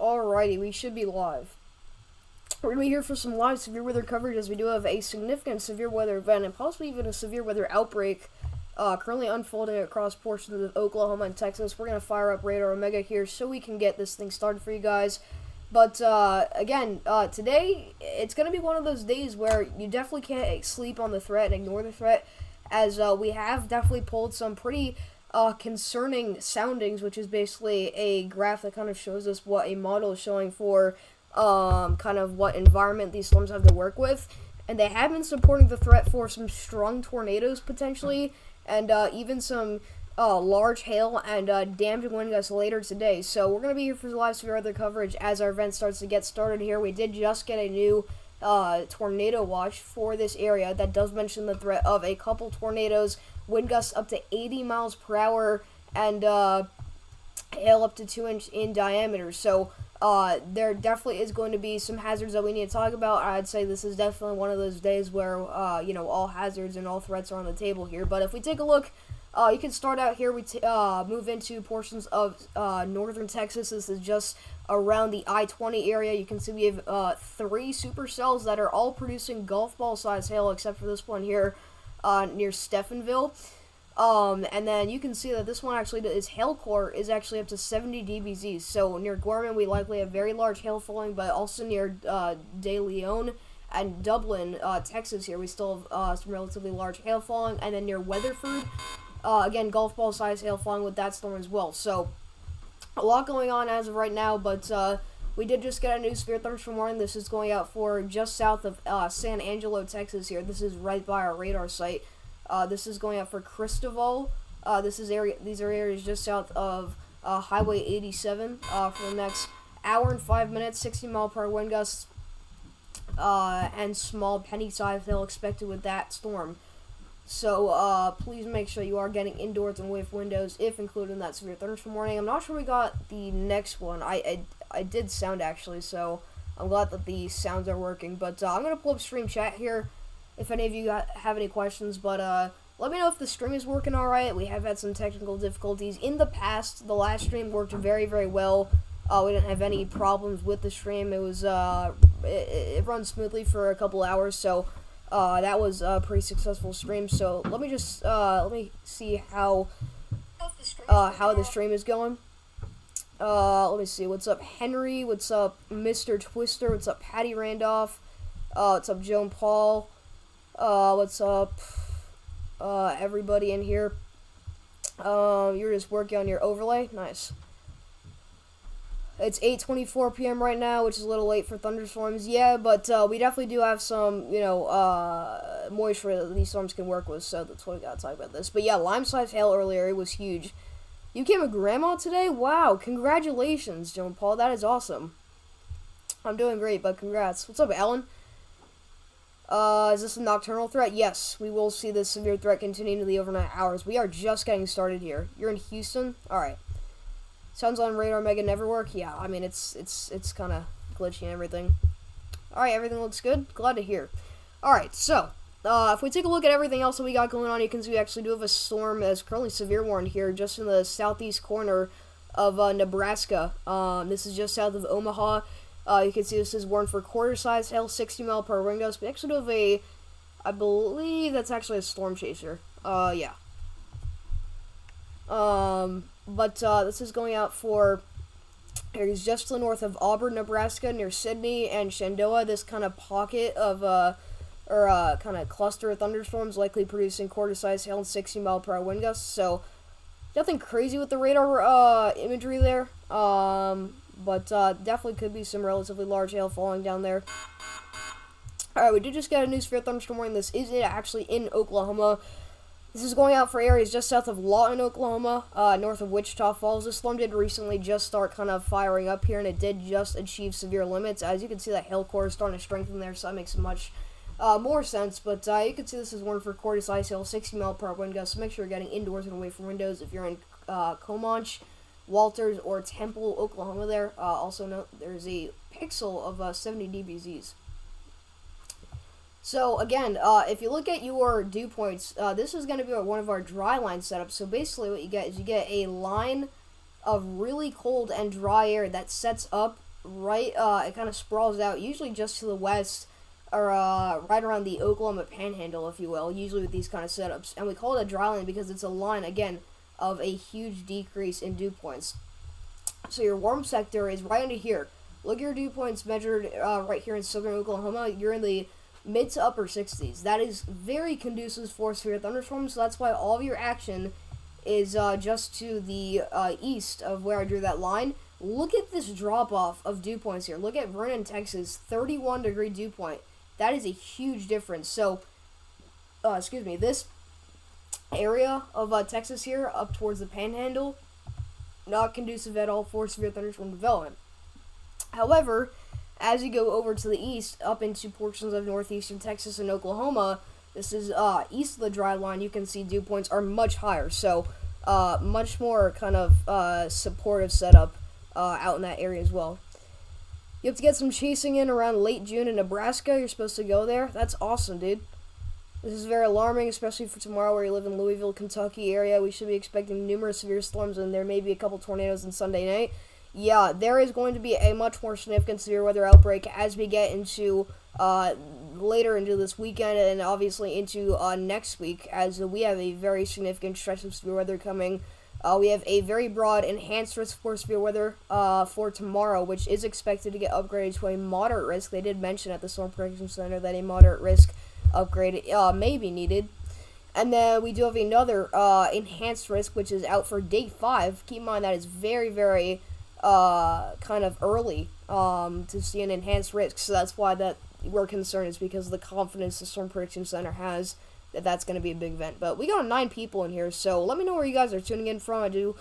Alrighty, we should be live. We're going to be here for some live severe weather coverage as we do have a significant severe weather event and possibly even a severe weather outbreak currently unfolding across portions of Oklahoma and Texas. We're going to fire up Radar Omega here so we can get this thing started for you guys. But again, today it's going to be one of those days where you definitely can't sleep on the threat and ignore the threat, as we have definitely pulled some pretty concerning soundings, which is basically a graph that kind of shows us what a model is showing for kind of what environment these storms have to work with. And they have been supporting the threat for some strong tornadoes potentially, and even some large hail and damaging wind gusts later today. So we're going to be here for the live severe weather coverage as our event starts to get started here. We did just get a new tornado watch for this area that does mention the threat of a couple tornadoes, wind gusts up to 80 miles per hour, and hail up to 2 inches in diameter. So there definitely is going to be some hazards that we need to talk about. I'd say this is definitely one of those days where all hazards and all threats are on the table here. But if we take a look, you can start out here. We move into portions of northern Texas. This is just around the I-20 area. You can see we have 3 supercells that are all producing golf ball size hail, except for this one here near Stephenville. And then you can see that this one actually, its hail core is actually up to 70 dBz. So near Gorman, we likely have very large hail falling, but also near De Leon and Dublin, Texas here, we still have some relatively large hail falling. And then near Weatherford, again, golf ball size hail falling with that storm as well. So a lot going on as of right now, but we did just get a new severe thunderstorm warning. This is going out for just south of San Angelo, Texas here. This is right by our radar site. This is going out for Cristobal. These are areas just south of Highway 87 for the next hour and 5 minutes. 60 mile per hour wind gusts and small penny-sized hail expected with that storm. So please make sure you are getting indoors and away from windows if included in that severe thunderstorm warning. I'm not sure we got the next one. I did sound actually, so I'm glad that the sounds are working. But I'm gonna pull up stream chat here if any of you have any questions. But let me know if the stream is working all right. We have had some technical difficulties in the past. The last stream worked very, very well. We didn't have any problems with the stream. It was it runs smoothly for a couple hours, so that was a pretty successful stream. So let me just let me see how the stream is going. Let me see. What's up, Henry? What's up, Mr. Twister? What's up, Patty Randolph? What's up, Joan Paul? What's up, everybody in here? You're just working on your overlay? Nice. It's 8:24 p.m. right now, which is a little late for thunderstorms. Yeah, but we definitely do have some, moisture that these storms can work with, so that's why we gotta talk about this. But yeah, lime-sized hail earlier, it was huge. You became a grandma today? Wow, congratulations, Joan Paul. That is awesome. I'm doing great, but congrats. What's up, Alan? Is this a nocturnal threat? Yes, we will see this severe threat continue into the overnight hours. We are just getting started here. You're in Houston? Alright. Sounds on Radar Omega never work? Yeah, I mean, it's kind of glitchy and everything. Alright, everything looks good? Glad to hear. Alright, so, if we take a look at everything else that we got going on, you can see we actually do have a storm that's currently severe warned here, just in the southeast corner of Nebraska. This is just south of Omaha. You can see this is warned for quarter-sized hail, 60 mile per hour wind gusts. We actually do have I believe that's actually a storm chaser. Yeah. But this is going out for areas just to the north of Auburn, Nebraska, near Sydney and Shenandoah. This kind of pocket of, kind of cluster of thunderstorms, likely producing quarter-sized hail and 60 mile per hour wind gusts. So, nothing crazy with the radar imagery there. But definitely could be some relatively large hail falling down there. Alright, we did just get a new severe thunderstorm warning. This is actually in Oklahoma. This is going out for areas just south of Lawton, Oklahoma, north of Wichita Falls. This storm did recently just start kind of firing up here, and it did just achieve severe limits. As you can see, that hail core is starting to strengthen there, so that makes much more sense. But you can see this is warned for quarter-sized hail, 60 mile per hour wind gusts. So make sure you're getting indoors and away from windows if you're in Comanche, Walters, or Temple, Oklahoma there. Also note there's a pixel of 70 dBz's. So again, if you look at your dew points, this is going to be one of our dry line setups. So basically what you get is you get a line of really cold and dry air that sets up right, it kind of sprawls out, usually just to the west, or right around the Oklahoma Panhandle, if you will, usually with these kind of setups. And we call it a dry line because it's a line, again, of a huge decrease in dew points. So your warm sector is right under here. Look at your dew points measured right here in southern Oklahoma. You're in the mid to upper 60s. That is very conducive for severe thunderstorms, so that's why all of your action is just to the east of where I drew that line. Look at this drop-off of dew points here. Look at Vernon, Texas, 31-degree dew point. That is a huge difference. So, this area of Texas here, up towards the Panhandle, not conducive at all for severe thunderstorm development. However, as you go over to the east, up into portions of northeastern Texas and Oklahoma, this is east of the dry line, you can see dew points are much higher. So, much more kind of supportive setup out in that area as well. You have to get some chasing in around late June in Nebraska. You're supposed to go there. That's awesome, dude. This is very alarming, especially for tomorrow where you live in Louisville, Kentucky area. We should be expecting numerous severe storms, and there may be a couple tornadoes on Sunday night. Yeah, there is going to be a much more significant severe weather outbreak as we get into later into this weekend and obviously into next week, as we have a very significant stretch of severe weather coming. We have a very broad enhanced risk for severe weather for tomorrow, which is expected to get upgraded to a moderate risk. They did mention at the Storm Prediction Center that a moderate risk upgrade may be needed. And then we do have another enhanced risk, which is out for day 5. Keep in mind that is very, very kind of early to see an enhanced risk. So that's why that we're concerned, is because of the confidence the Storm Prediction Center has that that's going to be a big event. But we got 9 people in here, so let me know where you guys are tuning in from. I do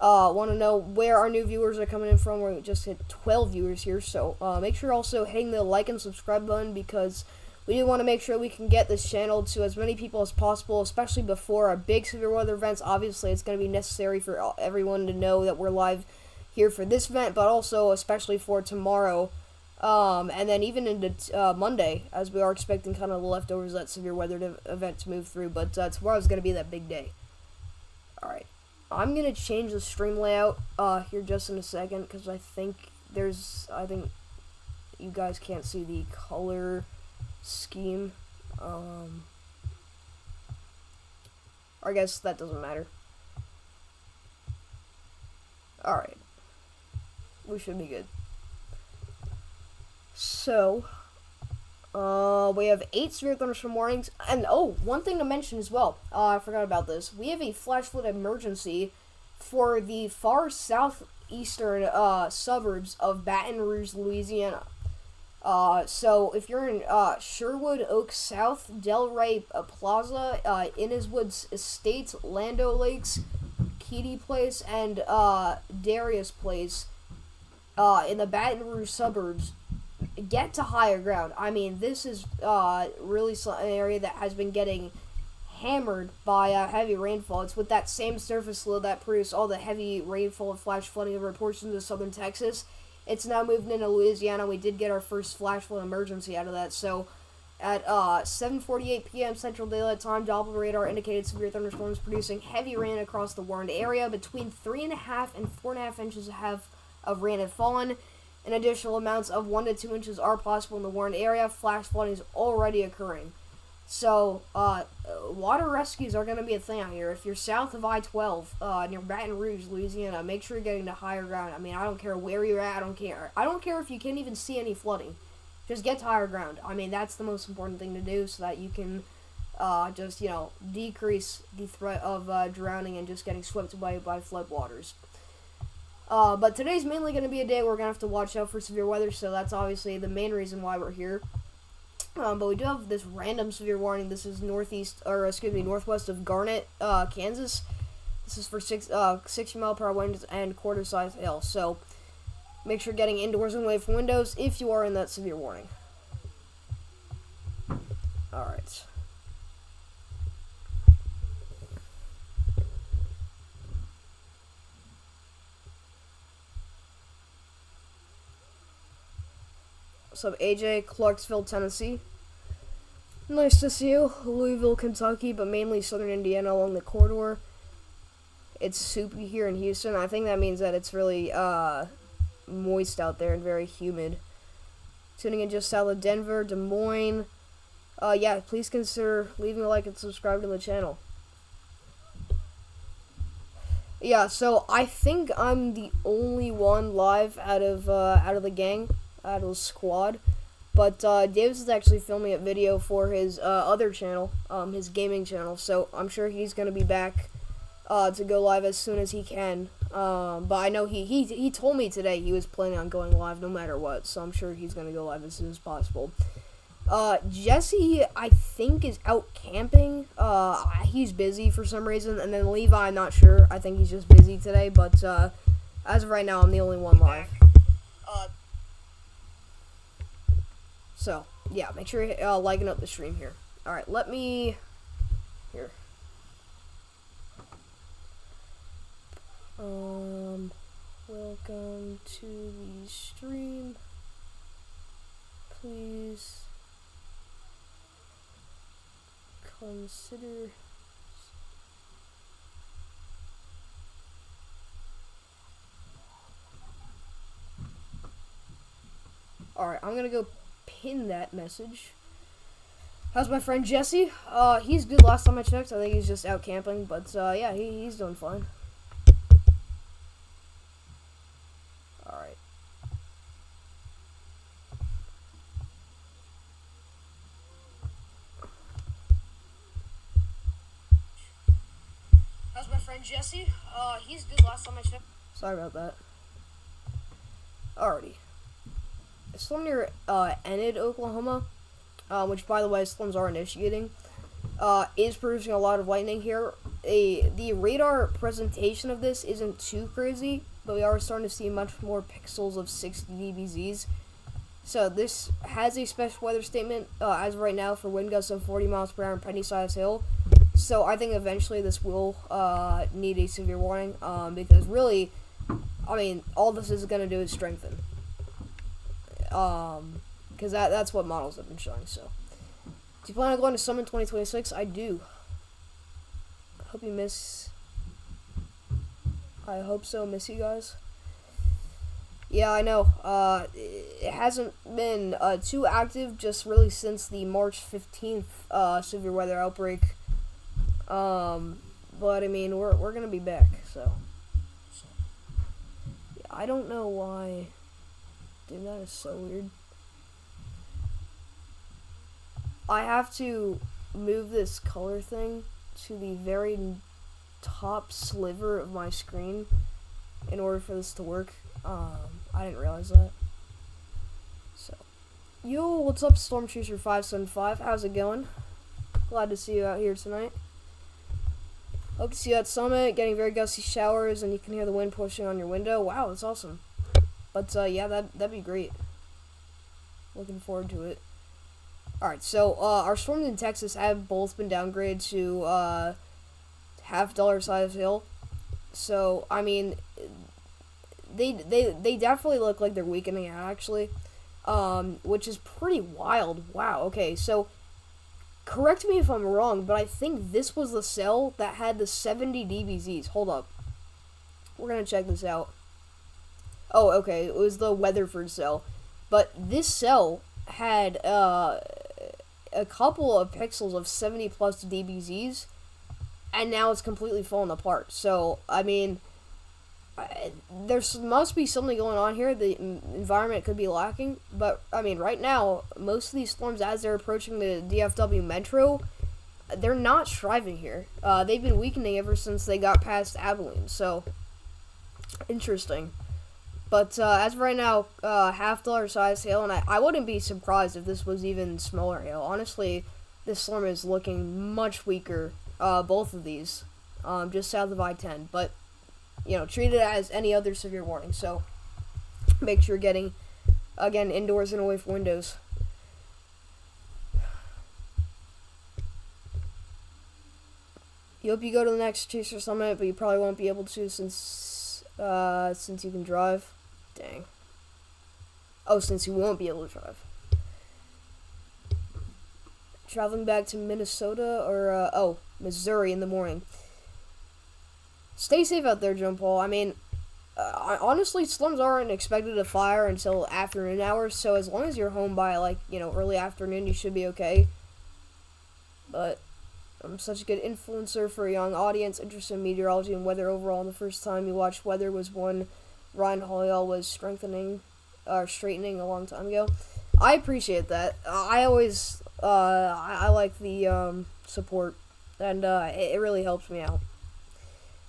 want to know where our new viewers are coming in from. We just hit 12 viewers here, so make sure also hitting the like and subscribe button, because we do want to make sure we can get this channel to as many people as possible, especially before our big severe weather events. Obviously, it's going to be necessary for everyone to know that we're live here for this event, but also especially for tomorrow. And then even into Monday, as we are expecting kind of the leftovers of that severe weather event to move through. But tomorrow's going to be that big day. Alright. I'm going to change the stream layout here just in a second, because I think you guys can't see the color scheme. I guess that doesn't matter. Alright. We should be good. So, we have 8 severe thunderstorm warnings, and one thing to mention as well, I forgot about this, we have a flash flood emergency for the far southeastern suburbs of Baton Rouge, Louisiana. So if you're in Sherwood, Oak South, Delray Plaza, Inniswood Estates, Lando Lakes, Keedy Place, and Darius Place, in the Baton Rouge suburbs, get to higher ground. I mean, this is really an area that has been getting hammered by heavy rainfall. It's with that same surface low that produced all the heavy rainfall and flash flooding over portions of southern Texas. It's now moving into Louisiana. We did get our first flash flood emergency out of that. So at 7:48 p.m. Central Daylight Time, Doppler radar indicated severe thunderstorms producing heavy rain across the warned area. Between 3.5 and 4.5 inches of rain have fallen. And additional amounts of 1 to 2 inches are possible in the warned area. Flash flooding is already occurring. So, water rescues are going to be a thing out here. If you're south of I-12, near Baton Rouge, Louisiana, make sure you're getting to higher ground. I mean, I don't care where you're at. I don't care. I don't care if you can't even see any flooding. Just get to higher ground. I mean, that's the most important thing to do, so that you can just, decrease the threat of drowning and just getting swept away by floodwaters. But today's mainly going to be a day we're going to have to watch out for severe weather, so that's obviously the main reason why we're here. But we do have this random severe warning. This is northwest of Garnett, Kansas. This is for 60-mile-per-hour winds and quarter-size hail. So make sure getting indoors and away from windows if you are in that severe warning. Alright. What's up, AJ? Clarksville, Tennessee. Nice to see you. Louisville, Kentucky, but mainly southern Indiana along the corridor. It's soupy here in Houston. I think that means that it's really, moist out there and very humid. Tuning in just south of Denver, Des Moines. Yeah, please consider leaving a like and subscribe to the channel. Yeah, so I think I'm the only one live out of the gang, out of the squad. But Davis is actually filming a video for his other channel, his gaming channel. So I'm sure he's gonna be back to go live as soon as he can. But I know he told me today he was planning on going live no matter what. So I'm sure he's gonna go live as soon as possible. Jesse, I think, is out camping. He's busy for some reason. And then Levi, I'm not sure. I think he's just busy today. But as of right now, I'm the only one live. So, yeah, make sure you're liking up the stream here. Alright, let me... Here. Welcome to the stream. Please consider... Alright, I'm gonna go pin that message. How's my friend Jesse? He's good last time I checked. I think he's just out camping, but yeah, he's doing fine. Alright. How's my friend Jesse? He's good last time I checked. Sorry about that. Alrighty. A storm near Enid, Oklahoma, which, by the way, storms are initiating, is producing a lot of lightning here. The radar presentation of this isn't too crazy, but we are starting to see much more pixels of 60 dBZs. So this has a special weather statement as of right now for wind gusts of 40 miles per hour and penny-sized hail. So I think eventually this will need a severe warning because really, I mean, all this is going to do is strengthen. Because that's what models have been showing. So, do you plan on going to Summit 2026? I do. I hope you miss. I hope so. Miss you guys. Yeah, I know. It hasn't been too active just really since the March 15th severe weather outbreak. But I mean, we're gonna be back. So yeah, I don't know why. Dude, that is so weird. I have to move this color thing to the very top sliver of my screen in order for this to work. I didn't realize that. So, yo, what's up, Storm Chaser 575? How's it going? Glad to see you out here tonight. Hope to see you at Summit, getting very gusty showers, and you can hear the wind pushing on your window. Wow, that's awesome. But, yeah, that'd be great. Looking forward to it. Alright, so, our storms in Texas have both been downgraded to, half-dollar size hail. So, I mean, they definitely look like they're weakening out, actually. Which is pretty wild. Wow, okay, so, correct me if I'm wrong, but I think this was the cell that had the 70 dBZs. Hold up. We're gonna check this out. Oh, okay, it was the Weatherford cell. But this cell had a couple of pixels of 70 plus dBZs, and now it's completely fallen apart. So, I mean, there must be something going on here. The environment could be lacking, but, I mean, right now, most of these storms, as they're approaching the DFW metro, they're not striving here. They've been weakening ever since they got past Abilene, so, interesting. But as of right now, half-dollar size hail, and I wouldn't be surprised if this was even smaller hail. Honestly, this storm is looking much weaker, both of these, just south of I-10. But, you know, treat it as any other severe warning. So, make sure you're getting, again, indoors and away from windows. You hope you go to the next Chaser Summit, but you probably won't be able to since you can drive. Dang. Oh, since you won't be able to drive. Traveling back to Minnesota or, Missouri in the morning. Stay safe out there, John Paul. I mean, Honestly, storms aren't expected to fire until afternoon hours, so as long as you're home by, like, early afternoon, you should be okay. But I'm such a good influencer for a young audience interested in meteorology and weather overall. And the first time you watched weather was when Ryan Holiel was straightening a long time ago. I appreciate that. I always, I like the support, and it really helps me out.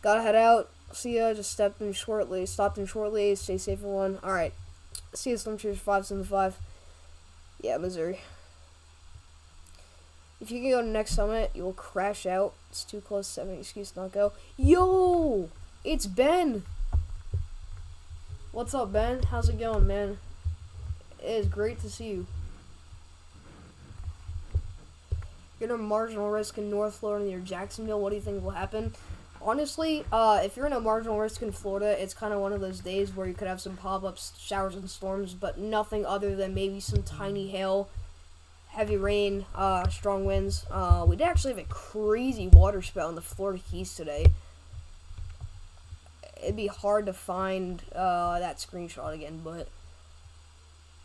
Gotta head out. See ya. Just stopped in shortly. Stay safe, everyone. All right. See ya. Storm Cheers 575. Yeah, Missouri. If you can go to next summit, you will crash out. It's too close to having an excuse to not go. Yo! It's Ben! What's up, Ben? How's it going, man? It is great to see you. You're in a marginal risk in North Florida near Jacksonville. What do you think will happen? Honestly, if you're in a marginal risk in Florida, it's kind of one of those days where you could have some pop-up showers and storms, but nothing other than maybe some tiny hail, heavy rain, strong winds. We did actually have a crazy water spout in the Florida Keys today. It'd be hard to find that screenshot again, but...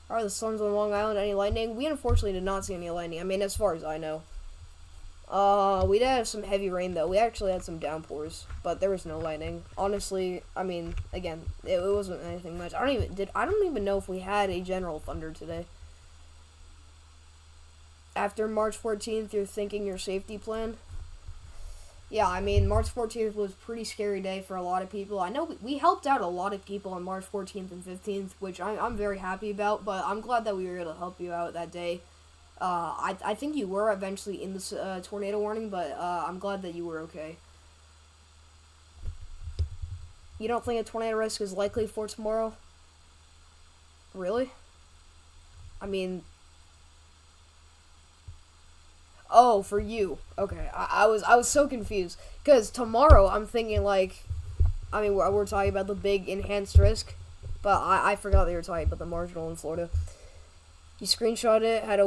Are the storms on Long Island? Any lightning? We unfortunately did not see any lightning. I mean, as far as I know. We did have some heavy rain, though. We actually had some downpours, but there was no lightning. Honestly, I mean, again, it wasn't anything much. I don't even know if we had a general thunder today. After March 14th, you're thinking your safety plan? Yeah, I mean, March 14th was a pretty scary day for a lot of people. I know we helped out a lot of people on March 14th and 15th, which I'm very happy about, but I'm glad that we were able to help you out that day. I think you were eventually in this tornado warning, but I'm glad that you were okay. You don't think a tornado risk is likely for tomorrow? Really? I mean... Oh, for you. Okay, I was so confused. Because tomorrow, I'm thinking, like... I mean, we're talking about the big enhanced risk. But I forgot that you were talking about the marginal in Florida. You screenshot it, had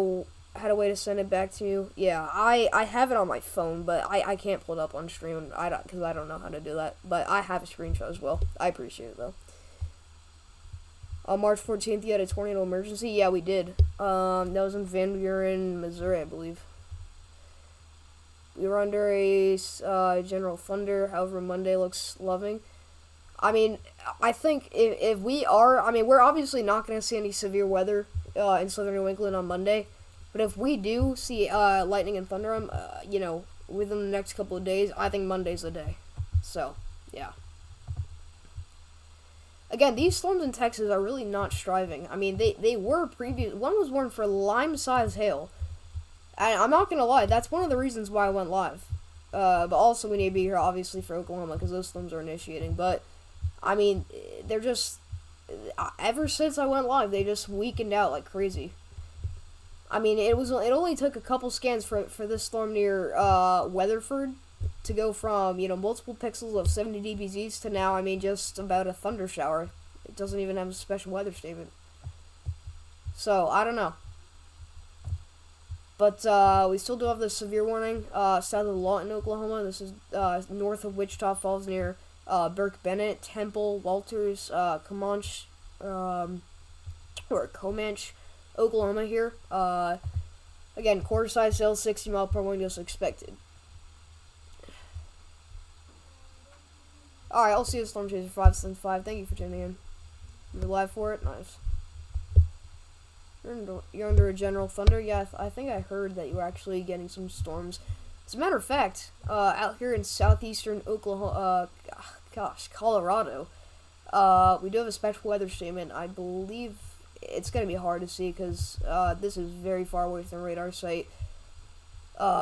a way to send it back to you. Yeah, I have it on my phone, but I can't pull it up on stream because I don't know how to do that. But I have a screenshot as well. I appreciate it, though. On March 14th, you had a tornado emergency? Yeah, we did. That was in Van Buren, Missouri, I believe. We were under a general thunder. However, Monday looks loving. I mean, I think if we are... I mean, we're obviously not going to see any severe weather in southern New England on Monday. But if we do see lightning and thunder, within the next couple of days, I think Monday's the day. So, yeah. Again, these storms in Texas are really not striving. I mean, they were previous... One was warned for lime-sized hail. And I'm not going to lie, that's one of the reasons why I went live. But also we need to be here, obviously, for Oklahoma, because those storms are initiating. But, I mean, they're just... Ever since I went live, they just weakened out like crazy. I mean, it only took a couple scans for this storm near Weatherford to go from, multiple pixels of 70 dBZs to now, I mean, just about a thunder shower. It doesn't even have a special weather statement. So, I don't know. But we still do have the severe warning south of Lawton, Oklahoma. This is north of Wichita Falls near Burke Bennett, Temple, Walters, Comanche, Oklahoma here. Again, quarter size sails, 60 mile per wind gust expected. Alright, I'll see you Storm Chaser 575. Thank you for tuning in. You're live for it? Nice. You're under a general thunder? Yeah, I think I heard that you were actually getting some storms. As a matter of fact, out here in southeastern Oklahoma, Colorado, we do have a special weather statement. I believe it's going to be hard to see because this is very far away from the radar site.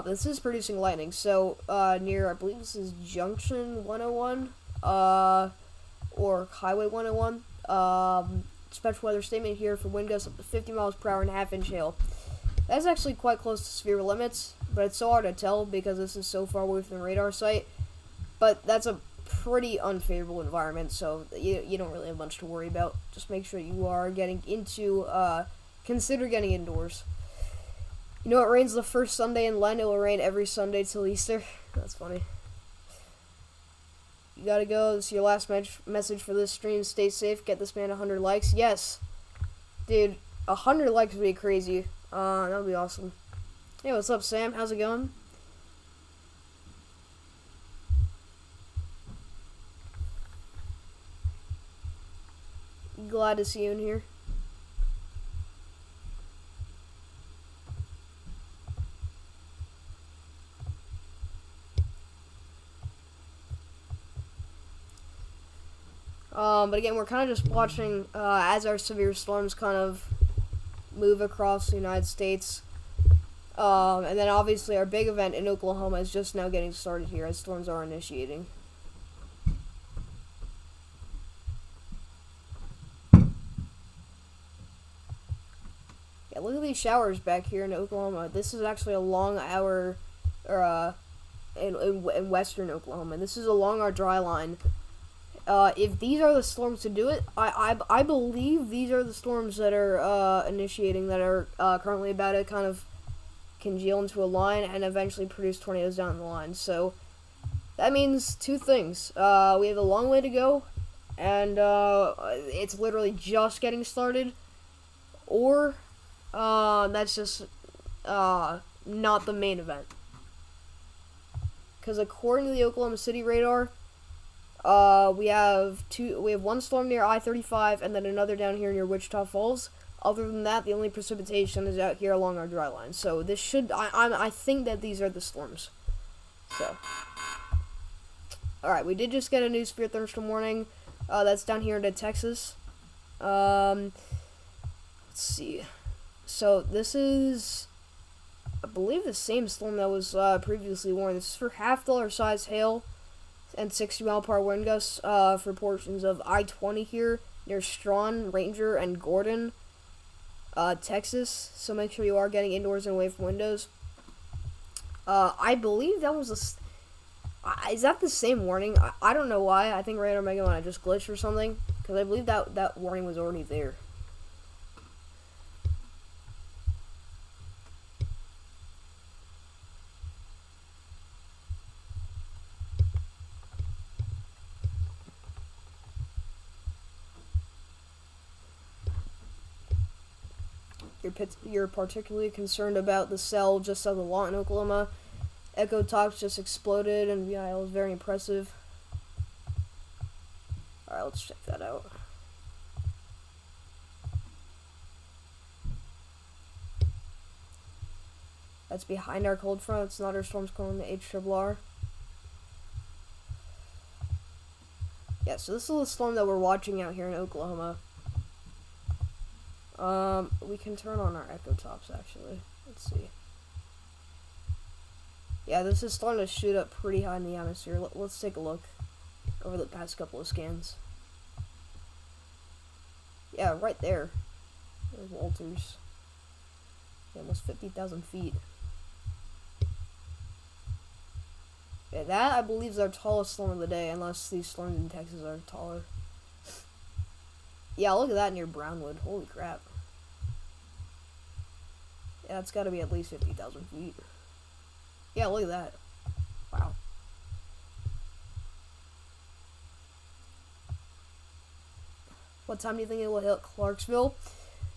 This is producing lightning. So, near, I believe this is Junction 101, or Highway 101. Special weather statement here for wind gusts up to 50 miles per hour and half-inch hail. That's actually quite close to severe limits, but it's so hard to tell because this is so far away from the radar site. But that's a pretty unfavorable environment, so you don't really have much to worry about. Just make sure you are getting into, consider getting indoors. You know, it rains the first Sunday in Lent. It will rain every Sunday till Easter. That's funny. you gotta go. This is your last message for this stream. Stay safe. Get this man 100 likes. Yes. Dude, 100 likes would be crazy. That would be awesome. Hey, what's up, Sam? How's it going? Glad to see you in here. But again, we're kind of just watching as our severe storms kind of move across the United States. And then obviously our big event in Oklahoma is just now getting started here as storms are initiating. Yeah, look at these showers back here in Oklahoma. This is actually a long hour, or in western Oklahoma. This is along our dry line. If these are the storms to do it, I believe these are the storms that are initiating, that are currently about to kind of congeal into a line and eventually produce tornadoes down the line. So that means two things. We have a long way to go, and it's literally just getting started, or that's just not the main event. Because according to the Oklahoma City radar, we have one storm near I-35 and then another down here near Wichita Falls. Other than that, the only precipitation is out here along our dry line. So this should, I think that these are the storms. So, alright, we did just get a new severe thunderstorm warning. That's down here into Texas. Let's see. So this is, I believe, the same storm that was previously warned. This is for $half size hail and 60-mile-per-hour wind gusts for portions of I-20 here near Strawn, Ranger, and Gordon, Texas. So make sure you are getting indoors and away from windows. I believe that was is that the same warning? I don't know why. I think Radar Mega Man just glitched or something, because I believe that warning was already there. You're particularly concerned about the cell just south of Lawton, Oklahoma. Echo Talks just exploded, and yeah, it was very impressive. Alright, let's check that out. That's behind our cold front. It's not our storm's calling the HRRR. Yeah, so this is the storm that we're watching out here in Oklahoma. We can turn on our echo tops, actually. Let's see. Yeah, this is starting to shoot up pretty high in the atmosphere. Let's take a look over the past couple of scans. Yeah, right there. There's Walters. Yeah, almost 50,000 feet. Yeah, that, I believe, is our tallest storm of the day, unless these storms in Texas are taller. Yeah, look at that near Brownwood. Holy crap. Yeah, it's got to be at least 50,000 feet. Yeah, look at that. Wow. What time do you think it will hit Clarksville?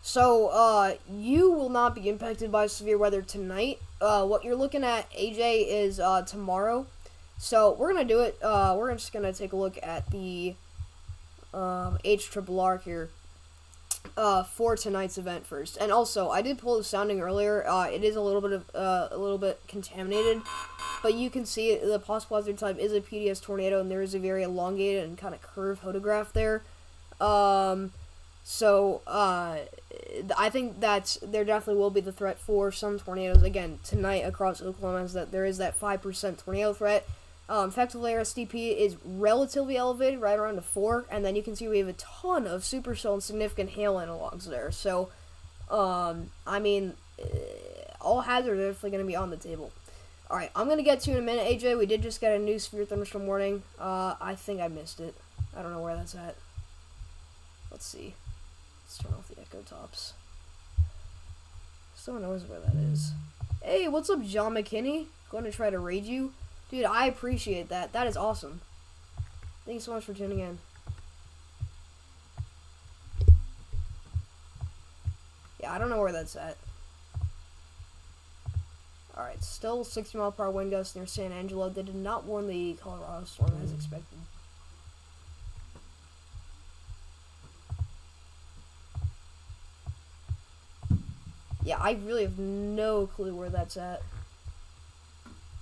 So, you will not be impacted by severe weather tonight. What you're looking at, AJ, is tomorrow. So, we're going to do it. We're just going to take a look at the HRRR here for tonight's event first. And also, I did pull the sounding earlier. It is a little bit contaminated, but you can see the possible hazard type is a PDS tornado, and there is a very elongated and kind of curved photograph there. So I think that there definitely will be the threat for some tornadoes again tonight across Oklahoma. Is that there is that 5% tornado threat. Effectively, our STP is relatively elevated, right around a 4, and then you can see we have a ton of supercell and significant hail analogs there. So, I mean, all hazards are definitely going to be on the table. Alright, I'm going to get to you in a minute, AJ. We did just get a new severe thunderstorm warning. I think I missed it. I don't know where that's at. Let's see. Let's turn off the echo tops. Someone knows where that is. Hey, what's up, John McKinney? Going to try to raid you? Dude, I appreciate that. That is awesome. Thank you so much for tuning in. Yeah, I don't know where that's at. Alright, still 60-mile-per-hour wind gusts near San Angelo. They did not warn the Colorado storm as expected. Yeah, I really have no clue where that's at.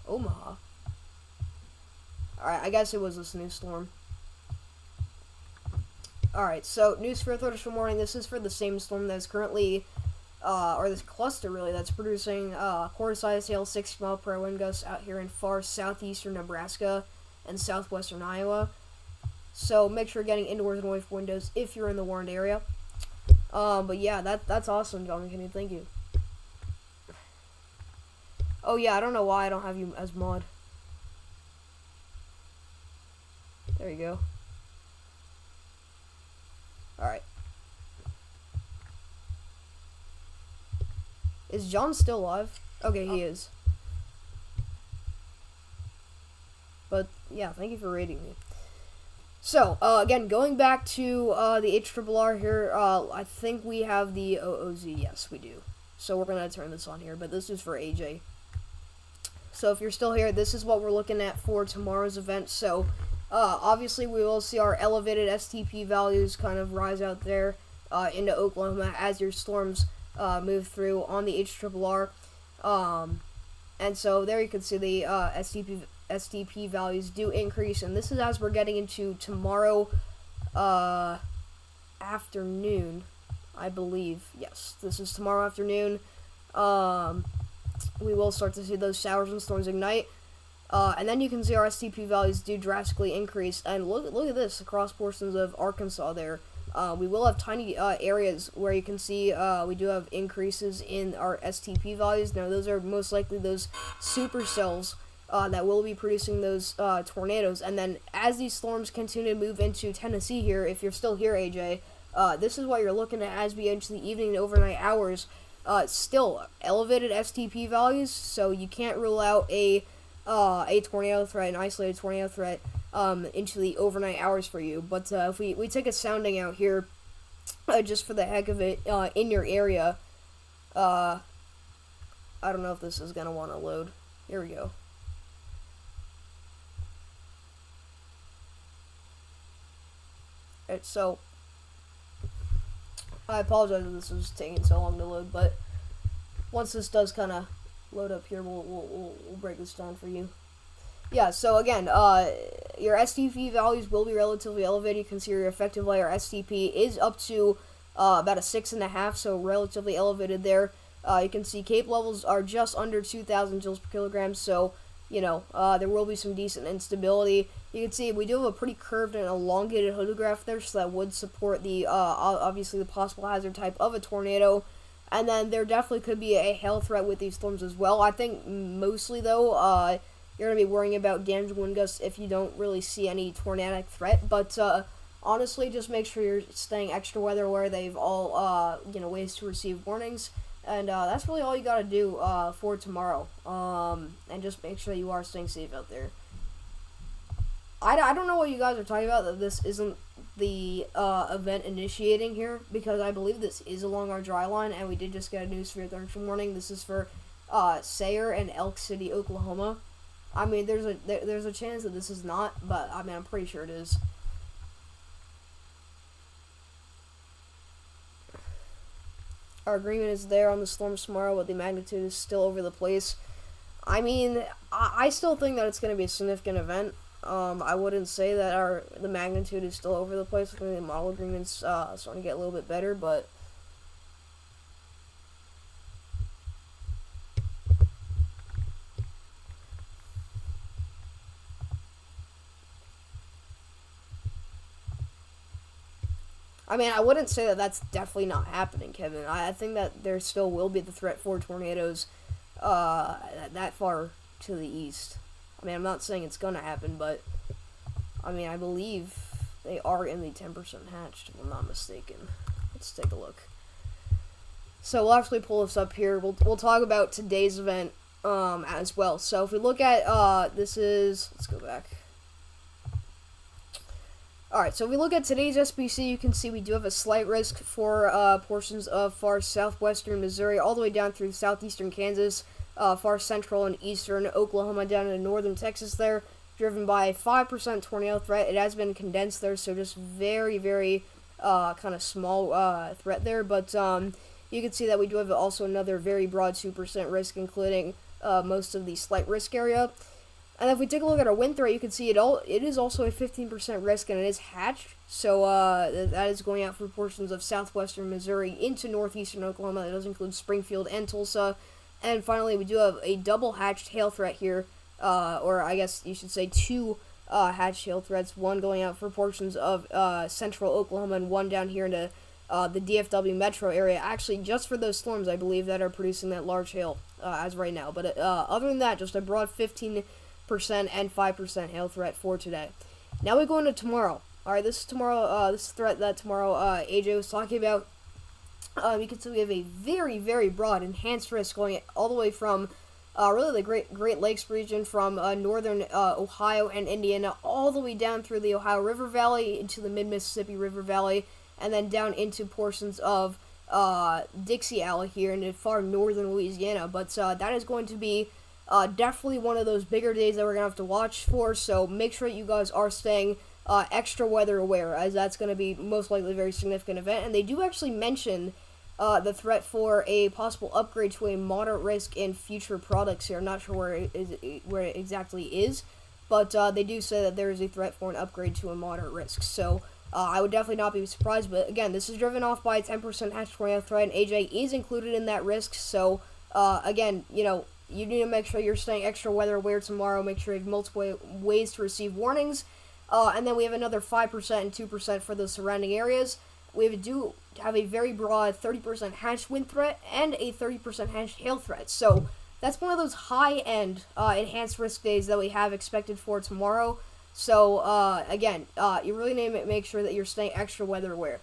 Omaha. Alright, I guess it was this new storm. Alright, so news for Thursday morning. This is for the same storm that's currently, or this cluster really, that's producing quarter-sized hail, 60-mile-per-hour wind gusts out here in far southeastern Nebraska and southwestern Iowa. So make sure you're getting indoors and away from windows if you're in the warned area. But yeah, that's awesome, John McKinney. Thank you. Oh yeah, I don't know why I don't have you as mod. There you go. Alright. Is John still alive? Okay, he is. But yeah, thank you for rating me. So, again, going back to the HRRR here, I think we have the OOZ. Yes, we do. So we're going to turn this on here, but this is for AJ. So if you're still here, this is what we're looking at for tomorrow's event. So, obviously, we will see our elevated STP values kind of rise out there into Oklahoma as your storms move through on the HRRR. And so there you can see the STP values do increase, and this is as we're getting into tomorrow afternoon, I believe. Yes, this is tomorrow afternoon. We will start to see those showers and storms ignite, and then you can see our STP values do drastically increase. And look at this across portions of Arkansas there. We will have tiny areas where you can see we do have increases in our STP values. Now, those are most likely those supercells that will be producing those tornadoes. And then as these storms continue to move into Tennessee here, if you're still here, AJ, this is what you're looking at as we enter the evening and overnight hours. Still elevated STP values, so you can't rule out a tornado threat, an isolated tornado threat, into the overnight hours for you. But if we take a sounding out here, just for the heck of it, in your area, I don't know if this is going to want to load. Here we go. Alright, so I apologize if this was taking so long to load, but once this does kind of load up here, we'll break this down for you. Yeah, so again, your STP values will be relatively elevated. You can see your effective layer STP is up to about a 6.5, so relatively elevated there. You can see CAPE levels are just under 2,000 joules per kilogram, so, you know, there will be some decent instability. You can see we do have a pretty curved and elongated hodograph there, so that would support the, obviously, the possible hazard type of a tornado. And then there definitely could be a hail threat with these storms as well. I think mostly, though, you're going to be worrying about damaging wind gusts if you don't really see any tornadic threat. But honestly, just make sure you're staying extra weather aware. They've all, ways to receive warnings. And that's really all you got to do for tomorrow. And just make sure you are staying safe out there. I don't know what you guys are talking about, that this isn't the event initiating here, because I believe this is along our dry line, and we did just get a news for Thursday morning. This is for Sayre and Elk City, Oklahoma. I mean, there's a chance that this is not, but I mean, I'm pretty sure it is. Our agreement is there on the storms tomorrow, but the magnitude is still over the place. I mean, I still think that it's going to be a significant event. I wouldn't say that the magnitude is still over the place. I think the model agreement's starting to get a little bit better, but I mean, I wouldn't say that that's definitely not happening, Kevin. I think that there still will be the threat for tornadoes that far to the east. I mean, I'm not saying it's going to happen, but I mean, I believe they are in the 10% hatched, if I'm not mistaken. Let's take a look. So we'll actually pull this up here. We'll talk about today's event as well. So if we look at let's go back. Alright, so if we look at today's SBC, you can see we do have a slight risk for portions of far southwestern Missouri, all the way down through southeastern Kansas, far central and eastern Oklahoma, down into northern Texas there, driven by a 5% tornado threat. It has been condensed there, so just very, very kind of small threat there, but you can see that we do have also another very broad 2% risk, including most of the slight risk area. And if we take a look at our wind threat, you can see it is also a 15% risk, and it is hatched. So that is going out for portions of southwestern Missouri into northeastern Oklahoma. That does include Springfield and Tulsa. And finally, we do have a double hatched hail threat here, or I guess you should say two hatched hail threats. One going out for portions of central Oklahoma, and one down here into the DFW metro area. Actually, just for those storms, I believe, that are producing that large hail as right now. But other than that, just a broad 15% and 5% hail threat for today. Now we go into tomorrow. Alright, this is tomorrow, this threat that tomorrow AJ was talking about. You can see we have a very, very broad enhanced risk going all the way from really the Great Lakes region, from northern Ohio and Indiana, all the way down through the Ohio River Valley into the mid-Mississippi River Valley, and then down into portions of Dixie Alley here in far northern Louisiana. But that is going to be definitely one of those bigger days that we're going to have to watch for, so make sure you guys are staying extra weather aware, as that's going to be most likely a very significant event. And they do actually mention the threat for a possible upgrade to a moderate risk in future products here. I'm not sure where it exactly is, but they do say that there is a threat for an upgrade to a moderate risk. So I would definitely not be surprised, but again, this is driven off by a 10% hatch tornado threat, and AJ is included in that risk. So again, you need to make sure you're staying extra weather aware tomorrow. Make sure you have multiple ways to receive warnings. And then we have another 5% and 2% for the surrounding areas. We do have a very broad 30% hatched wind threat and a 30% hatched hail threat. So that's one of those high-end enhanced risk days that we have expected for tomorrow. So again, you really need to make sure that you're staying extra weather aware.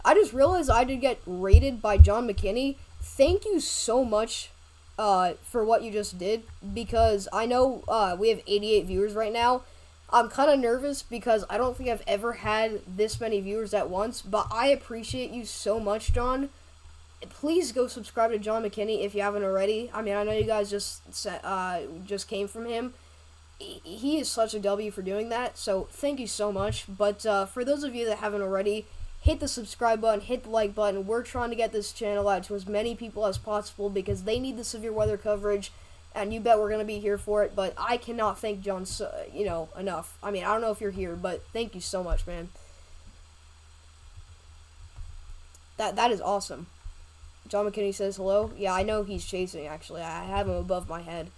I just realized I did get rated by John McKinney. Thank you so much for what you just did, because I know we have 88 viewers right now. I'm kind of nervous because I don't think I've ever had this many viewers at once, but I appreciate you so much, John. Please go subscribe to John McKinney if you haven't already. I mean, I know you guys just came from him. He is such a W for doing that, so thank you so much. But for those of you that haven't already, hit the subscribe button, hit the like button. We're trying to get this channel out to as many people as possible because they need the severe weather coverage, and you bet we're going to be here for it. But I cannot thank John, enough. I mean, I don't know if you're here, but thank you so much, man. That is awesome. John McKinney says hello. Yeah, I know he's chasing, actually. I have him above my head.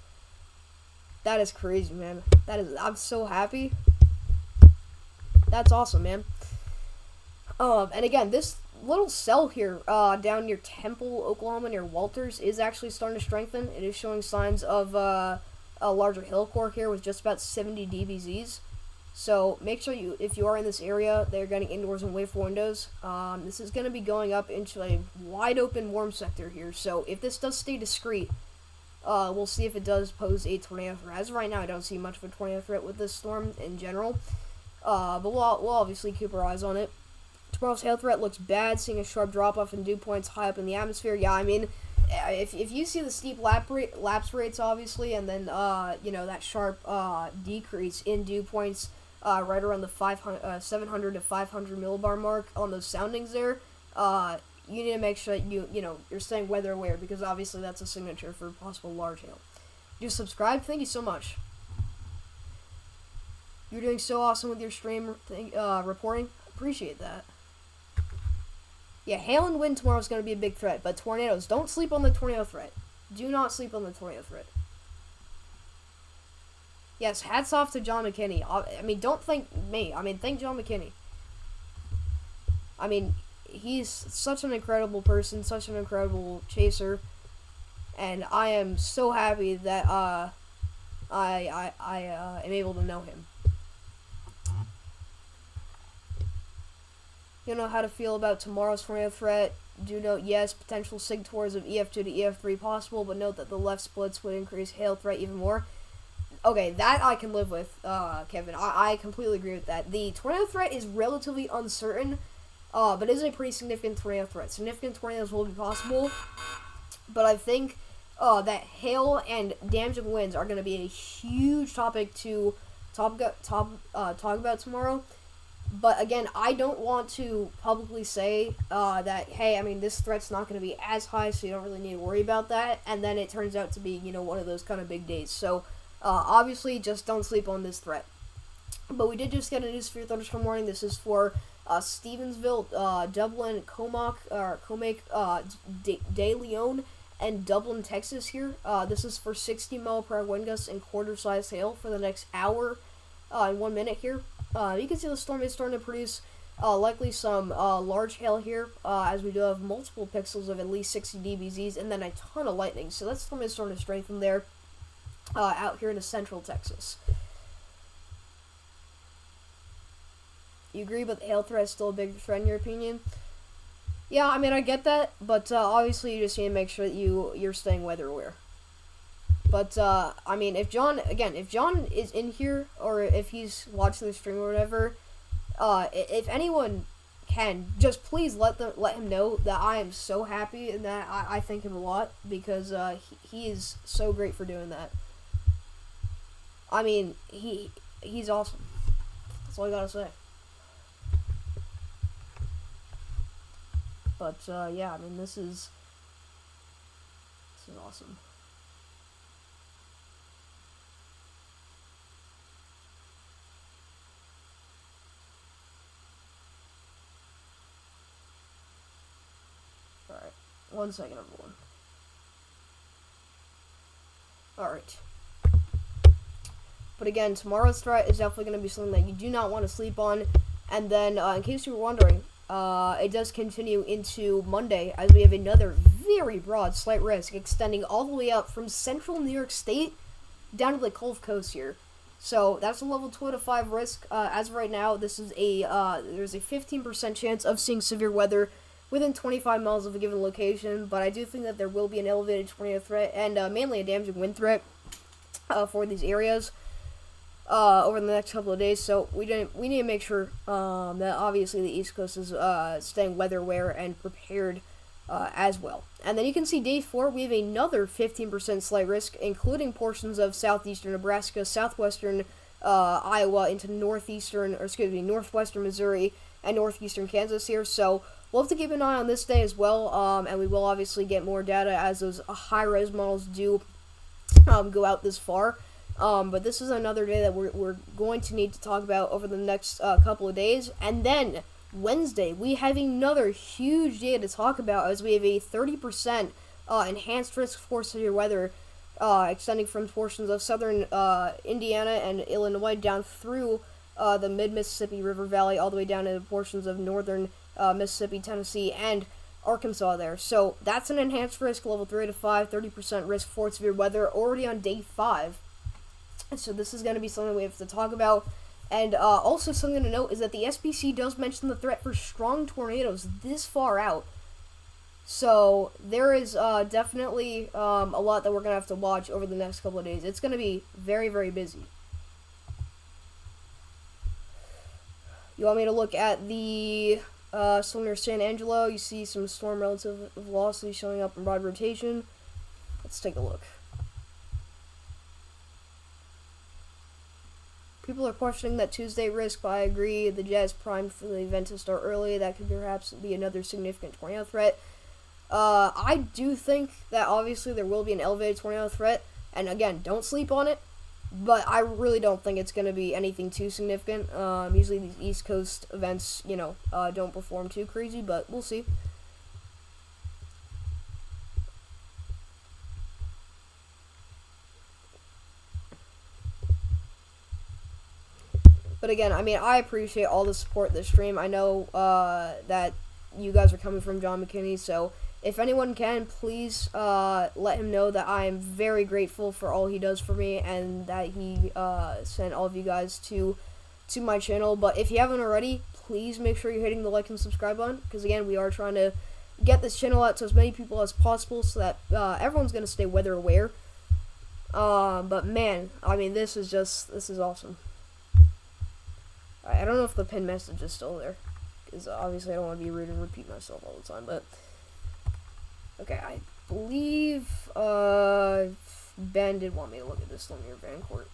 That is crazy, man. I'm so happy. That's awesome, man. And again, this little cell here down near Temple, Oklahoma, near Walters, is actually starting to strengthen. It is showing signs of a larger hill core here with just about 70 dBZs. So make sure if you are in this area, they're getting indoors and away from windows. This is going to be going up into a wide open warm sector here. So if this does stay discreet, we'll see if it does pose a tornado threat. As of right now, I don't see much of a tornado threat with this storm in general. But we'll obviously keep our eyes on it. Tomorrow's hail threat looks bad, seeing a sharp drop-off in dew points high up in the atmosphere. Yeah, I mean, if you see the steep lapse rates, obviously, and then, that sharp decrease in dew points right around the 700 to 500 millibar mark on those soundings there, you need to make sure that you're staying weather aware, because obviously that's a signature for possible large hail. Just subscribe. Thank you so much. You're doing so awesome with your stream reporting. Appreciate that. Yeah, hail and wind tomorrow is going to be a big threat, but tornadoes, don't sleep on the tornado threat. Do not sleep on the tornado threat. Yes, hats off to John McKinney. I mean, don't thank me. I mean, thank John McKinney. I mean, he's such an incredible person, such an incredible chaser, and I am so happy that I am able to know him. You know how to feel about tomorrow's tornado threat. Do note, yes, potential sigtors of EF2 to EF3 possible, but note that the left splits would increase hail threat even more. Okay, that I can live with, Kevin. I completely agree with that. The tornado threat is relatively uncertain, but it is a pretty significant tornado threat. Significant tornadoes will be possible, but I think that hail and damaging winds are going to be a huge topic to talk about tomorrow. But again, I don't want to publicly say that, hey, I mean, this threat's not going to be as high, so you don't really need to worry about that. And then it turns out to be, one of those kind of big days. So, obviously, just don't sleep on this threat. But we did just get a new severe thunderstorm warning. This is for Stevensville, Dublin, Comac, De Leon, and Dublin, Texas here. This is for 60-mile-per-hour wind gusts and quarter-sized hail for the next hour and 1 minute here. You can see the storm is starting to produce likely some large hail here, as we do have multiple pixels of at least 60 dBZs, and then a ton of lightning. So that storm is starting to strengthen there out here in central Texas. You agree, but the hail threat is still a big threat in your opinion? Yeah, I mean, I get that, but obviously you just need to make sure that you're staying weather aware. But, I mean, if John is in here, or if he's watching the stream or whatever, if anyone can, just please let him know that I am so happy and that I thank him a lot, because he is so great for doing that. I mean, he's awesome. That's all I gotta say. But, yeah, I mean, this is awesome. Alright, 1 second, everyone. Alright. But again, tomorrow's threat is definitely going to be something that you do not want to sleep on. And then, in case you were wondering, it does continue into Monday, as we have another very broad slight risk extending all the way up from central New York State down to the Gulf Coast here. So that's a level 2 out of 5 risk. As of right now, this is there's a 15% chance of seeing severe weather within 25 miles of a given location, but I do think that there will be an elevated tornado threat and mainly a damaging wind threat for these areas over the next couple of days. So we need to make sure that obviously the East Coast is staying weather aware and prepared as well. And then you can see day 4, we have another 15% slight risk, including portions of southeastern Nebraska, southwestern Iowa, into northwestern Missouri, and northeastern Kansas here. So we'll have to keep an eye on this day as well, and we will obviously get more data as those high-res models do go out this far. But this is another day that we're going to need to talk about over the next couple of days. And then Wednesday, we have another huge day to talk about, as we have a 30% enhanced risk for severe weather extending from portions of southern Indiana and Illinois down through the mid-Mississippi River Valley, all the way down to portions of northern Mississippi, Tennessee, and Arkansas there. So that's an enhanced risk, level 3 to 5, 30% risk for severe weather, already on day 5. So this is going to be something we have to talk about. And also something to note is that the SPC does mention the threat for strong tornadoes this far out. So there is definitely a lot that we're going to have to watch over the next couple of days. It's going to be very, very busy. You want me to look at the storm near San Angelo? You see some storm relative velocity showing up in broad rotation. Let's take a look. People are questioning that Tuesday risk, but I agree. The jet is primed for the event to start early. That could perhaps be another significant tornado threat. I do think that obviously there will be an elevated tornado threat. And again, don't sleep on it. But I really don't think it's going to be anything too significant. Usually these East Coast events, don't perform too crazy, but we'll see. But again, I mean, I appreciate all the support this stream. I know that you guys are coming from John McKinney, so if anyone can, please let him know that I am very grateful for all he does for me, and that he sent all of you guys to my channel. But if you haven't already, please make sure you're hitting the like and subscribe button, because again, we are trying to get this channel out to as many people as possible, so that everyone's going to stay weather aware. But man, I mean, this is awesome. I don't know if the pin message is still there, because obviously I don't want to be rude and repeat myself all the time, but okay, I believe Ben did want me to look at this Storm near Vancourt.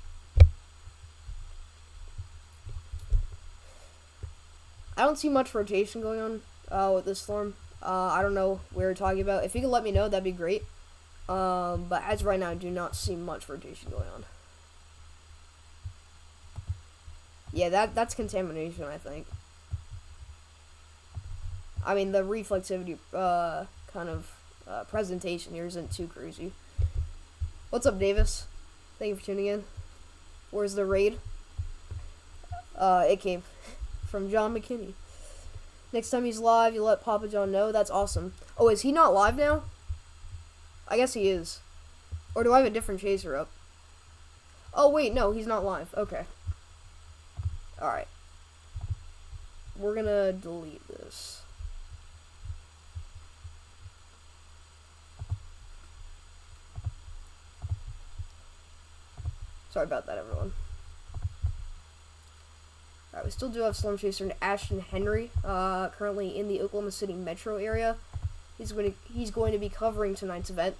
I don't see much rotation going on with this Storm. I don't know what we're talking about. If you could let me know, that'd be great. But as of right now, I do not see much rotation going on. Yeah, that's contamination, I think. I mean, the reflectivity kind of presentation here isn't too crazy. What's up, Davis? Thank you for tuning in. Where's the raid? It came from John McKinney. Next time he's live, you let Papa John know. That's awesome. Oh, is he not live now? I guess he is. Or do I have a different chaser up? Oh, wait, no, he's not live. Okay. Alright. We're gonna delete this. Sorry about that, everyone. Alright, we still do have Storm Chaser and Ashton Henry, currently in the Oklahoma City metro area. He's going to be covering tonight's event.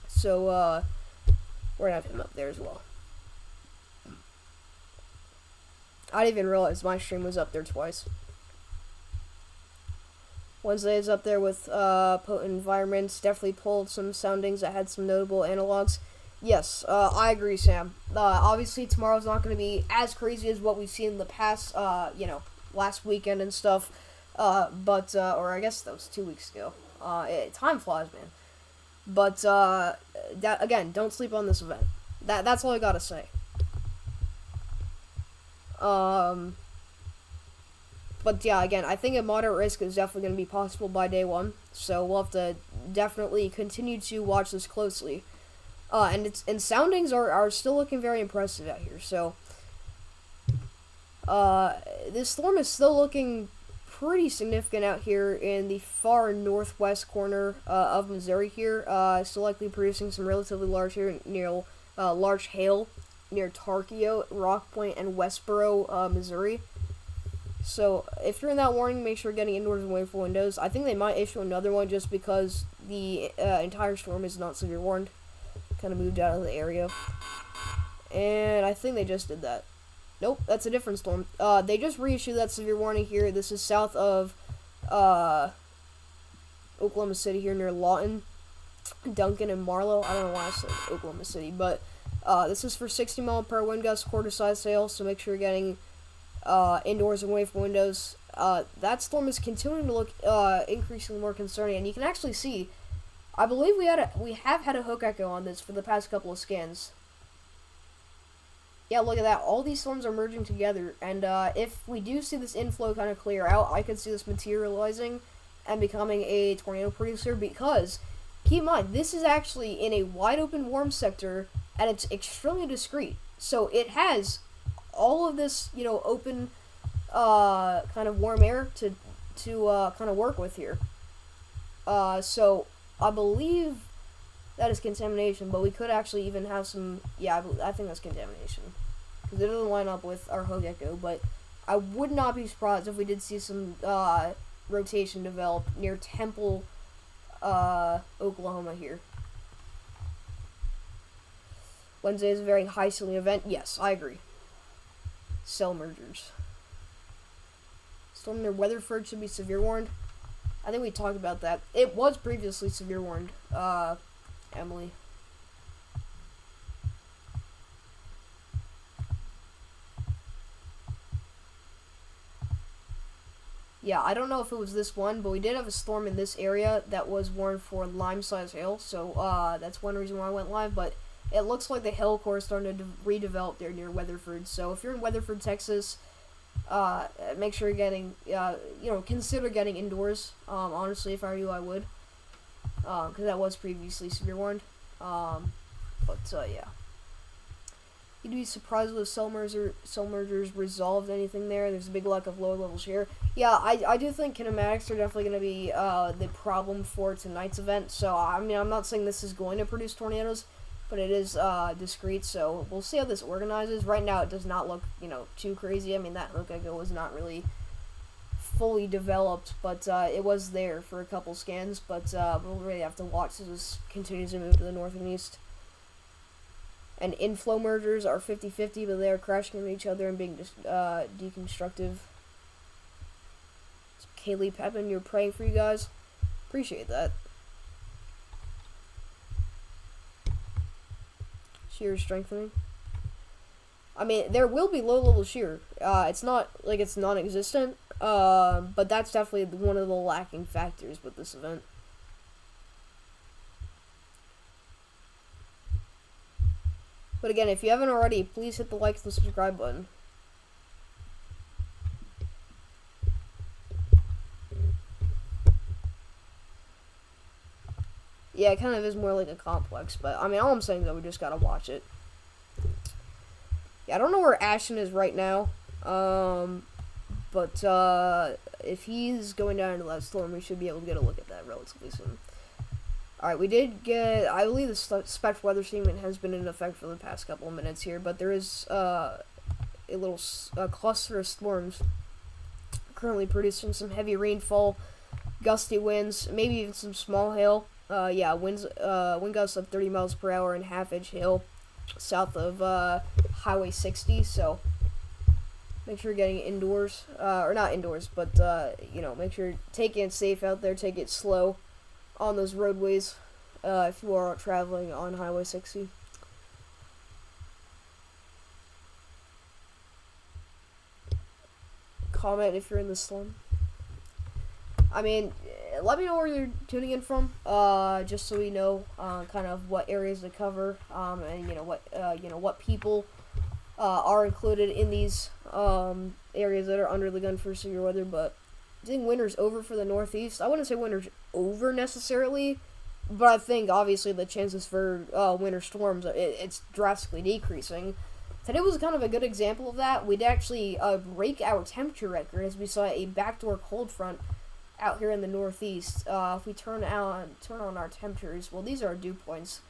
So, we're gonna have him up there as well. I didn't even realize my stream was up there twice. Wednesday is up there with potent environments. Definitely pulled some soundings that had some notable analogs. Yes, I agree, Sam. Obviously, tomorrow's not going to be as crazy as what we've seen in the past, last weekend and stuff. Or I guess that was 2 weeks ago. Time flies, man. But, again, don't sleep on this event. That's all I gotta say. But yeah, again, I think a moderate risk is definitely going to be possible by day one. So we'll have to definitely continue to watch this closely. And soundings are still looking very impressive out here. So, this storm is still looking pretty significant out here in the far northwest corner of Missouri here. Still likely producing some relatively large here near large hail near Tarkio, Rock Point, and Westboro, Missouri. So if you're in that warning, make sure you're getting indoors and away from windows. I think they might issue another one just because the entire storm is not severe warned. Kind of moved out of the area. And I think they just did that. Nope, that's a different storm. They just reissued that severe warning here. This is south of Oklahoma City here near Lawton, Duncan, and Marlow. I don't know why I said Oklahoma City, but this is for 60 mile per wind gust, quarter size sail, so make sure you're getting indoors and away from windows. That storm is continuing to look increasingly more concerning, and you can actually see, I believe we have had a hook echo on this for the past couple of scans. Yeah, look at that. All these storms are merging together, and if we do see this inflow kind of clear out, I could see this materializing and becoming a tornado producer, because keep in mind, this is actually in a wide open warm sector, and it's extremely discreet. So it has all of this, open kind of warm air to kind of work with here. So I believe that is contamination, but we could actually even have some, I think that's contamination, because it doesn't line up with our hook echo, but I would not be surprised if we did see some rotation develop near Temple, Oklahoma here. Wednesday is a very high ceiling event. Yes, I agree. Cell mergers. Storm near Weatherford should be severe warned. I think we talked about that. It was previously severe warned, Emily. Yeah, I don't know if it was this one, but we did have a storm in this area that was warned for lime-sized hail, so that's one reason why I went live, but it looks like the hail core is starting to redevelop there near Weatherford, so if you're in Weatherford, Texas, make sure you're getting, consider getting indoors. Honestly, if I were you, I would, because that was previously severe warned, yeah. You'd be surprised if cell mergers resolved anything there. There's a big lack of lower level share. Yeah, I do think kinematics are definitely going to be the problem for tonight's event. So, I mean, I'm not saying this is going to produce tornadoes. but it is discreet, so we'll see how this organizes. Right now, it does not look, too crazy. I mean, that hook echo was not really fully developed, but it was there for a couple scans, but we'll really have to watch as this continues to move to the north and east. And inflow mergers are 50-50, but they are crashing into each other and being just deconstructive. So Kaylee Pepin, you're praying for you guys. Appreciate that. Shear strengthening. I mean, there will be low-level shear. It's not like it's non-existent, but that's definitely one of the lacking factors with this event. But again, if you haven't already, please hit the like and the subscribe button. Yeah, it kind of is more like a complex, but I mean, all I'm saying is that we just gotta watch it. Yeah, I don't know where Ashton is right now, but if he's going down into that storm, we should be able to get a look at that relatively soon. Alright, we did get, I believe the spec weather statement has been in effect for the past couple of minutes here, but there is a little cluster of storms currently producing some heavy rainfall, gusty winds, maybe even some small hail. Yeah, wind gusts of 30 miles per hour and half-inch hail south of Highway 60, so make sure you're getting it indoors, or not indoors, but, make sure you're taking it safe out there, take it slow on those roadways, if you are traveling on Highway 60. Comment if you're in the storm. I mean, let me know where you're tuning in from, just so we know, kind of what areas to cover, and, what people, are included in these, areas that are under the gun for severe weather, but I think winter's over for the Northeast. I wouldn't say winter's over necessarily, but I think obviously the chances for winter storms, it's drastically decreasing. Today was kind of a good example of that. We'd actually break our temperature record as we saw a backdoor cold front out here in the Northeast. If we turn on our temperatures, well, these are our dew points.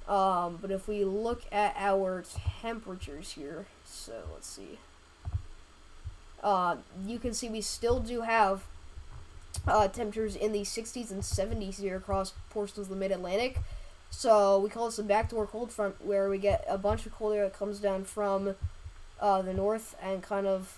But if we look at our temperatures here, so let's see. You can see we still do have temperatures in the 60s and 70s here across portions of the mid-Atlantic. So we call this a backdoor cold front, where we get a bunch of cold air that comes down from the north and kind of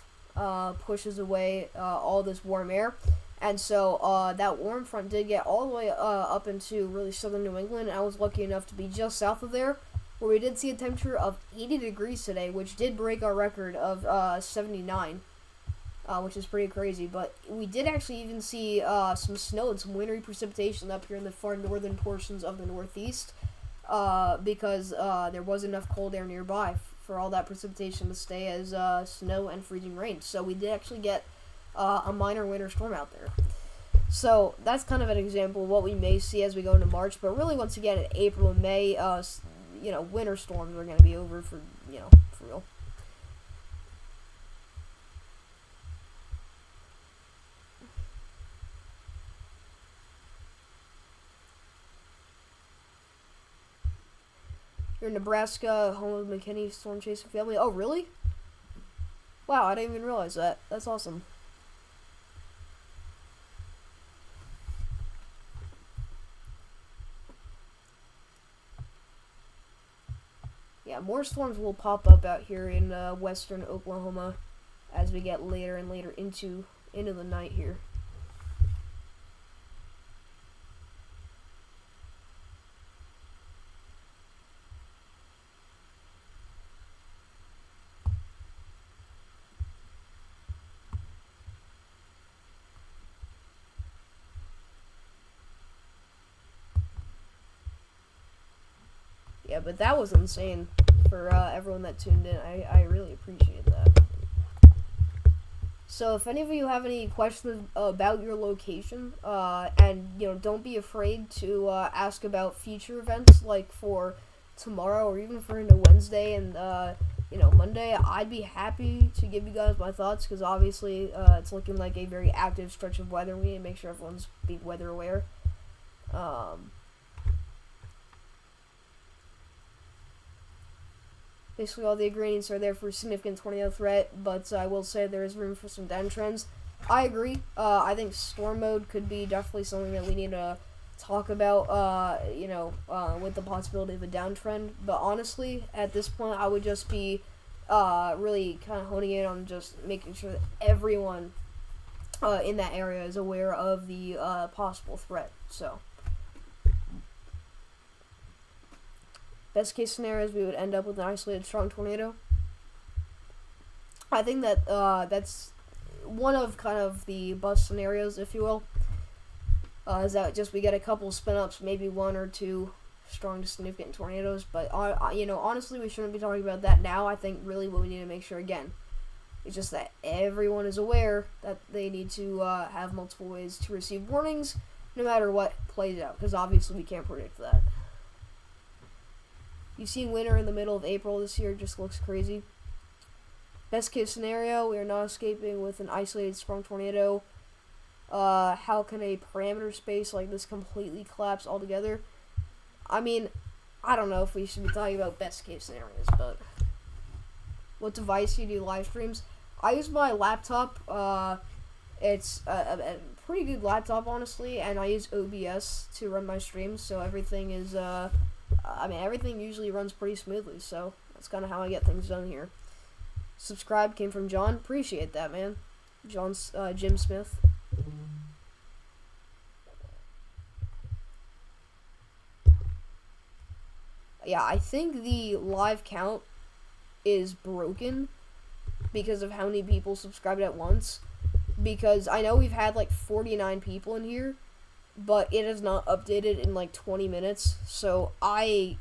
pushes away all this warm air. And so that warm front did get all the way up into really southern New England. I was lucky enough to be just south of there, where we did see a temperature of 80 degrees today, which did break our record of 79. Which is pretty crazy, but we did actually even see some snow and some wintry precipitation up here in the far northern portions of the Northeast, because there was enough cold air nearby for all that precipitation to stay as snow and freezing rain. So we did actually get a minor winter storm out there. So that's kind of an example of what we may see as we go into March, but really once again in April and May, winter storms are going to be over for real. You're in Nebraska, home of McKinney storm chasing family. Oh, really? Wow, I didn't even realize that. That's awesome. Yeah, more storms will pop up out here in western Oklahoma as we get later and later into the night here. Yeah, but that was insane for everyone that tuned in. I really appreciate that. So if any of you have any questions about your location, and don't be afraid to ask about future events, like for tomorrow or even for into Wednesday and Monday, I'd be happy to give you guys my thoughts, because obviously it's looking like a very active stretch of weather. We need to make sure everyone's being weather aware. Basically, all the ingredients are there for a significant tornado threat, but I will say there is room for some downtrends. I agree. I think storm mode could be definitely something that we need to talk about, with the possibility of a downtrend. But honestly, at this point, I would just be really kind of honing in on just making sure that everyone in that area is aware of the possible threat. So, best case scenario is we would end up with an isolated strong tornado. I think that that's one of kind of the bust scenarios, if you will. Is that just we get a couple spin-ups, maybe one or two strong to significant tornadoes. But honestly, we shouldn't be talking about that now. I think really what we need to make sure again is just that everyone is aware that they need to have multiple ways to receive warnings, no matter what plays out, because obviously we can't predict that. You've seen winter in the middle of April this year, just looks crazy. Best case scenario, we are not escaping with an isolated strong tornado. How can a parameter space like this completely collapse altogether? I mean, I don't know if we should be talking about best case scenarios, but what device do you do live streams? I use my laptop. It's a pretty good laptop, honestly, and I use OBS to run my streams, so everything is, everything usually runs pretty smoothly, so that's kind of how I get things done here. Subscribe came from John. Appreciate that, man. John's Jim Smith. Yeah, I think the live count is broken because of how many people subscribed at once. Because I know we've had like 49 people in here, but it is not updated in like 20 minutes. So I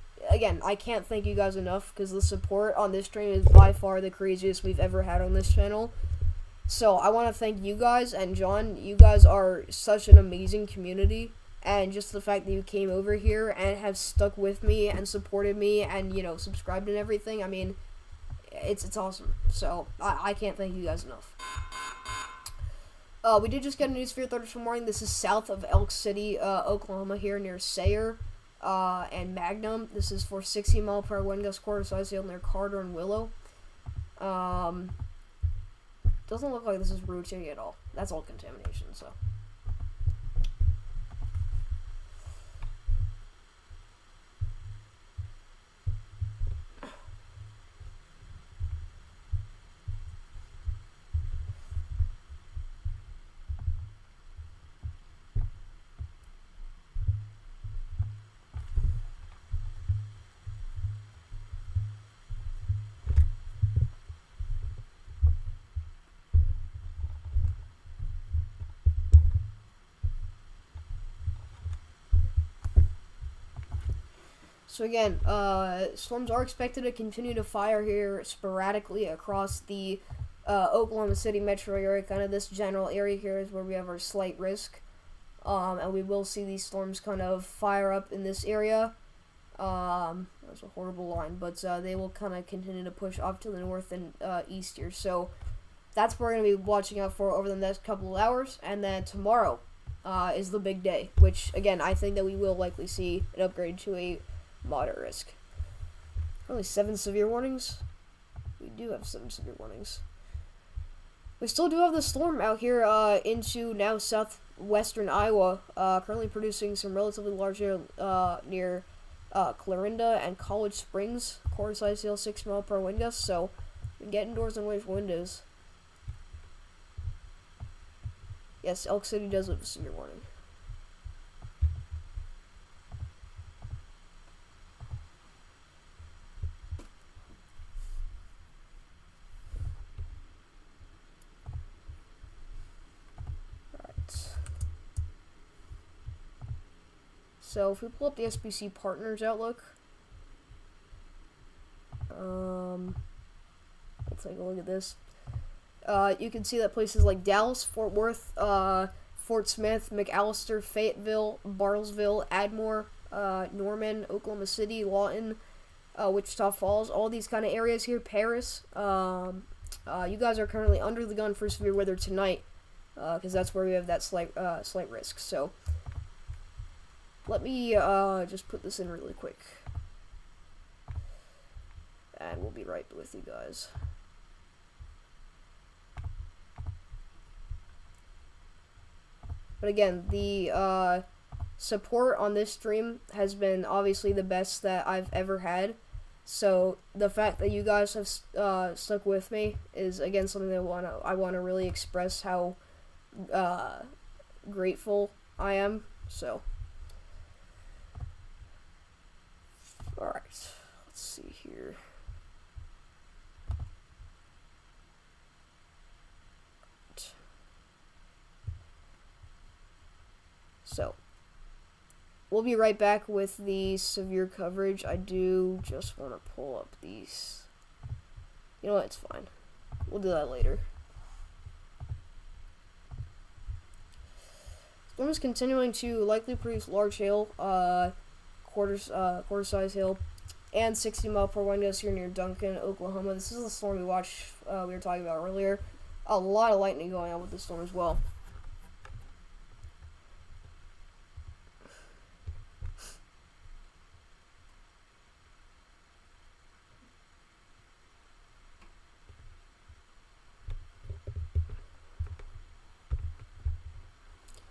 can't thank you guys enough, because the support on this stream is by far the craziest we've ever had on this channel. So I want to thank you guys, and John, you guys are such an amazing community, and just the fact that you came over here and have stuck with me and supported me and, subscribed and everything, I mean, it's awesome. So I can't thank you guys enough. We did just get a news for your Thursday morning. This is south of Elk City, Oklahoma, here near Sayre and Magnum. This is for 60 mile per hour wind gust quarter-size hail near Carter and Willow. Doesn't look like this is rotating at all. That's all contamination, so. So again, storms are expected to continue to fire here sporadically across the Oklahoma City metro area. Kind of this general area here is where we have our slight risk. And we will see these storms kind of fire up in this area. That's a horrible line, but they will kind of continue to push off to the north and east here. So that's what we're going to be watching out for over the next couple of hours. And then tomorrow is the big day, which, again, I think that we will likely see an upgrade to a moderate risk. Only 7 severe warnings. We do have 7 severe warnings. We still do have the storm out here into now southwestern Iowa, currently producing some relatively large near Clarinda and College Springs. Quarter-size hail, 6 mile per hour wind gusts. So get indoors and away from windows. Yes, Elk City does have a severe warning. So if we pull up the SBC Partners Outlook, we'll take a look at this. You can see that places like Dallas, Fort Worth, Fort Smith, McAllister, Fayetteville, Bartlesville, Ardmore, Norman, Oklahoma City, Lawton, Wichita Falls, all these kind of areas here, Paris. You guys are currently under the gun for severe weather tonight, because that's where we have that slight risk. So let me just put this in really quick. and we'll be right with you guys. But again, the support on this stream has been obviously the best that I've ever had. So the fact that you guys have stuck with me is again something that I want to really express how grateful I am. So, all right, let's see here. So, we'll be right back with the severe coverage. I do just want to pull up these. You know what? It's fine. We'll do that later. Storm is continuing to likely produce large hail, quarter-size hail, and 60-mile-per-hour wind gusts here near Duncan, Oklahoma. This is the storm we were talking about earlier. A lot of lightning going on with this storm as well.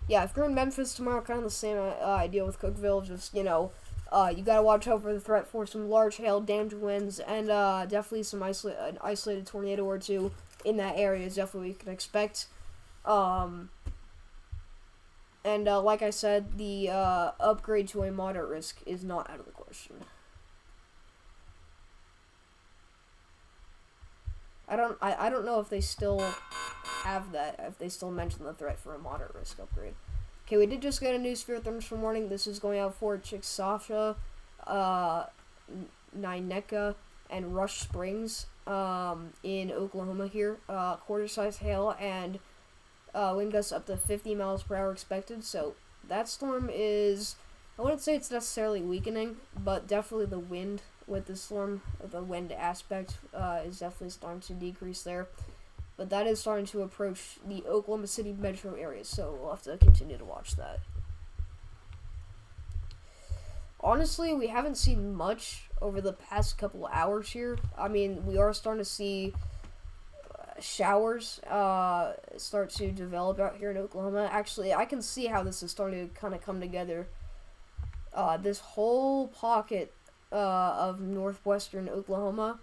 Yeah, if you're in Memphis tomorrow, kind of the same idea with Cookeville. Just, you gotta watch out for the threat for some large hail, damaged winds, and definitely some isolated tornado or two in that area is definitely what you can expect. And like I said, the upgrade to a moderate risk is not out of the question. I don't know if they still have that, if they still mention the threat for a moderate risk upgrade. Okay, we did just get a new severe thermostat warning. This is going out for Chickasha, Nyneka, and Rush Springs in Oklahoma here. Quarter-size hail and wind gusts up to 50 miles per hour expected. So that storm is, I wouldn't say it's necessarily weakening, but definitely the wind with the storm, the wind aspect is definitely starting to decrease there. But that is starting to approach the Oklahoma City metro area, so we'll have to continue to watch that. Honestly, we haven't seen much over the past couple hours here. I mean, we are starting to see showers start to develop out here in Oklahoma. Actually, I can see how this is starting to kind of come together. This whole pocket of northwestern Oklahoma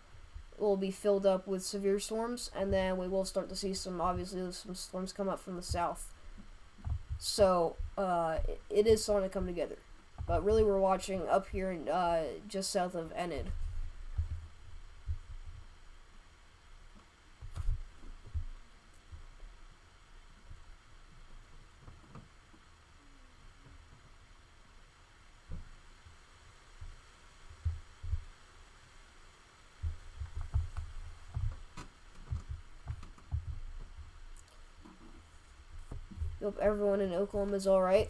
will be filled up with severe storms, and then we will start to see some storms come up from the south. So it is starting to come together, but really we're watching up here in just south of Enid. Hope everyone in Oklahoma is alright.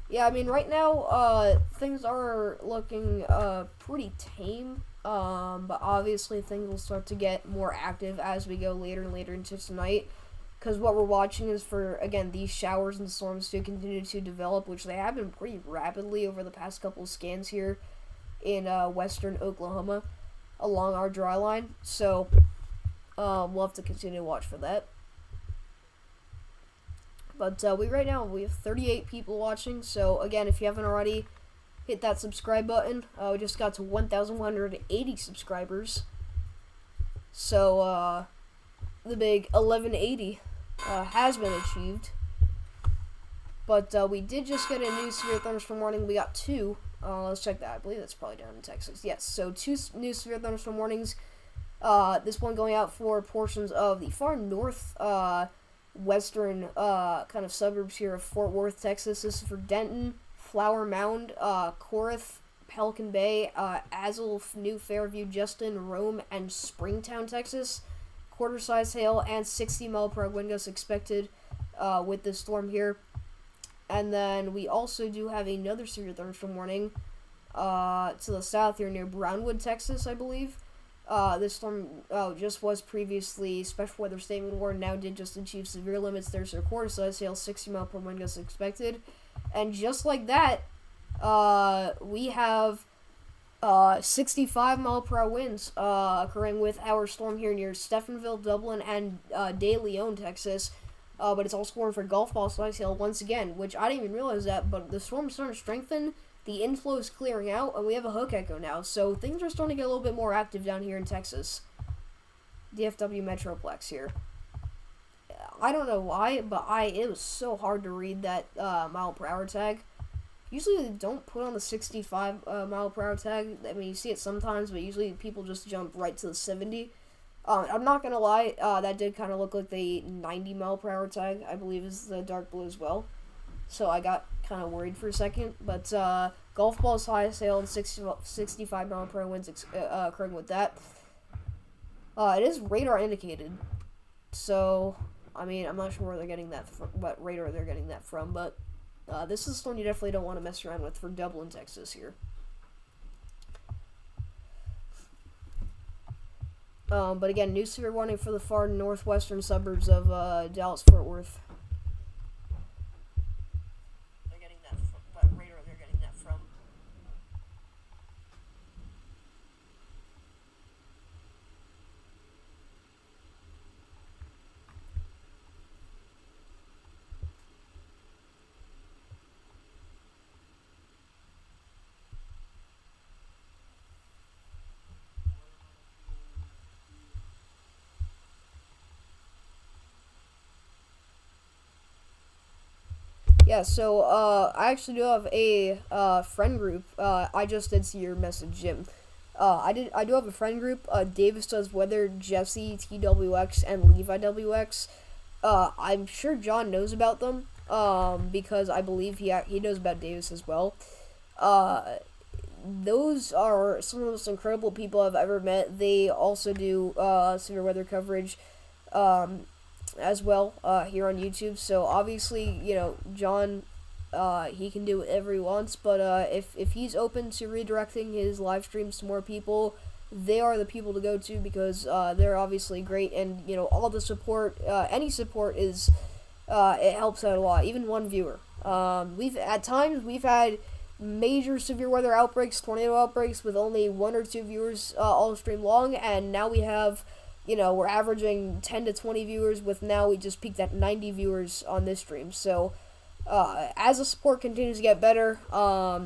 Yeah, I mean, right now, things are looking pretty tame, but obviously things will start to get more active as we go later and later into tonight, because what we're watching is for, again, these showers and storms to continue to develop, which they have been pretty rapidly over the past couple of scans here in western Oklahoma along our dry line, so we'll have to continue to watch for that. But right now we have 38 people watching, so again, if you haven't already, hit that subscribe button. We just got to 1,180 subscribers, so the big 1180 has been achieved. But we did just get a new severe thunderstorm warning. We got two. Let's check that. I believe that's probably down in Texas. Yes, so two new severe thunderstorm warnings. This one going out for portions of the far north western kind of suburbs here of Fort Worth, Texas. This is for Denton, Flower Mound, Corinth, Pelican Bay, Azle, New Fairview, Justin, Rome, and Springtown, Texas. Quarter-size hail and 60-mile-per-hour wind gusts expected with this storm here. And then we also do have another severe thunderstorm warning to the south here near Brownwood, Texas, I believe. This storm just was previously special weather statement warned, now did just achieve severe limits. There's a quarter-size hail, 60-mile-per-hour wind gusts expected. And just like that, we have 65 mile per hour winds occurring with our storm here near Stephenville, Dublin, and De Leon, Texas. But it's also warned for golf ball size hail once again, which I didn't even realize that. But the storm's starting to strengthen, the inflow is clearing out, and we have a hook echo now. So things are starting to get a little bit more active down here in Texas. DFW Metroplex here. I don't know why, but it was so hard to read that mile per hour tag. Usually they don't put on the 65 mile per hour tag. I mean, you see it sometimes, but usually people just jump right to the 70. I'm not gonna lie, that did kind of look like the 90 mile per hour tag, I believe is the dark blue as well. So I got kind of worried for a second. But golf balls high sail and 65 mile per hour winds occurring with that. It is radar indicated. So, I mean, I'm not sure where they're getting that from, what radar they're getting that from, but this is one you definitely don't want to mess around with for Dublin, Texas here. But again, new severe warning for the far northwestern suburbs of Dallas-Fort Worth. They're getting that from, what radar they're getting that from. Yeah, so I actually do have a friend group. I just did see your message, Jim. I do have a friend group. Davis Does Weather, Jesse TWX, and Levi WX. I'm sure John knows about them. Because I believe he knows about Davis as well. Those are some of the most incredible people I've ever met. They also do severe weather coverage. As well here on YouTube. So obviously, you know, John, he can do whatever he wants, but if he's open to redirecting his live streams to more people, they are the people to go to because they're obviously great, and you know, all the support, any support is it helps out a lot. Even one viewer. We've had major severe weather outbreaks, tornado outbreaks with only 1 or 2 viewers all stream long, and now we have, you know, we're averaging 10 to 20 viewers with now we just peaked at 90 viewers on this stream. So, as the support continues to get better,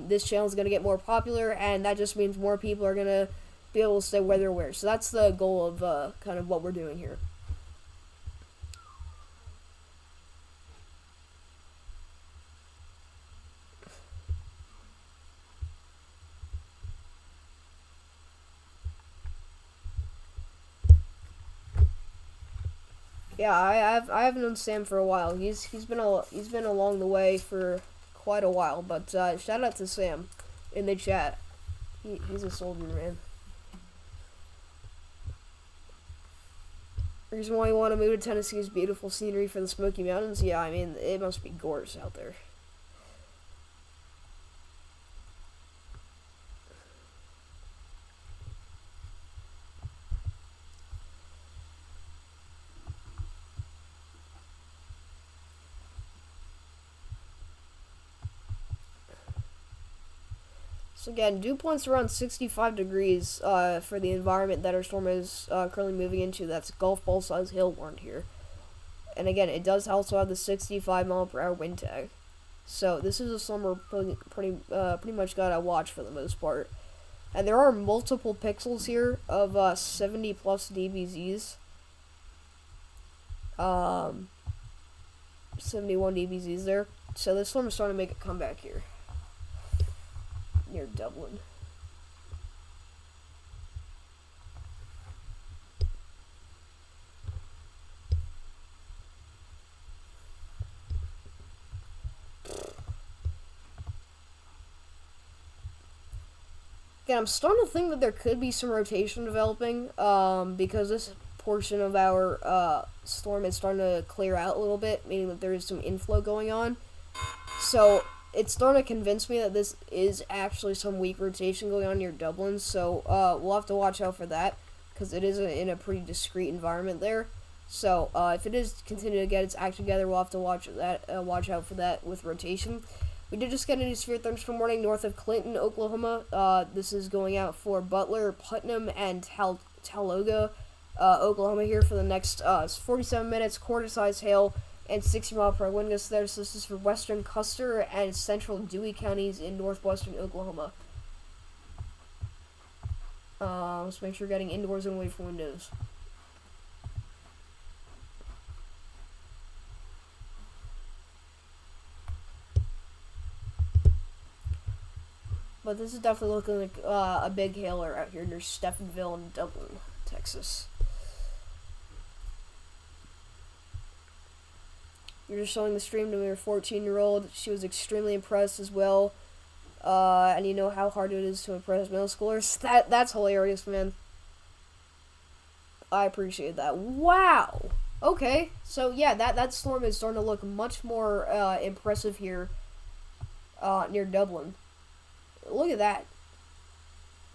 this channel is going to get more popular, and that just means more people are going to be able to stay weather aware. So that's the goal of kind of what we're doing here. Yeah, I've known Sam for a while. He's been along the way for quite a while. But shout out to Sam in the chat. He's a soldier, man. Reason why you want to move to Tennessee is beautiful scenery for the Smoky Mountains. Yeah, I mean, it must be gorgeous out there. So again, dew points around 65 degrees for the environment that our storm is currently moving into. That's golf ball size hail warned here. And again, it does also have the 65 mile per hour wind tag. So this is a storm we're pretty much gotta watch for the most part. And there are multiple pixels here of 70 plus dBZs. 71 dBZs there. So this storm is starting to make a comeback here. Near Dublin. Again, I'm starting to think that there could be some rotation developing, because this portion of our storm is starting to clear out a little bit, meaning that there is some inflow going on. So it's starting to convince me that this is actually some weak rotation going on near Dublin, so we'll have to watch out for that, because it is in a pretty discrete environment there. So if it is continuing to get its act together, we'll have to watch out for that with rotation. We did just get a new severe thunderstorm warning north of Clinton, Oklahoma. This is going out for Butler, Putnam, and Taloga, Oklahoma here for the next 47 minutes. Quarter-size hail and 60-mile-per-hour wind gusts there. So this is for western Custer and central Dewey counties in northwestern Oklahoma. Let's make sure we're getting indoors and away from windows. But this is definitely looking like a big hailer out here near Stephenville and Dublin, Texas. You're just showing the stream to your 14-year-old. She was extremely impressed as well. And you know how hard it is to impress middle schoolers. That's hilarious, man. I appreciate that. Wow. Okay. So yeah, that storm is starting to look much more impressive here near Dublin. Look at that.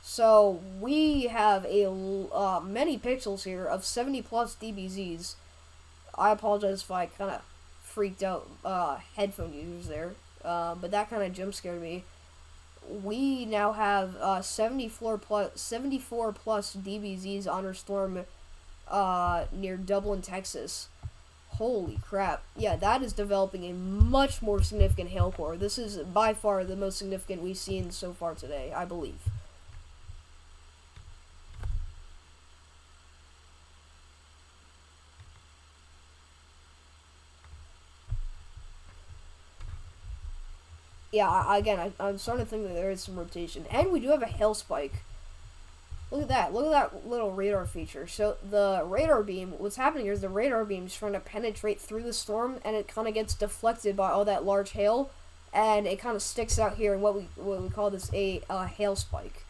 So we have many pixels here of 70 plus dBZs. I apologize if I kind of freaked out headphone users there, but that kind of jump scared me. We now have 74 plus dBZs on our storm near Dublin, Texas. Holy crap. Yeah, that is developing a much more significant hail core. This is by far the most significant we've seen so far today, I believe. Yeah, again, I'm starting to think that there is some rotation. And we do have a hail spike. Look at that. Look at that little radar feature. So the radar beam, what's happening here is the radar beam is trying to penetrate through the storm, and it kind of gets deflected by all that large hail, and it kind of sticks out here in what we call this a hail spike.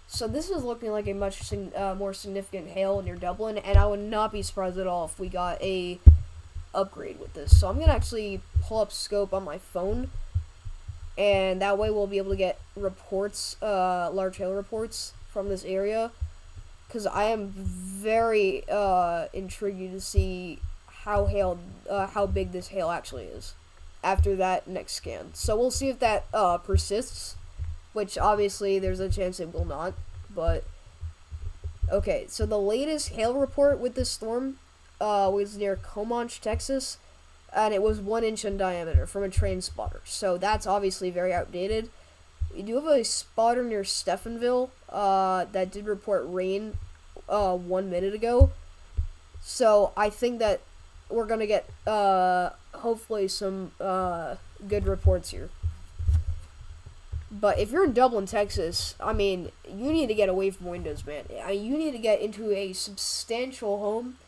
So this is looking like a much more significant hail near Dublin, and I would not be surprised at all if we got a upgrade with this. So I'm going to actually pull up scope on my phone, and that way we'll be able to get reports, large hail reports from this area, because I am very intrigued to see how big this hail actually is after that next scan. So we'll see if that persists, which obviously there's a chance it will not. But okay, so the latest hail report with this storm was near Comanche, Texas, and it was 1 inch in diameter from a train spotter. So that's obviously very outdated. We do have a spotter near Stephenville that did report rain 1 minute ago. So I think that we're going to get hopefully some good reports here. But if you're in Dublin, Texas, I mean, you need to get away from windows, man. You need to get into a substantial home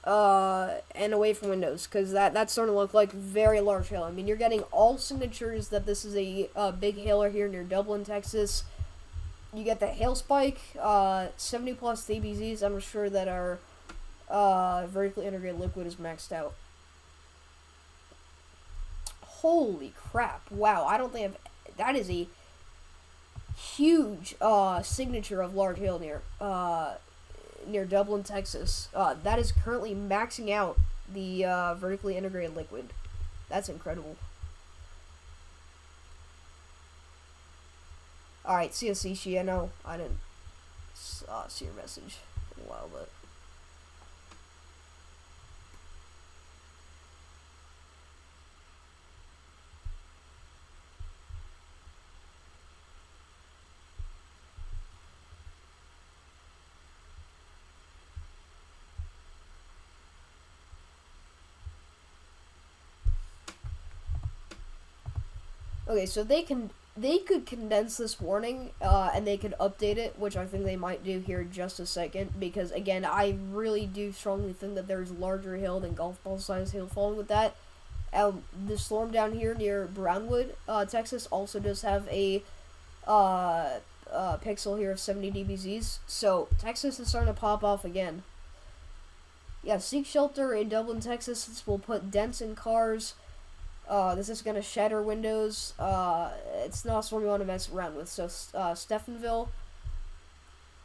and away from windows, because that's starting to look like very large hail. I mean, you're getting all signatures that this is a big hailer here near Dublin, Texas. You get the hail spike, 70 plus dBZs. I'm sure that our vertically integrated liquid is maxed out. Holy crap. Wow, I don't think that is a huge signature of large hail near Dublin, Texas. That is currently maxing out the vertically integrated liquid. That's incredible. Alright, see you, Sishi. I know I didn't see your message in a while, but... Okay, so they could condense this warning, and they could update it, which I think they might do here in just a second, because, again, I really do strongly think that there's larger hail than golf ball size hail falling with that. The storm down here near Brownwood, Texas, also does have a pixel here of 70 dBZs, so Texas is starting to pop off again. Yeah, seek shelter in Dublin, Texas. This will put dents in cars. This is going to shatter windows. It's not a storm you want to mess around with. So, Stephenville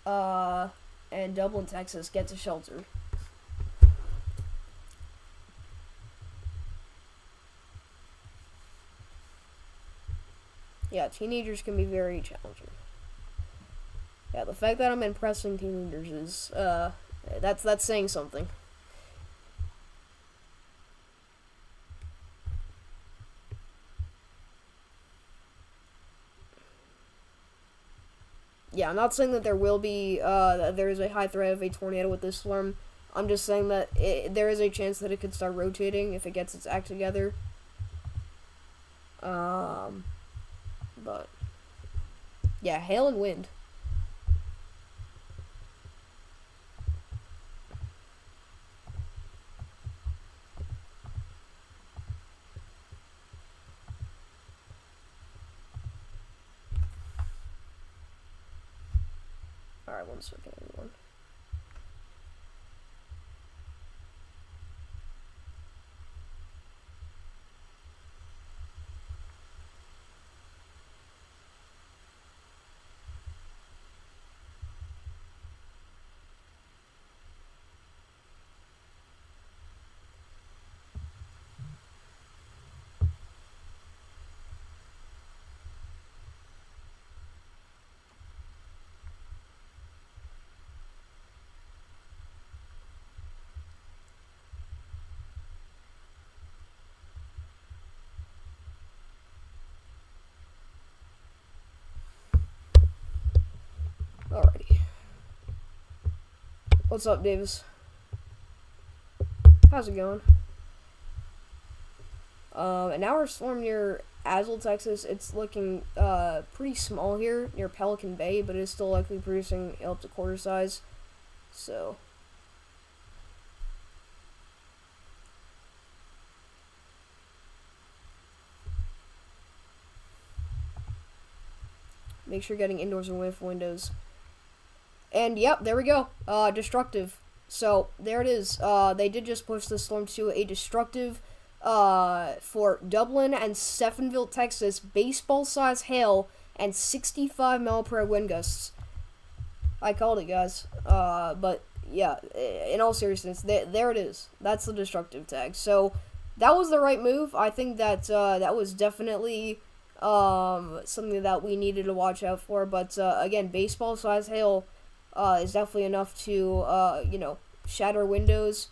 and Dublin, Texas, get to shelter. Yeah, teenagers can be very challenging. Yeah, the fact that I'm impressing teenagers is, that's saying something. Yeah, I'm not saying that there will be, that there is a high threat of a tornado with this storm. I'm just saying that there is a chance that it could start rotating if it gets its act together. But yeah, hail and wind. Alright, 1 second, everyone. Alrighty. What's up, Davis? How's it going? An hour storm near Azle, Texas. It's looking pretty small here near Pelican Bay, but it's still likely producing up to quarter size. So make sure you're getting indoors and away from windows. And yep, there we go. Destructive. So there it is. They did just push the storm to a destructive for Dublin and Stephenville, Texas. Baseball-size hail and 65-mile-per-hour wind gusts. I called it, guys. But yeah, in all seriousness, there it is. That's the destructive tag. So that was the right move. I think that that was definitely something that we needed to watch out for. But again, baseball-size hail is definitely enough to shatter windows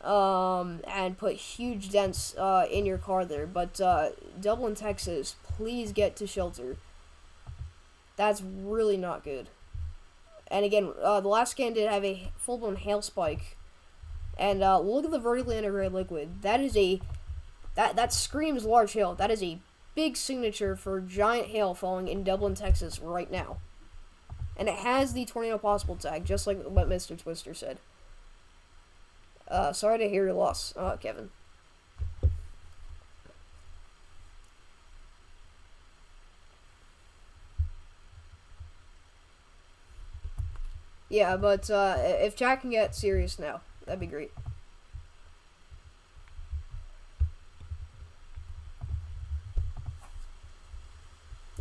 and put huge dents in your car there. But Dublin, Texas, please get to shelter. That's really not good. And again, the last scan did have a full-blown hail spike. And look at the vertically integrated liquid. That is that screams large hail. That is a big signature for giant hail falling in Dublin, Texas right now. And it has the tornado possible tag, just like what Mr. Twister said. Sorry to hear your loss, Kevin. Yeah, but if Jack can get serious now, that'd be great.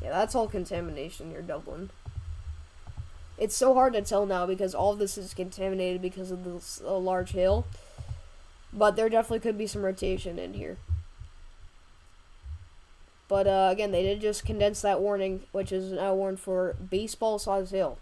Yeah, that's all contamination near Dublin. It's so hard to tell now because all of this is contaminated because of this large hail. But there definitely could be some rotation in here. But again, they did just condense that warning, which is now warned for baseball-sized hail.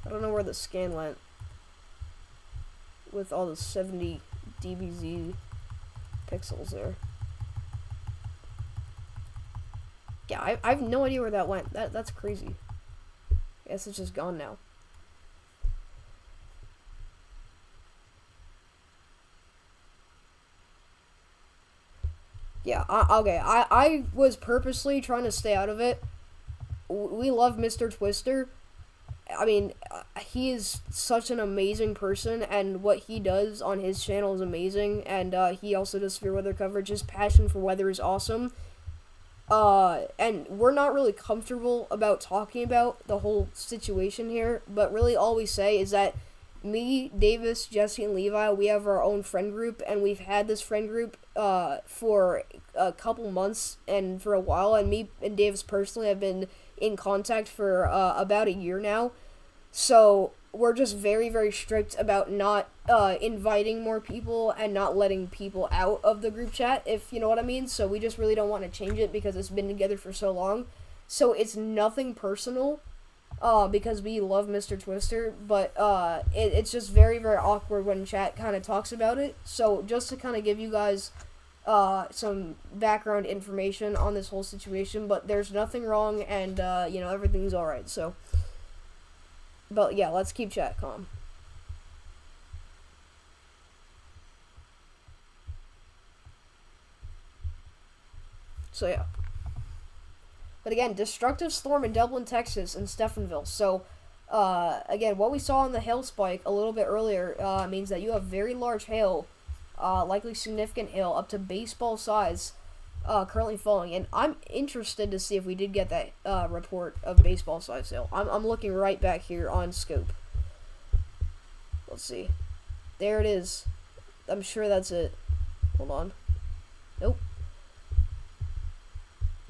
I don't know where the scan went with all the 70 dBz pixels there. Yeah, I have no idea where that went. That's crazy. I guess it's just gone now. Yeah, okay. I was purposely trying to stay out of it. We love Mr. Twister. I mean, he is such an amazing person, and what he does on his channel is amazing, and he also does severe weather coverage. His passion for weather is awesome. And we're not really comfortable about talking about the whole situation here, but really all we say is that me, Davis, Jesse, and Levi, we have our own friend group, and we've had this friend group for a couple months and for a while, and me and Davis personally have been in contact for about a year now. So we're just very, very strict about not inviting more people and not letting people out of the group chat, if you know what I mean. So we just really don't want to change it because it's been together for so long. So it's nothing personal. Because we love Mr. Twister, but it's just very, very awkward when chat kind of talks about it. So just to kind of give you guys some background information on this whole situation, but there's nothing wrong, and everything's alright. So, but yeah, let's keep chat calm. So yeah. But again, destructive storm in Dublin, Texas, and Stephenville. So, again, what we saw in the hail spike a little bit earlier means that you have very large hail, likely significant hail, up to baseball size, currently falling. And I'm interested to see if we did get that report of baseball size hail. I'm looking right back here on Scope. Let's see. There it is. I'm sure that's it. Hold on. Nope.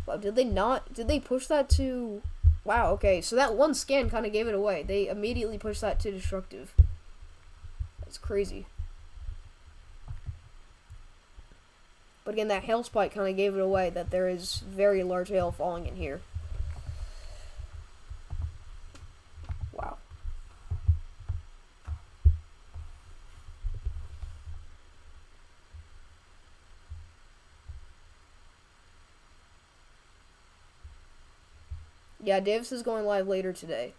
Wow, did they not? Did they push that to... Wow, okay. So that one scan kind of gave it away. They immediately pushed that to destructive. That's crazy. But again, that hail spike kind of gave it away that there is very large hail falling in here. Wow. Yeah, Davis is going live later today.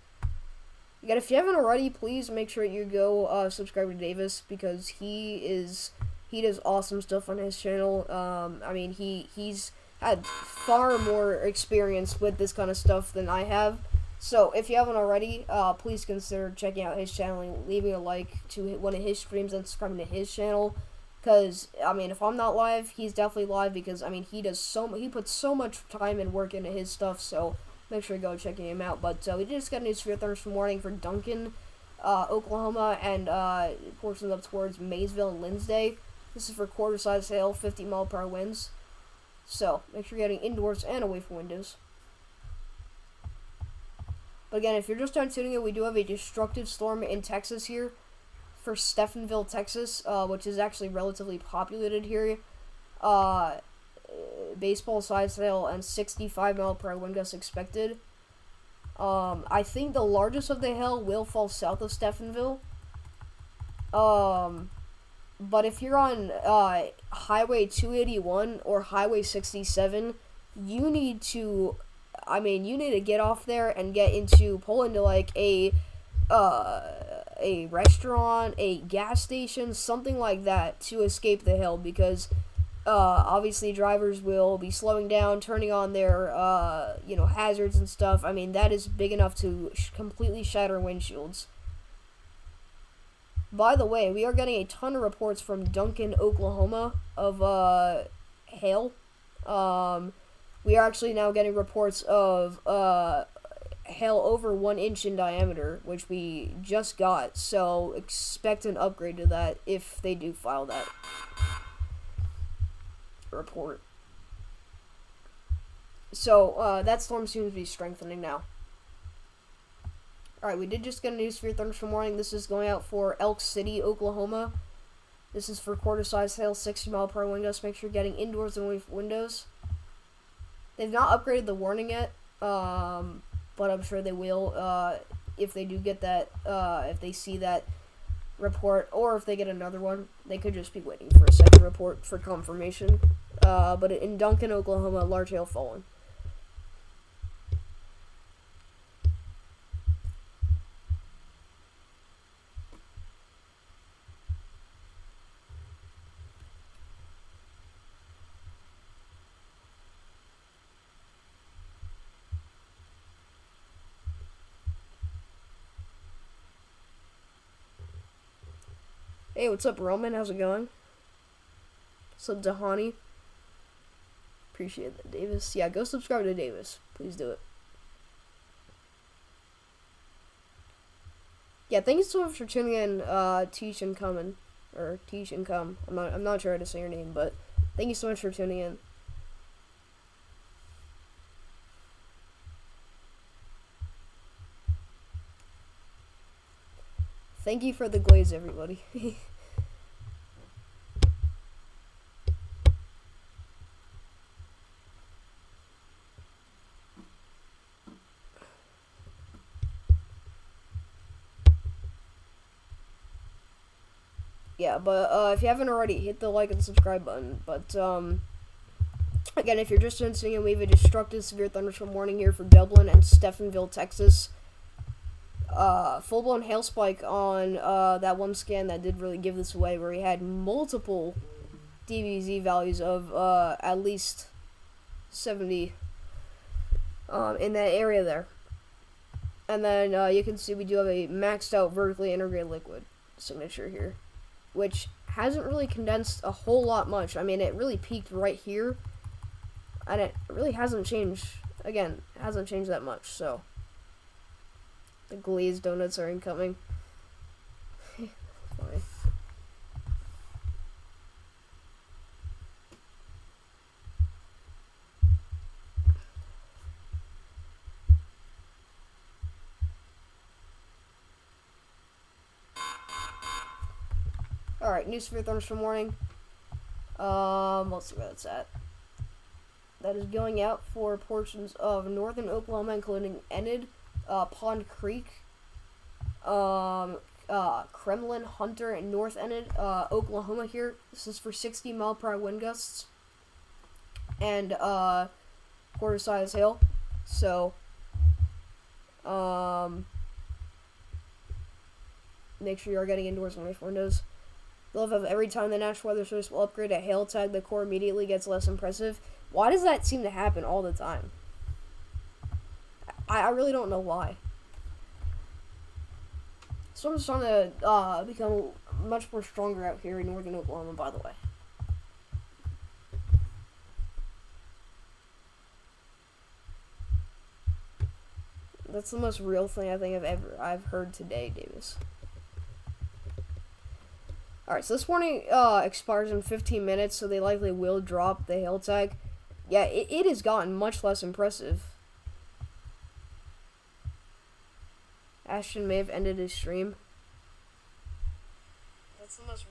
Again, if you haven't already, please make sure you go subscribe to Davis because he does awesome stuff on his channel. I mean, he's had far more experience with this kind of stuff than I have. So if you haven't already, please consider checking out his channel and leaving a like to one of his streams and subscribing to his channel. Because, I mean, if I'm not live, he's definitely live because, I mean, he puts so much time and work into his stuff, so make sure you go checking him out. But we just got a new severe thunderstorm warning for Duncan, Oklahoma, and portions up towards Maysville and Lindsay. This is for quarter-size hail, 50-mile-per-hour winds. So make sure you're getting indoors and away from windows. But again, if you're just starting tuning in, we do have a destructive storm in Texas here for Stephenville, Texas, which is actually relatively populated here. Baseball size hail and 65-mile-per-hour wind gusts expected. I think the largest of the hail will fall south of Stephenville. But if you're on Highway 281 or Highway 67, you need to get off there and pull into like a restaurant, a gas station, something like that to escape the hail because obviously drivers will be slowing down, turning on their hazards and stuff. I mean, that is big enough to completely shatter windshields. By the way, we are getting a ton of reports from Duncan, Oklahoma of hail. We are actually now getting reports of hail over 1 inch in diameter, which we just got, so expect an upgrade to that if they do file that report. So, that storm seems to be strengthening now. Alright, we did just get a new severe thunderstorm warning. This is going out for Elk City, Oklahoma. This is for quarter-size hail, 60-mile-per-hour wind gusts. Make sure you're getting indoors and away from windows. They've not upgraded the warning yet, but I'm sure they will if they do get that, if they see that report, or if they get another one. They could just be waiting for a second report for confirmation. But in Duncan, Oklahoma, large hail fallen. Hey, what's up, Roman? How's it going? What's up, Dahani? Appreciate that, Davis. Yeah, go subscribe to Davis. Please do it. Yeah, thank you so much for tuning in, Teach and Come. I'm not sure how to say your name, but thank you so much for tuning in. Thank you for the glaze, everybody. Yeah, but if you haven't already, hit the like and subscribe button. But again, if you're just tuning in, we have a destructive severe thunderstorm warning here for Dublin and Stephenville, Texas. Full-blown hail spike on that one scan that did really give this away, where we had multiple DBZ values of at least 70 in that area there. And then you can see we do have a maxed out vertically integrated liquid signature here, which hasn't really condensed a whole lot much. I mean, it really peaked right here, and it really hasn't changed. Again, it hasn't changed that much, so the glazed donuts are incoming. Funny. Alright, new severe thunderstorm warning. Let's see where that's at. That is going out for portions of northern Oklahoma, including Enid, Pond Creek, Kremlin, Hunter, and North Enid, Oklahoma here. This is for 60-mile-per-hour wind gusts and quarter-size hail. So, make sure you are getting indoors and away from windows. The love of every time the National Weather Service will upgrade a hail tag, the core immediately gets less impressive. Why does that seem to happen all the time? I really don't know why. Storm's starting to become much more stronger out here in northern Oklahoma, by the way. That's the most real thing I think I've heard today, Davis. Alright, so this warning expires in 15 minutes, so they likely will drop the hail tag. Yeah, it has gotten much less impressive. Ashton may have ended his stream. That's the most...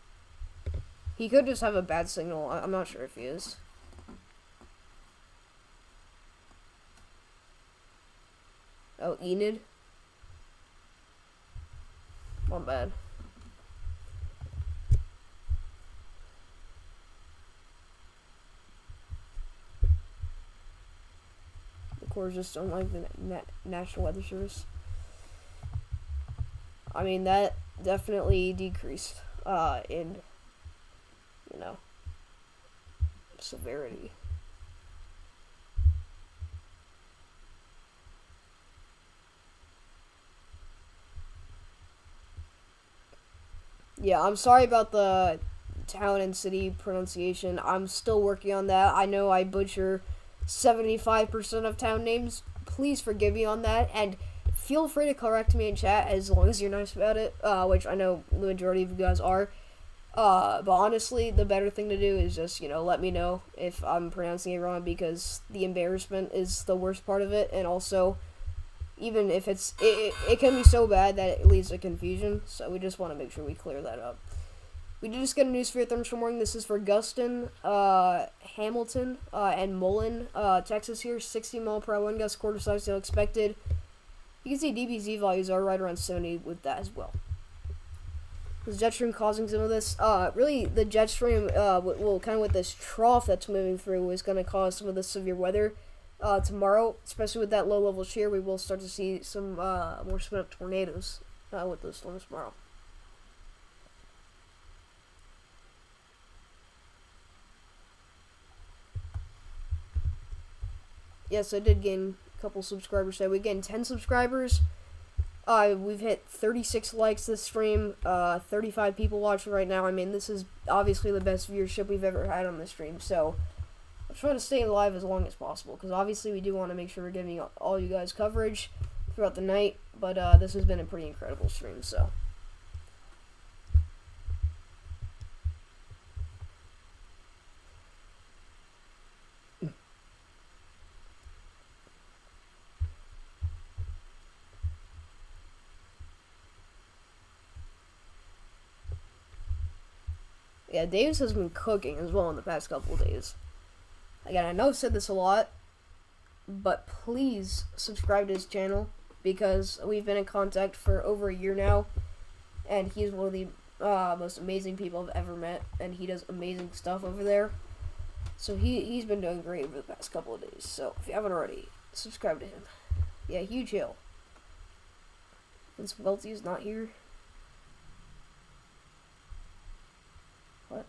He could just have a bad signal. I'm not sure if he is. Oh, Enid? Not bad. The Corps just don't like the National Weather Service. I mean, that definitely decreased in, you know, severity. Yeah, I'm sorry about the town and city pronunciation. I'm still working on that. I know I butcher 75% of town names. Please forgive me on that, and feel free to correct me in chat as long as you're nice about it, which I know the majority of you guys are. But honestly, the better thing to do is just, let me know if I'm pronouncing it wrong, because the embarrassment is the worst part of it, and also, even if it can be so bad that it leads to confusion, so we just want to make sure we clear that up. We did just get a new severe thunderstorm warning. This is for Guston, Hamilton, and Mullen, Texas here. 60-mile-per-hour wind gusts, quarter-size hail expected. You can see DBZ values are right around 70 with that as well. Is jet stream causing some of this? Really, the jet stream, kind of with this trough that's moving through, is going to cause some of the severe weather. Tomorrow, especially with that low-level shear, we will start to see some more spin-up tornadoes with those storms tomorrow. Yes, I did gain a couple subscribers today. We gained 10 subscribers. We've hit 36 likes this stream. 35 people watching right now. I mean, this is obviously the best viewership we've ever had on this stream. So, I'm trying to stay alive as long as possible, because obviously we do want to make sure we're giving all you guys coverage. throughout the night, but this has been a pretty incredible stream, so. Yeah, Davis has been cooking as well in the past couple of days. Again, I know I've said this a lot, but please subscribe to his channel because we've been in contact for over a year now, and he's one of the most amazing people I've ever met, and he does amazing stuff over there. So he's been doing great over the past couple of days. So if you haven't already, subscribe to him. Yeah, huge hail. Since Welty is not here. What?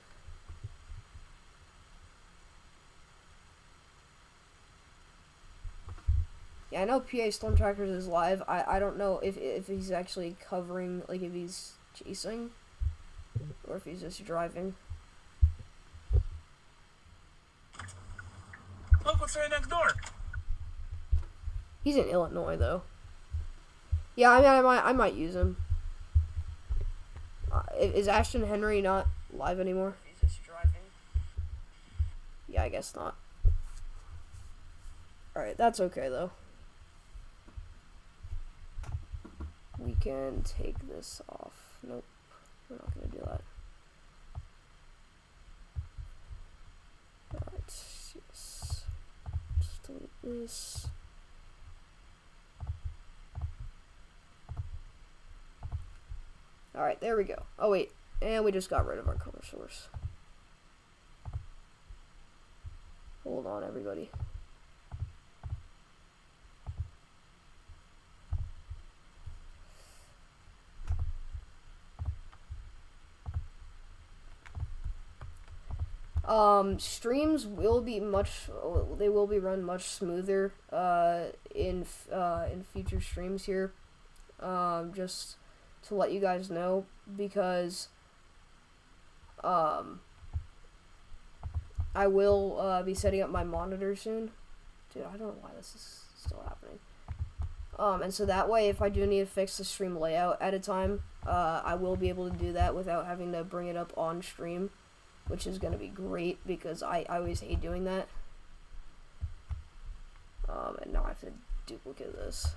Yeah, I know PA Storm Trackers is live. I don't know if he's actually covering, like if he's chasing, or if he's just driving. Look what's right next door. He's in Illinois though. Yeah, I mean I might use him. Is Ashton Henry not live anymore? He's just driving. Yeah, I guess not. Alright, that's okay though. We can take this off. Nope, we're not gonna do that. Alright, yes. Just delete this. Alright, there we go. Oh wait, and we just got rid of our color source. Hold on, everybody. Streams will be they will be run much smoother, in future streams here. Just to let you guys know, because, I will, be setting up my monitor soon. Dude, I don't know why this is still happening. And so that way, if I do need to fix the stream layout at a time, I will be able to do that without having to bring it up on stream, which is going to be great because I always hate doing that. And now I have to duplicate this.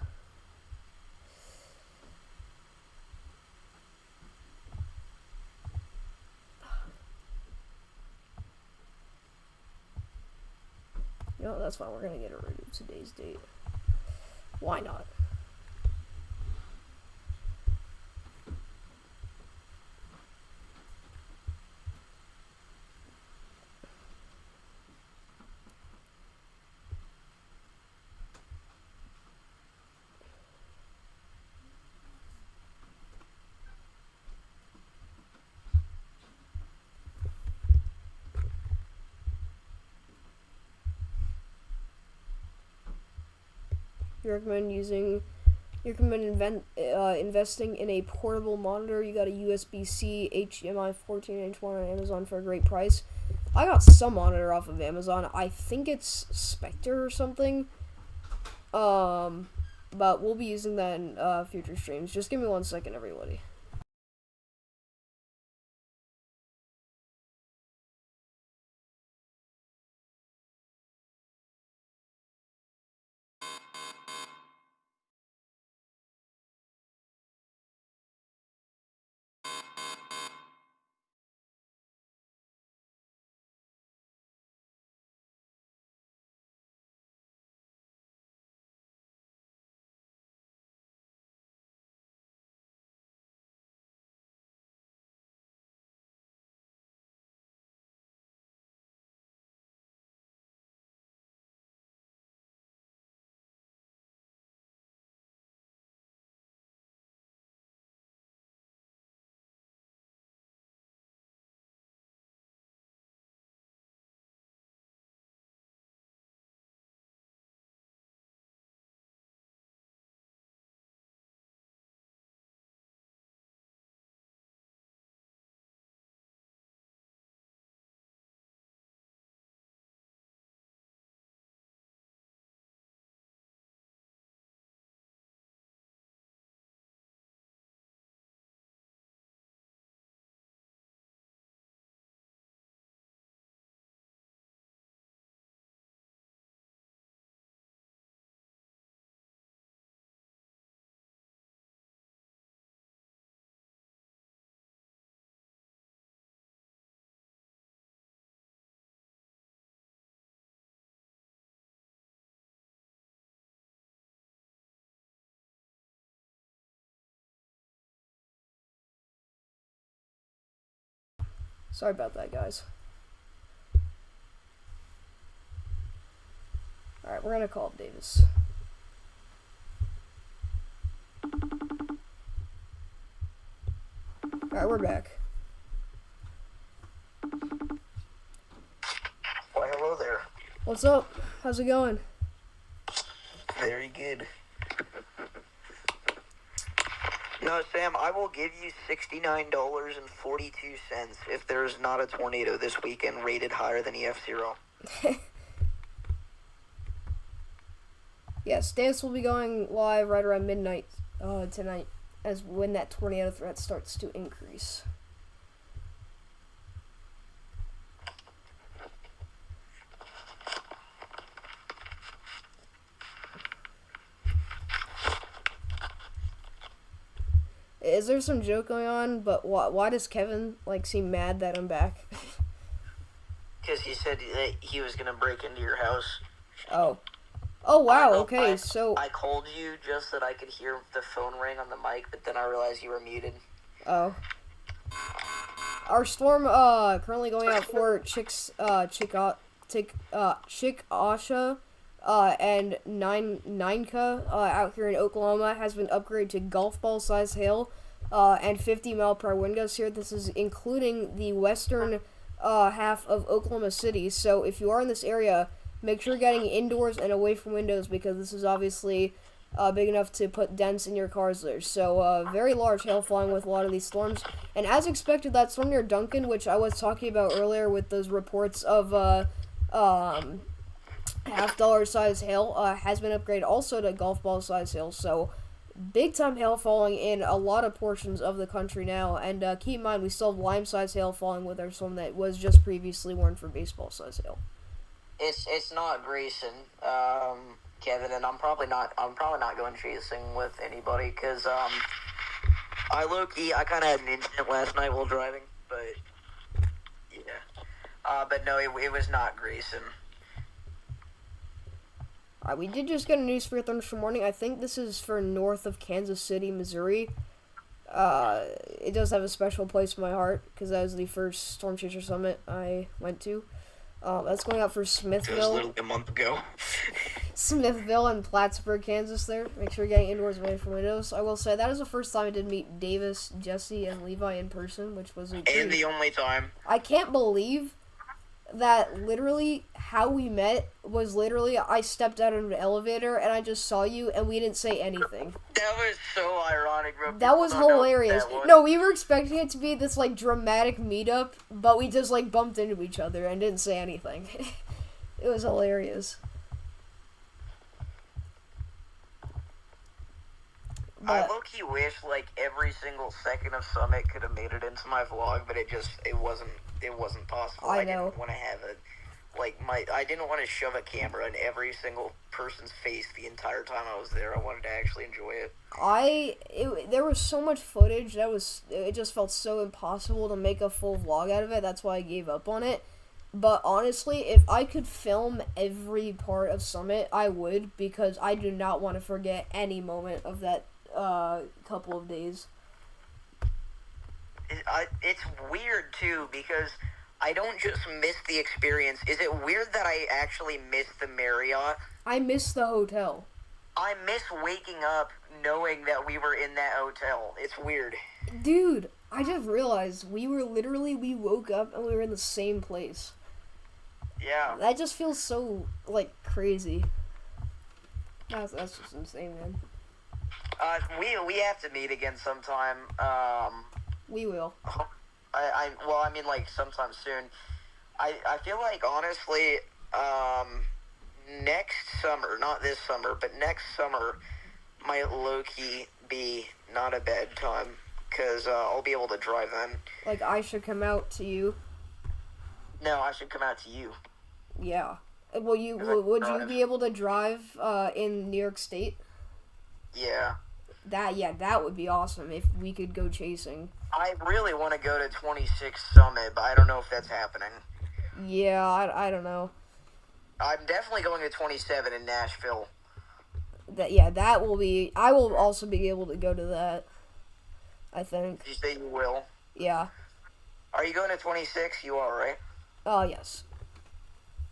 You know, that's fine. We're going to get rid of today's date. Why not? You recommend investing in a portable monitor. You got a USB-C HDMI 14-inch one on Amazon for a great price. I got some monitor off of Amazon. I think it's Spectre or something. But we'll be using that in future streams. Just give me 1 second, everybody. Sorry about that, guys. Alright, we're gonna call up Davis. Alright, we're back. Why, hello there. What's up? How's it going? Very good. No, Sam, I will give you $69.42 if there's not a tornado this weekend rated higher than EF0. Yes, dance will be going live right around midnight tonight, as when that tornado threat starts to increase. Is there some joke going on? But why does Kevin seem mad that I'm back? Because he said that he was going to break into your house. Oh wow. Okay, so I called you just so that I could hear the phone ring on the mic, but then I realized you were muted. Oh. Our storm currently going out for Chickasha and Nineka out here in Oklahoma has been upgraded to golf ball size hail and 50-mile-per-hour wind gusts here. This is including the western half of Oklahoma City. So if you are in this area, make sure you're getting indoors and away from windows, because this is obviously big enough to put dents in your cars there. So very large hail falling with a lot of these storms. And as expected, that storm near Duncan, which I was talking about earlier with those reports of $half size hail, has been upgraded also to golf ball size hail. So big time hail falling in a lot of portions of the country now. And keep in mind, we still have lime size hail falling with our storm that was just previously warned for baseball size hail. It's not Grayson, Kevin, and I'm probably not going chasing with anybody, because I kind of had an incident last night while driving, but yeah, but no, it was not Grayson. Alright, we did just get a news for your thunderstorm warning. I think this is for north of Kansas City, Missouri. It does have a special place in my heart, because that was the first Storm Chaser Summit I went to. That's going out for Smithville. It was literally a month ago. Smithville and Plattsburgh, Kansas there. Make sure you're getting indoors away from windows. I will say, that is the first time I did meet Davis, Jesse, and Levi in person, which was And the only time. I can't believe that literally how we met was literally I stepped out of an elevator and I just saw you and we didn't say anything. That was so ironic, bro. That was hilarious. No, we were expecting it to be this dramatic meetup, but we just bumped into each other and didn't say anything. It was hilarious. I low-key wish every single second of Summit could have made it into my vlog, but it wasn't possible. I know. I didn't want to have I didn't want to shove a camera in every single person's face the entire time I was there. I wanted to actually enjoy it. There was so much footage it just felt so impossible to make a full vlog out of it. That's why I gave up on it. But honestly, if I could film every part of Summit, I would, because I do not want to forget any moment of that couple of days. It's weird too, because I don't just miss the experience. Is it weird that I actually miss the Marriott? I miss the hotel. I miss waking up knowing that we were in that hotel. It's weird. Dude, I just realized we woke up and we were in the same place. Yeah. That just feels so, crazy. That's just insane, man. We have to meet again sometime. We will. Sometime soon. I feel like, honestly, next summer, not this summer, but next summer might low-key be not a bad time, because I'll be able to drive then. I should come out to you? No, I should come out to you. Yeah. Would you be able to drive in New York State? Yeah. That would be awesome if we could go chasing. I really want to go to 26 Summit, but I don't know if that's happening. Yeah, I don't know. I'm definitely going to 27 in Nashville. That will be... I will also be able to go to that, I think. Did you say you will? Yeah. Are you going to 26? You are, right? Yes.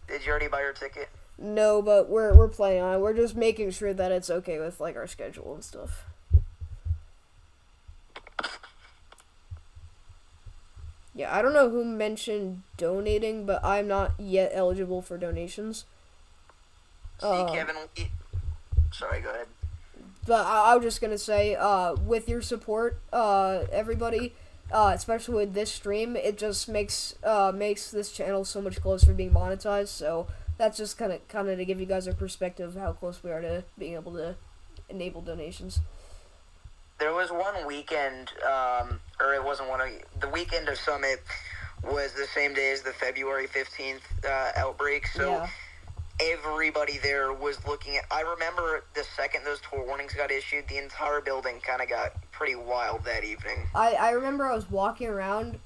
Did you already buy your ticket? No, but we're planning on it. We're just making sure that it's okay with, like, our schedule and stuff. Yeah, I don't know who mentioned donating, but I'm not yet eligible for donations. See, Kevin, sorry, go ahead. But I was just gonna say, with your support, everybody, especially with this stream, it just makes this channel so much closer to being monetized. So that's just kind of to give you guys a perspective of how close we are to being able to enable donations. There was one weekend, or it wasn't the weekend of Summit was the same day as the February 15th outbreak. So. Yeah. Everybody there was looking at... I remember the second those tour warnings got issued, the entire building kind of got pretty wild that evening. I remember I was walking around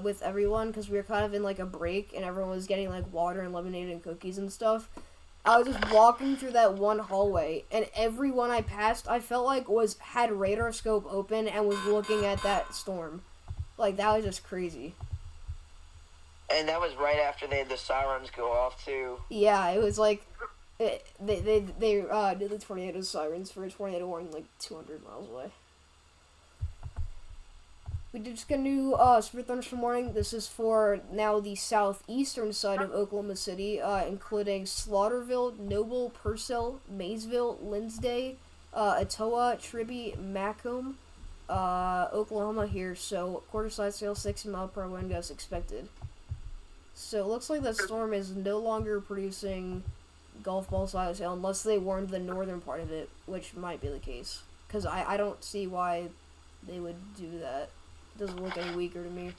with everyone because we were kind of in like a break and everyone was getting like water and lemonade and cookies and stuff. I was just walking through that one hallway and everyone I passed I felt like had radar scope open and was looking at that storm. Like, that was just crazy. And that was right after they had the sirens go off, too. Yeah, it was like, they did the tornado sirens for a tornado warning like 200 miles away. We did just get a new severe thunderstorm warning. This is for now the southeastern side of Oklahoma City, including Slaughterville, Noble, Purcell, Maysville, Lindsay, Etowah, Tribby, Macomb, Oklahoma here. So quarter-size sail, 60 mile per hour wind gusts expected. So it looks like that storm is no longer producing golf ball size hail unless they warned the northern part of it, which might be the case. Because I don't see why they would do that. It doesn't look any weaker to me.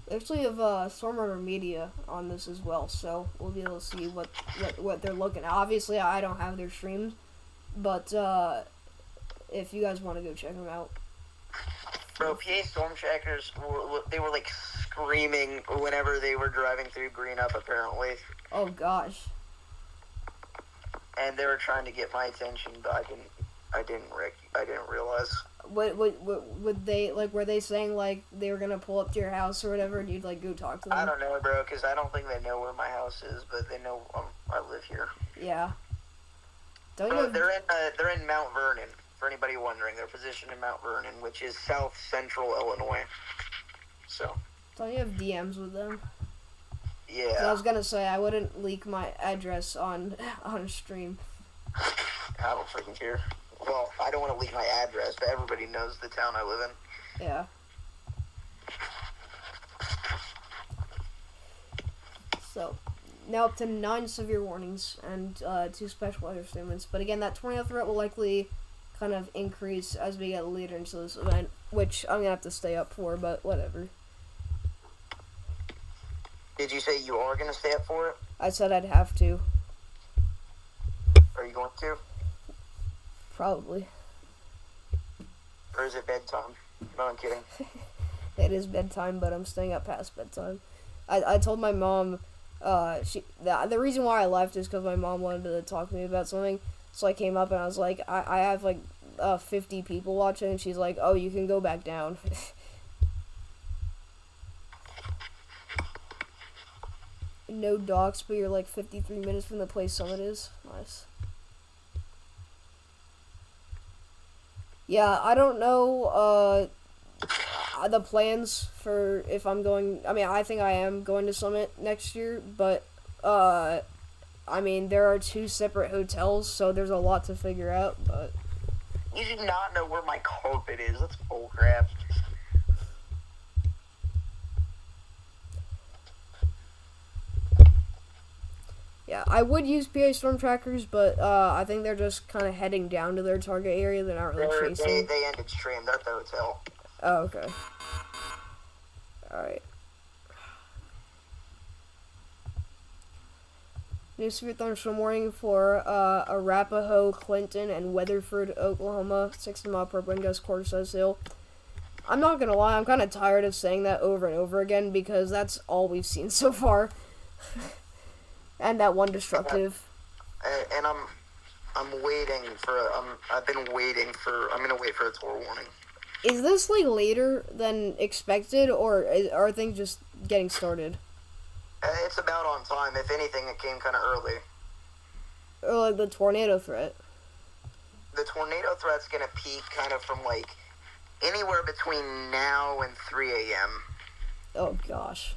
We actually have Storm Runner Media on this as well, so we'll be able to see what they're looking at. Obviously, I don't have their streams, but if you guys want to go check them out. Bro, PA Storm Trackers, they were like screaming whenever they were driving through Green Up, apparently. Oh gosh. And they were trying to get my attention, but I didn't realize. What would they, like, were they saying like they were gonna pull up to your house or whatever, and you'd like go talk to them? I don't know, bro, because I don't think they know where my house is, but they know I live here. Yeah. Bro, they're in Mount Vernon. For anybody wondering, they're positioned in Mount Vernon, which is south central Illinois. So. Don't you have DMs with them? Yeah. I was gonna say I wouldn't leak my address on a stream. I don't freaking care. Well, I don't want to leak my address, but everybody knows the town I live in. Yeah. So, now up to 9 severe warnings and 2 special weather statements. But again, that tornado threat will likely kind of increase as we get later into this event, which I'm gonna have to stay up for, but whatever. Did you say you are gonna stay up for it? I said I'd have to. Are you going to? Probably. Or is it bedtime? No, I'm kidding. It is bedtime, but I'm staying up past bedtime. I told my mom, the reason why I left is because my mom wanted to talk to me about something. So I came up and I was like, I have like 50 people watching, and she's like, oh, you can go back down. No docks, but you're like 53 minutes from the place Summit is. Nice. Yeah, I don't know the plans for if I'm going. I mean, I think I am going to Summit next year, but I mean, there are 2 separate hotels, so there's a lot to figure out, but... You do not know where my carpet is. That's bullcrap. Yeah, I would use PA Storm Trackers, but I think they're just kind of heading down to their target area. They're not really chasing. They ended stream. They're at the hotel. Oh, okay. Alright. New severe thunderstorm warning for Arapahoe, Clinton, and Weatherford, Oklahoma. 60 mile per wind gust, quarter-size hail. I'm not gonna lie, I'm kind of tired of saying that over and over again because that's all we've seen so far. And that one destructive. And I'm waiting for. I've been waiting for. I'm gonna wait for a tour warning. Is this like later than expected, or are things just getting started? It's about on time. If anything, it came kind of early. Or like the tornado threat? The tornado threat's gonna peak kind of from like anywhere between now and 3 a.m. Oh gosh.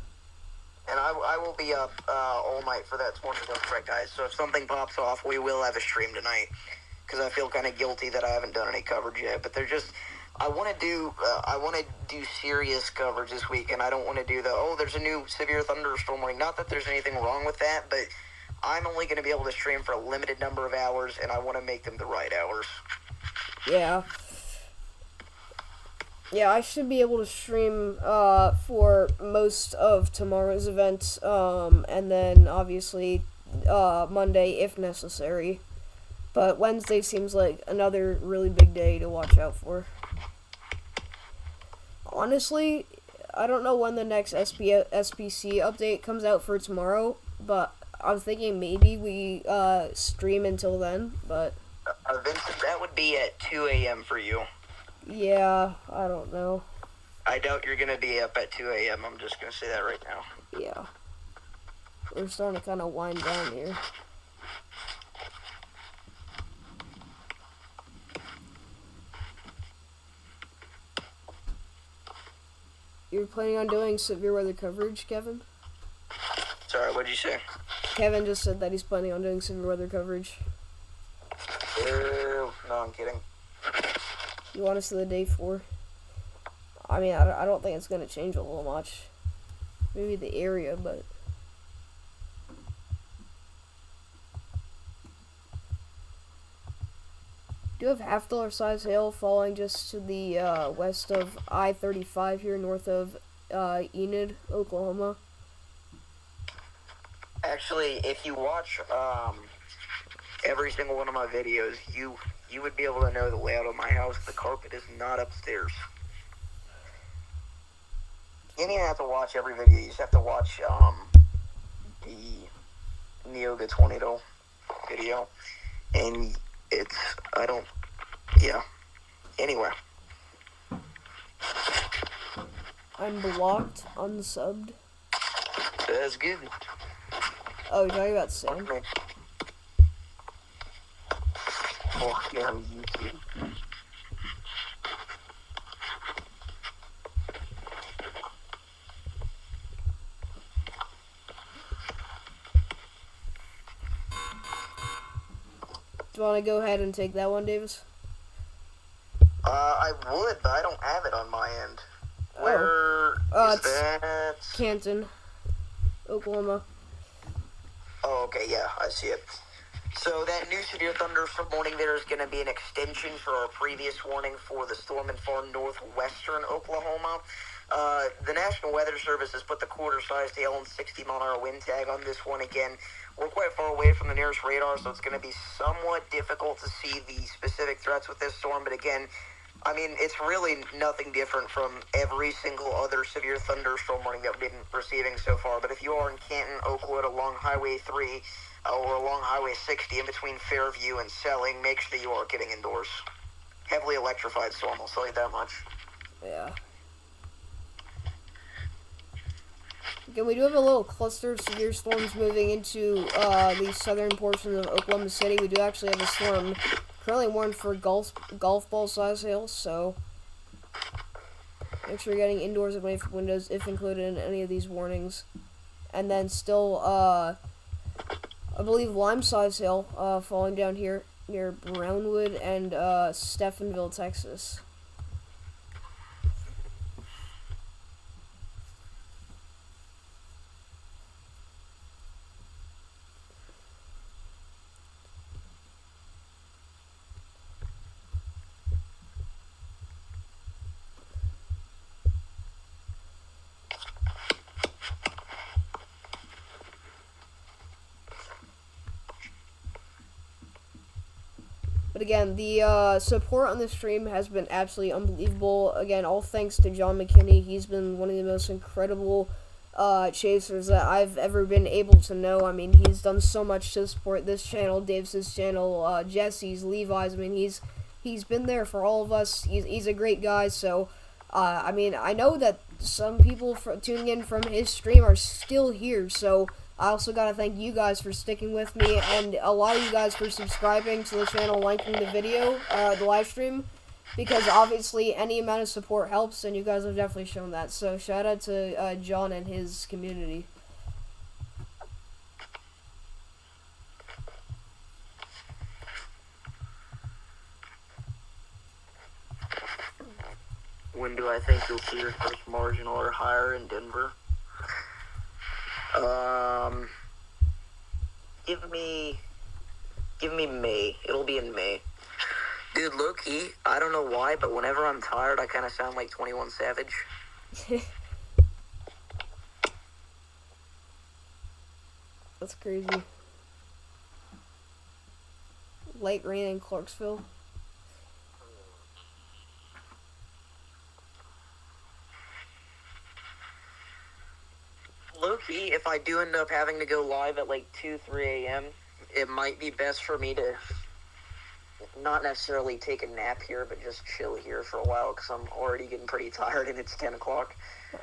And I will be up all night for that tornado threat, guys. So if something pops off, we will have a stream tonight. Because I feel kind of guilty that I haven't done any coverage yet. But they're just, I want to do serious coverage this week, and I don't want to do there's a new severe thunderstorm warning. Not that there's anything wrong with that, but I'm only going to be able to stream for a limited number of hours, and I want to make them the right hours. Yeah. Yeah, I should be able to stream for most of tomorrow's event, and then obviously Monday if necessary. But Wednesday seems like another really big day to watch out for. Honestly, I don't know when the next SPC update comes out for tomorrow, but I'm thinking maybe we stream until then, but... Vincent, that would be at 2 a.m. for you. Yeah, I don't know. I doubt you're going to be up at 2 a.m. I'm just going to say that right now. Yeah. We're starting to kind of wind down here. You're planning on doing severe weather coverage, Kevin? Sorry, what'd you say? Kevin just said that he's planning on doing severe weather coverage. No, I'm kidding. You want us to the day 4? I mean, I don't think it's going to change a whole much. Maybe the area, but... Do have half-dollar size hail falling just to the west of I-35 here, north of Enid, Oklahoma. Actually, if you watch every single one of my videos, you would be able to know the layout of my house. The carpet is not upstairs. You don't even have to watch every video. You just have to watch the Neoga Tornado video. And it's, anyway. I'm blocked, unsubbed. That's good. Oh, you're talking about Sam? Oh, yeah, on YouTube. Do you want to go ahead and take that one, Davis? I would, but I don't have it on my end. Where is it's that? Canton, Oklahoma. Oh, okay, yeah, I see it. So that new severe thunderstorm warning there is going to be an extension for our previous warning for the storm in far northwestern Oklahoma. The National Weather Service has put the quarter-sized hail and 60-mile-an-hour wind tag on this one again. We're quite far away from the nearest radar, so it's going to be somewhat difficult to see the specific threats with this storm. But again, I mean, it's really nothing different from every single other severe thunderstorm warning that we've been receiving so far. But if you are in Canton, Oakwood, along Highway 3, or along Highway 60 in between Fairview and Selling, make sure that you are getting indoors. Heavily electrified storm, I'll tell you that much. Yeah. Again, we do have a little cluster of severe storms moving into the southern portion of Oklahoma City. We do actually have a storm currently warned for golf ball size hail, so make sure you're getting indoors and away from windows if included in any of these warnings. And then still, I believe lime size hail falling down here near Brownwood and Stephenville, Texas. But again, the support on the stream has been absolutely unbelievable. Again, all thanks to John McKinney. He's been one of the most incredible chasers that I've ever been able to know. I mean, he's done so much to support this channel, Davis' channel, Jesse's, Levi's. I mean, he's been there for all of us. He's a great guy. So, I mean, I know that some people tuning in from his stream are still here. So, I also gotta thank you guys for sticking with me, and a lot of you guys for subscribing to the channel, liking the video, the live stream. Because obviously any amount of support helps, and you guys have definitely shown that. So shout out to John and his community. When do I think you'll see your first marginal or higher in Denver? Give me May. It'll be in May. Dude, low-key, I don't know why, but whenever I'm tired, I kind of sound like 21 Savage. That's crazy. Light rain in Clarksville. Low-key, if I do end up having to go live at like 2, 3 a.m., it might be best for me to not necessarily take a nap here, but just chill here for a while, because I'm already getting pretty tired and it's 10 o'clock.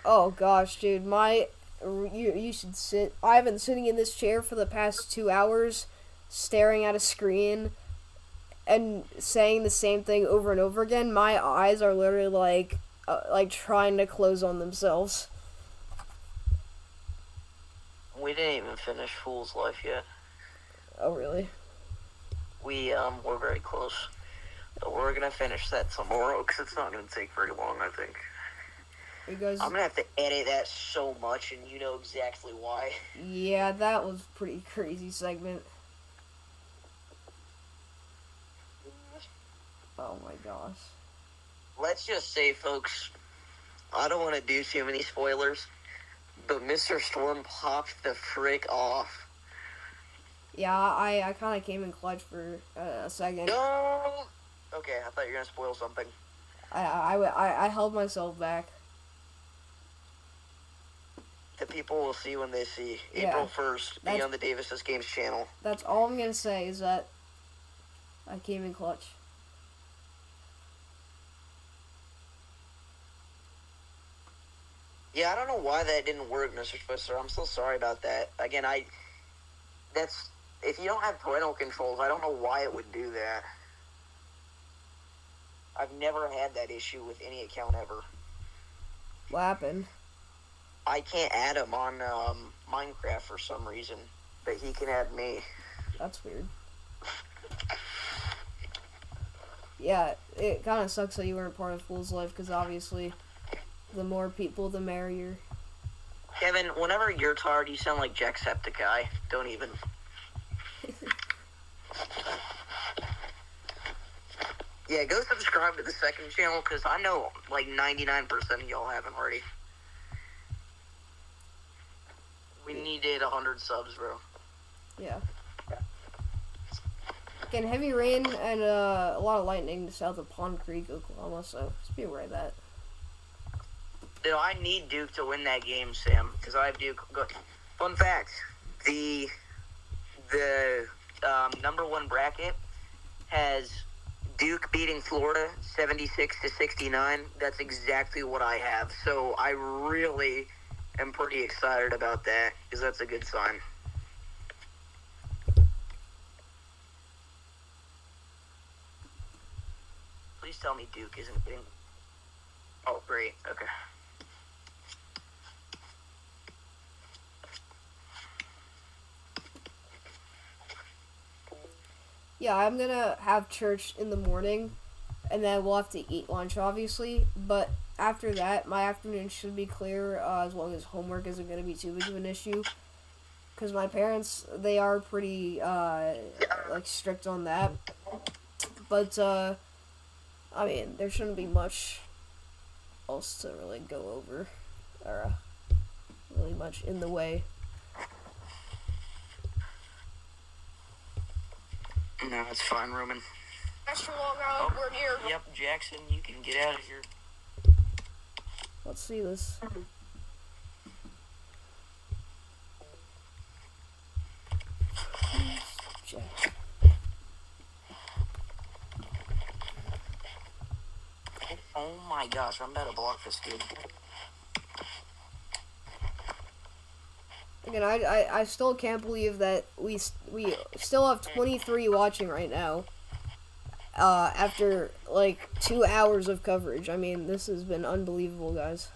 Oh gosh, dude, you should sit. I've been sitting in this chair for the past 2 hours, staring at a screen, and saying the same thing over and over again. My eyes are literally like trying to close on themselves. We didn't even finish Fool's Life yet. Oh really? We're very close. But we're gonna finish that tomorrow, because it's not gonna take very long, I think. You guys... I'm gonna have to edit that so much, and you know exactly why. Yeah, that was a pretty crazy segment. Oh my gosh. Let's just say, folks, I don't want to do too many spoilers, but Mr. Storm popped the frick off. Yeah, I kind of came in clutch for a second. No! Okay, I thought you were going to spoil something. I held myself back. The people will see when they see. Yeah, April 1st, be on the Davis' Games channel. That's all I'm going to say, is that I came in clutch. Yeah, I don't know why that didn't work, Mr. Twister. I'm so sorry about that. Again, if you don't have parental controls, I don't know why it would do that. I've never had that issue with any account ever. What happened? I can't add him on Minecraft for some reason, but he can add me. That's weird. Yeah, it kind of sucks that you weren't part of Fool's Life, because obviously, the more people, the merrier. Kevin, whenever you're tired, you sound like Jacksepticeye. Don't even. Yeah, go subscribe to the second channel, because I know like 99% of y'all haven't already. We needed 100 subs, bro. Yeah. Again, heavy rain and a lot of lightning south of Pond Creek, Oklahoma, so just be aware of that. Dude, I need Duke to win that game, Sam, because I have Duke. Fun fact, the number one bracket has Duke beating Florida 76-69. That's exactly what I have. So I really am pretty excited about that, because that's a good sign. Please tell me Duke isn't getting... Oh, great. Okay. Yeah, I'm gonna have church in the morning, and then we'll have to eat lunch, obviously, but after that, my afternoon should be clear, as long as homework isn't gonna be too big of an issue, because my parents, they are pretty, like, strict on that, but, I mean, there shouldn't be much else to really go over, or, really much in the way. No, it's fine, Roman. Extra long round, we're here. Yep, Jackson, you can get out of here. Let's see this. Oh my gosh, I'm about to block this dude. Again, I still can't believe that we still have 23 watching right now. After like 2 hours of coverage. I mean, this has been unbelievable, guys.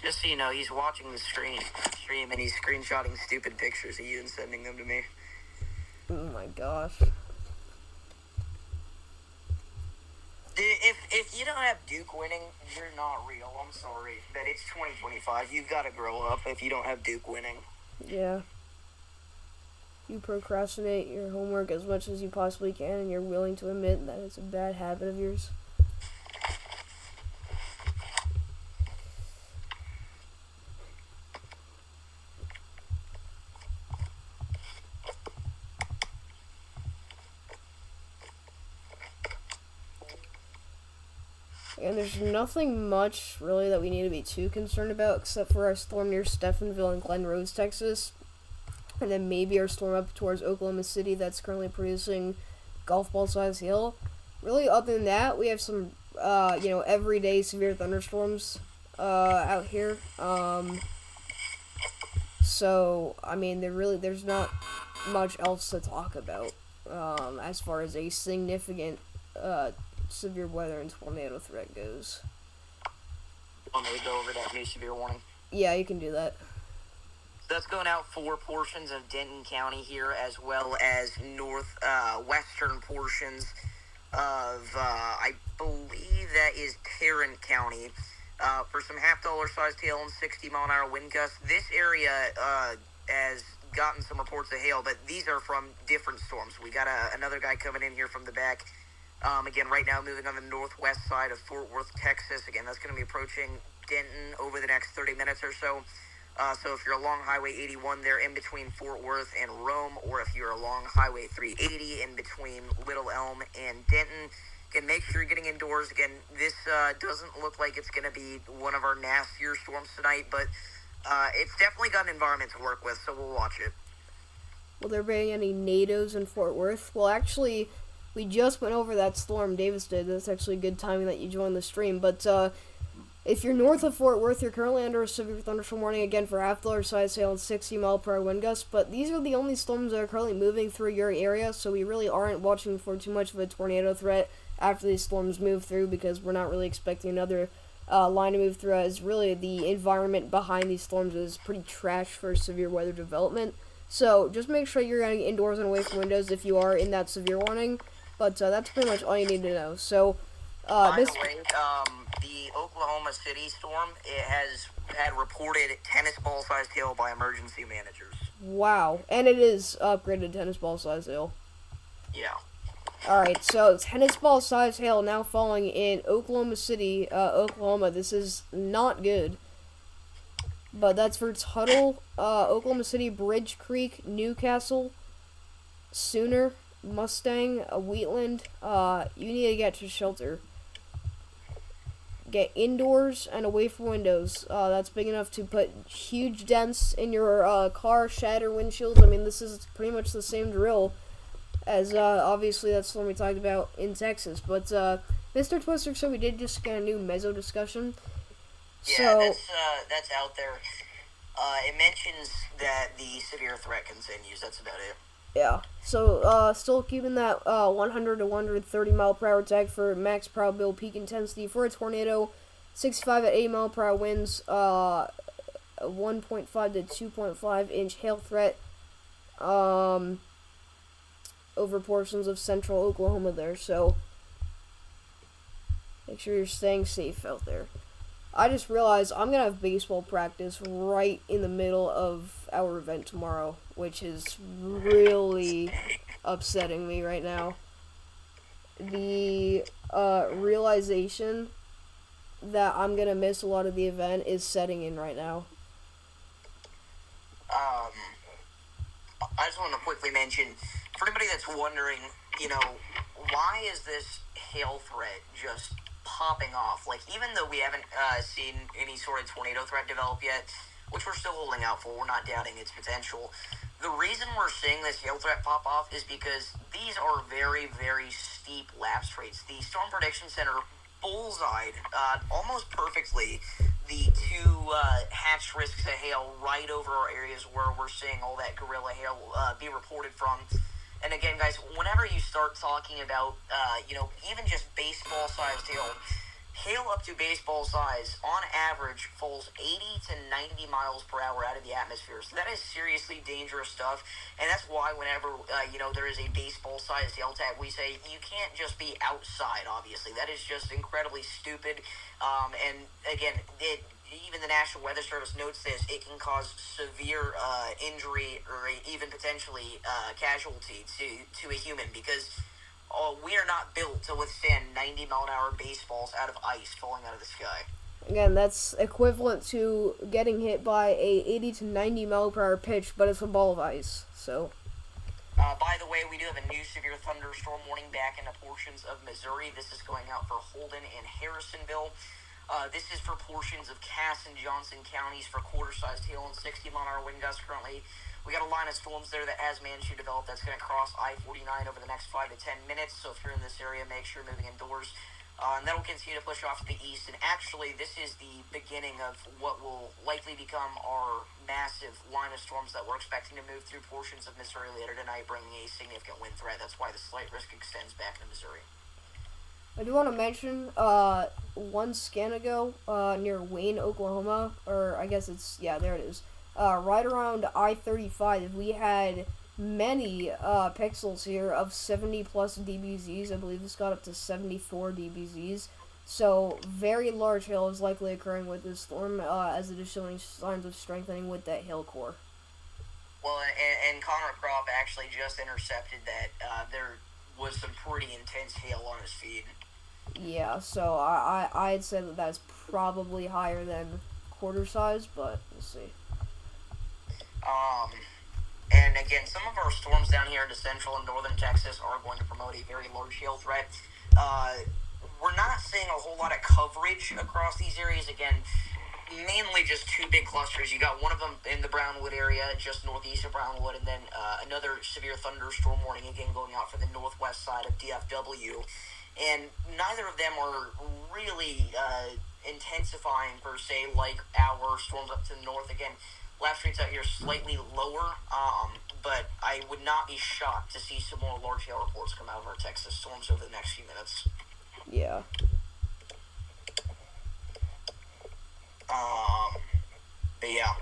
Just so you know, he's watching the stream and he's screenshotting stupid pictures of you and sending them to me. Oh my gosh. If you don't have Duke winning, you're not real. I'm sorry. But it's 2025. You've got to grow up if you don't have Duke winning. Yeah. You procrastinate your homework as much as you possibly can, and you're willing to admit that it's a bad habit of yours. And there's nothing much, really, that we need to be too concerned about, except for our storm near Stephenville and Glen Rose, Texas. And then maybe our storm up towards Oklahoma City that's currently producing golf ball size hail. Really, other than that, we have some, everyday severe thunderstorms out here. So, I mean, there's not much else to talk about as far as a significant severe weather and tornado threat goes. Want me to go over that new severe warning? Yeah, you can do that. That's going out for portions of Denton County here, as well as western portions of, I believe that is Tarrant County, for some half-dollar sized hail and 60-mile-an-hour wind gusts. This area has gotten some reports of hail, but these are from different storms. We got another guy coming in here from the back. Again, right now moving on the northwest side of Fort Worth, Texas. Again, that's going to be approaching Denton over the next 30 minutes or so. So if you're along Highway 81 there in between Fort Worth and Rome, or if you're along Highway 380 in between Little Elm and Denton, again, make sure you're getting indoors. Again, this doesn't look like it's going to be one of our nastier storms tonight, but it's definitely got an environment to work with, so we'll watch it. Will there be any NATOs in Fort Worth? Well, actually, we just went over that storm. Davis did. That's actually good timing that you joined the stream. But if you're north of Fort Worth, you're currently under a severe thunderstorm warning, again, for half-dollar size hail and 60-mile-per-hour wind gusts. But these are the only storms that are currently moving through your area, so we really aren't watching for too much of a tornado threat after these storms move through, because we're not really expecting another line to move through, as really the environment behind these storms is pretty trash for severe weather development. So just make sure you're getting indoors and away from windows if you are in that severe warning. But that's pretty much all you need to know. So, by the way, the Oklahoma City storm, it has had reported tennis ball sized hail by emergency managers. Wow, and it is upgraded tennis ball size hail. Yeah. All right, so tennis ball size hail now falling in Oklahoma City, Oklahoma. This is not good. But that's for Tuttle, Oklahoma City, Bridge Creek, Newcastle, Sooner, Mustang, Wheatland. You need to get to shelter. Get indoors and away from windows. That's big enough to put huge dents in your car, shatter windshields. I mean, this is pretty much the same drill as obviously that storm we talked about in Texas. But Mr. Twister, so we did just get a new meso discussion. Yeah, that's out there. It mentions that the severe threat continues. That's about it. Yeah, so still keeping that 100 to 130 mile per hour tag for max probable peak intensity for a tornado, 65 at 80 mile per hour winds, 1.5 to 2.5 inch hail threat over portions of central Oklahoma there. So make sure you're staying safe out there. I just realized I'm going to have baseball practice right in the middle of our event tomorrow, which is really upsetting me right now. The realization that I'm going to miss a lot of the event is setting in right now. I just want to quickly mention, for anybody that's wondering, why is this hail threat just popping off. Like, even though we haven't seen any sort of tornado threat develop yet, which we're still holding out for, we're not doubting its potential. The reason we're seeing this hail threat pop off is because these are very, very steep lapse rates. The Storm Prediction Center bullseyed almost perfectly the two hatched risks of hail right over our areas where we're seeing all that gorilla hail be reported from. And again, guys, whenever you start talking about, even just baseball-sized hail up to baseball size, on average, falls 80 to 90 miles per hour out of the atmosphere. So that is seriously dangerous stuff. And that's why whenever, there is a baseball-sized hail tag, we say you can't just be outside, obviously. That is just incredibly stupid. And again, even the National Weather Service notes this, it can cause severe injury or even potentially casualty to a human, because we are not built to withstand 90-mile-an-hour baseballs out of ice falling out of the sky. Again, that's equivalent to getting hit by a 80 to 90 mile per hour pitch, but it's a ball of ice. So, by the way, we do have a new severe thunderstorm warning back into portions of Missouri. This is going out for Holden and Harrisonville. This is for portions of Cass and Johnson counties for quarter-sized hail and 60-mile-an-hour wind gusts currently. We got a line of storms there that has managed to develop that's going to cross I-49 over the next 5 to 10 minutes. So if you're in this area, make sure you're moving indoors. And that will continue to push off to the east. And actually, this is the beginning of what will likely become our massive line of storms that we're expecting to move through portions of Missouri later tonight, bringing a significant wind threat. That's why the slight risk extends back into Missouri. I do want to mention, one scan ago, near Wayne, Oklahoma, or I guess there it is. Right around I-35, we had many pixels here of 70 plus dBZs. I believe this got up to 74 dBZs. So very large hail is likely occurring with this storm, as it is showing signs of strengthening with that hail core. Well, and Connor Crop actually just intercepted that there was some pretty intense hail on his feed. Yeah, so I'd say that that's probably higher than quarter size, but we'll see. And again, some of our storms down here into central and northern Texas are going to promote a very large hail threat. We're not seeing a whole lot of coverage across these areas. Again, mainly just two big clusters. You got one of them in the Brownwood area, just northeast of Brownwood, and then another severe thunderstorm warning again going out for the northwest side of DFW. And neither of them are really intensifying per se like our storms up to the north. Again, lapse rates out here slightly lower, but I would not be shocked to see some more large hail reports come out of our Texas storms over the next few minutes. Yeah. But yeah.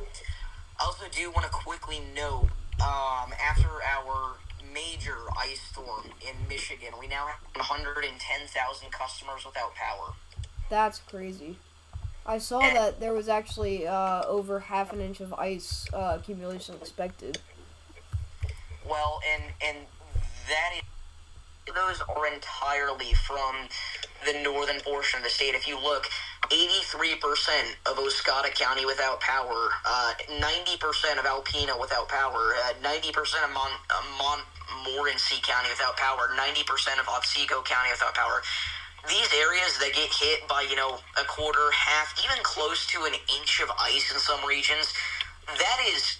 I also do want to quickly note, after our major ice storm in Michigan, we now have 110,000 customers without power. That's crazy. I saw that there was actually over half an inch of ice accumulation expected. Well, and that is, those are entirely from the northern portion of the state. If you look, 83% of Oscoda County without power, 90% of Alpena without power, 90% of Montmorency County without power, 90% of Otsego County without power. These areas that get hit by, a quarter, half, even close to an inch of ice in some regions, that is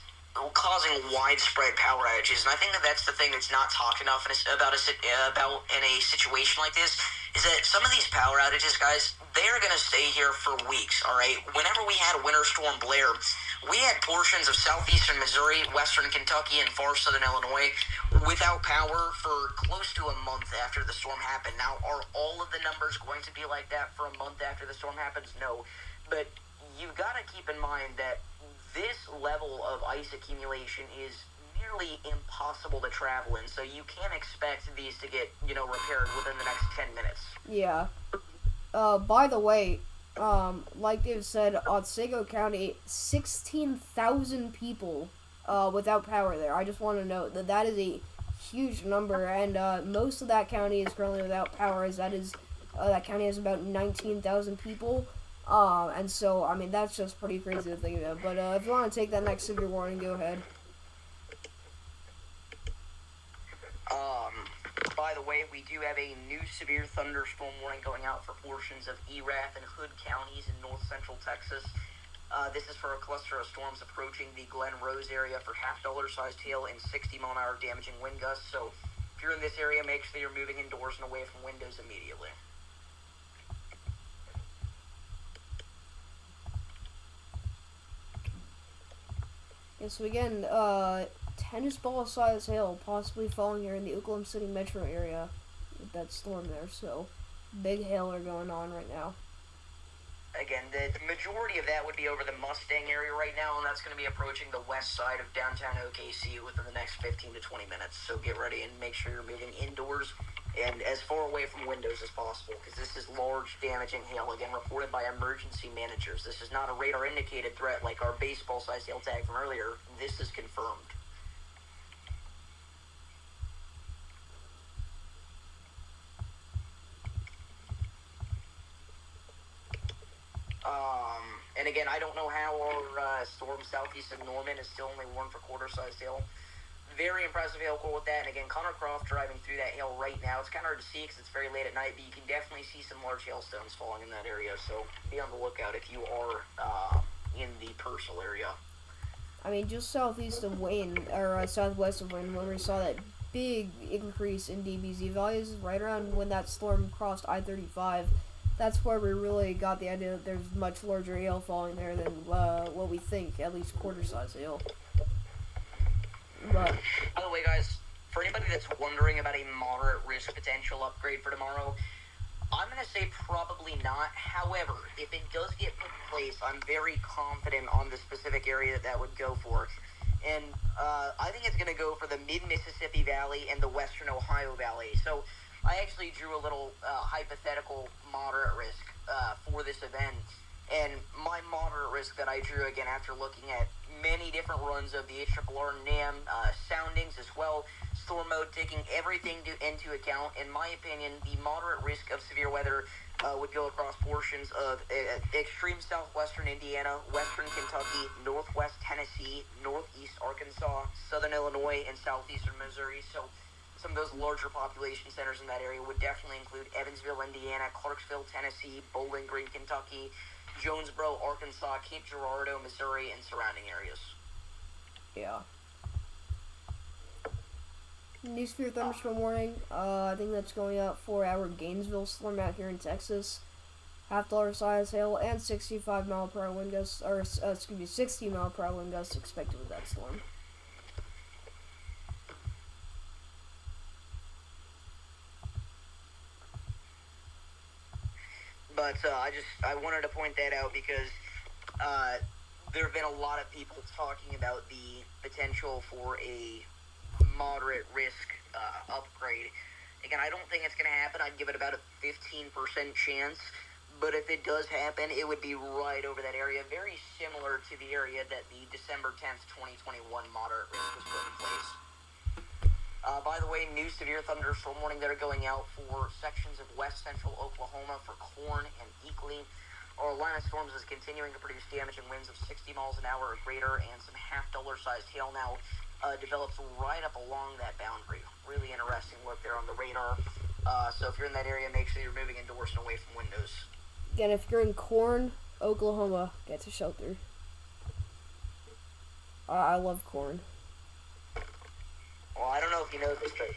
causing widespread power outages. And I think that that's the thing that's not talked enough about in a situation like this, is that some of these power outages, guys, they're going to stay here for weeks, all right? Whenever we had Winter Storm Blair, we had portions of southeastern Missouri, western Kentucky, and far southern Illinois without power for close to a month after the storm happened. Now, are all of the numbers going to be like that for a month after the storm happens? No. But you've got to keep in mind that this level of ice accumulation is nearly impossible to travel in, so you can't expect these to get, repaired within the next 10 minutes. Yeah. By the way, like Dave said, Otsego County, 16,000 people without power there. I just want to note that that is a huge number, and most of that county is currently without power, as that county has about 19,000 people. And so, I mean, that's just pretty crazy to think about. But if you want to take that next severe warning, go ahead. By the way, we do have a new severe thunderstorm warning going out for portions of Erath and Hood counties in north central Texas. This is for a cluster of storms approaching the Glen Rose area for half-dollar-sized hail and 60-mile-an-hour damaging wind gusts. So if you're in this area, make sure you're moving indoors and away from windows immediately. Yeah, so again, tennis ball size hail possibly falling here in the Oklahoma City metro area with that storm there. So big hail are going on right now. Again, the majority of that would be over the Mustang area right now, and that's going to be approaching the west side of downtown OKC within the next 15 to 20 minutes. So get ready and make sure you're moving indoors and as far away from windows as possible, because this is large, damaging hail, again, reported by emergency managers. This is not a radar-indicated threat like our baseball-sized hail tag from earlier. This is confirmed. And again, I don't know how our storm southeast of Norman is still only warned for quarter-sized hail. Very impressive hail core with that. And again, Connor Croft driving through that hail right now. It's kind of hard to see because it's very late at night, but you can definitely see some large hailstones falling in that area. So be on the lookout if you are in the Purcell area. I mean, just southeast of Wayne, or southwest of Wayne, when we saw that big increase in DBZ values right around when that storm crossed I-35, that's where we really got the idea that there's much larger hail falling there than what we think, at least quarter-size hail. But by the way, guys, for anybody that's wondering about a moderate risk potential upgrade for tomorrow, I'm going to say probably not. However, if it does get put in place, I'm very confident on the specific area that would go for. And I think it's going to go for the mid-Mississippi Valley and the western Ohio Valley. So I actually drew a little hypothetical moderate risk for this event. And my moderate risk that I drew, again, after looking at many different runs of the HRRR NAM soundings as well, storm mode, taking everything into account, in my opinion, the moderate risk of severe weather would go across portions of extreme southwestern Indiana, western Kentucky, northwest Tennessee, northeast Arkansas, southern Illinois, and southeastern Missouri. So some of those larger population centers in that area would definitely include Evansville, Indiana, Clarksville, Tennessee, Bowling Green, Kentucky, Jonesboro, Arkansas, Cape Girardeau, Missouri, and surrounding areas. yeah. New severe thunderstorm warning. I think that's going out for our Gainesville storm out here in Texas. $half-dollar size hail and 65-mile-per-hour wind gusts, or 60-mile-per-hour wind gusts expected with that storm. But I wanted to point that out because there have been a lot of people talking about the potential for a moderate risk upgrade. Again, I don't think it's going to happen. I'd give it about a 15% chance. But if it does happen, it would be right over that area, very similar to the area that the December 10th, 2021 moderate risk was put in place. By the way, new severe thunderstorm warning that are going out for sections of west central Oklahoma for Corn and Eakley. Our line of storms is continuing to produce damaging winds of 60 miles an hour or greater, and some $half-dollar sized hail now develops right up along that boundary. Really interesting look there on the radar. So if you're in that area, make sure you're moving indoors and away from windows. Again, if you're in Corn, Oklahoma, get to shelter. I love Corn. Well, I don't know if you know this, but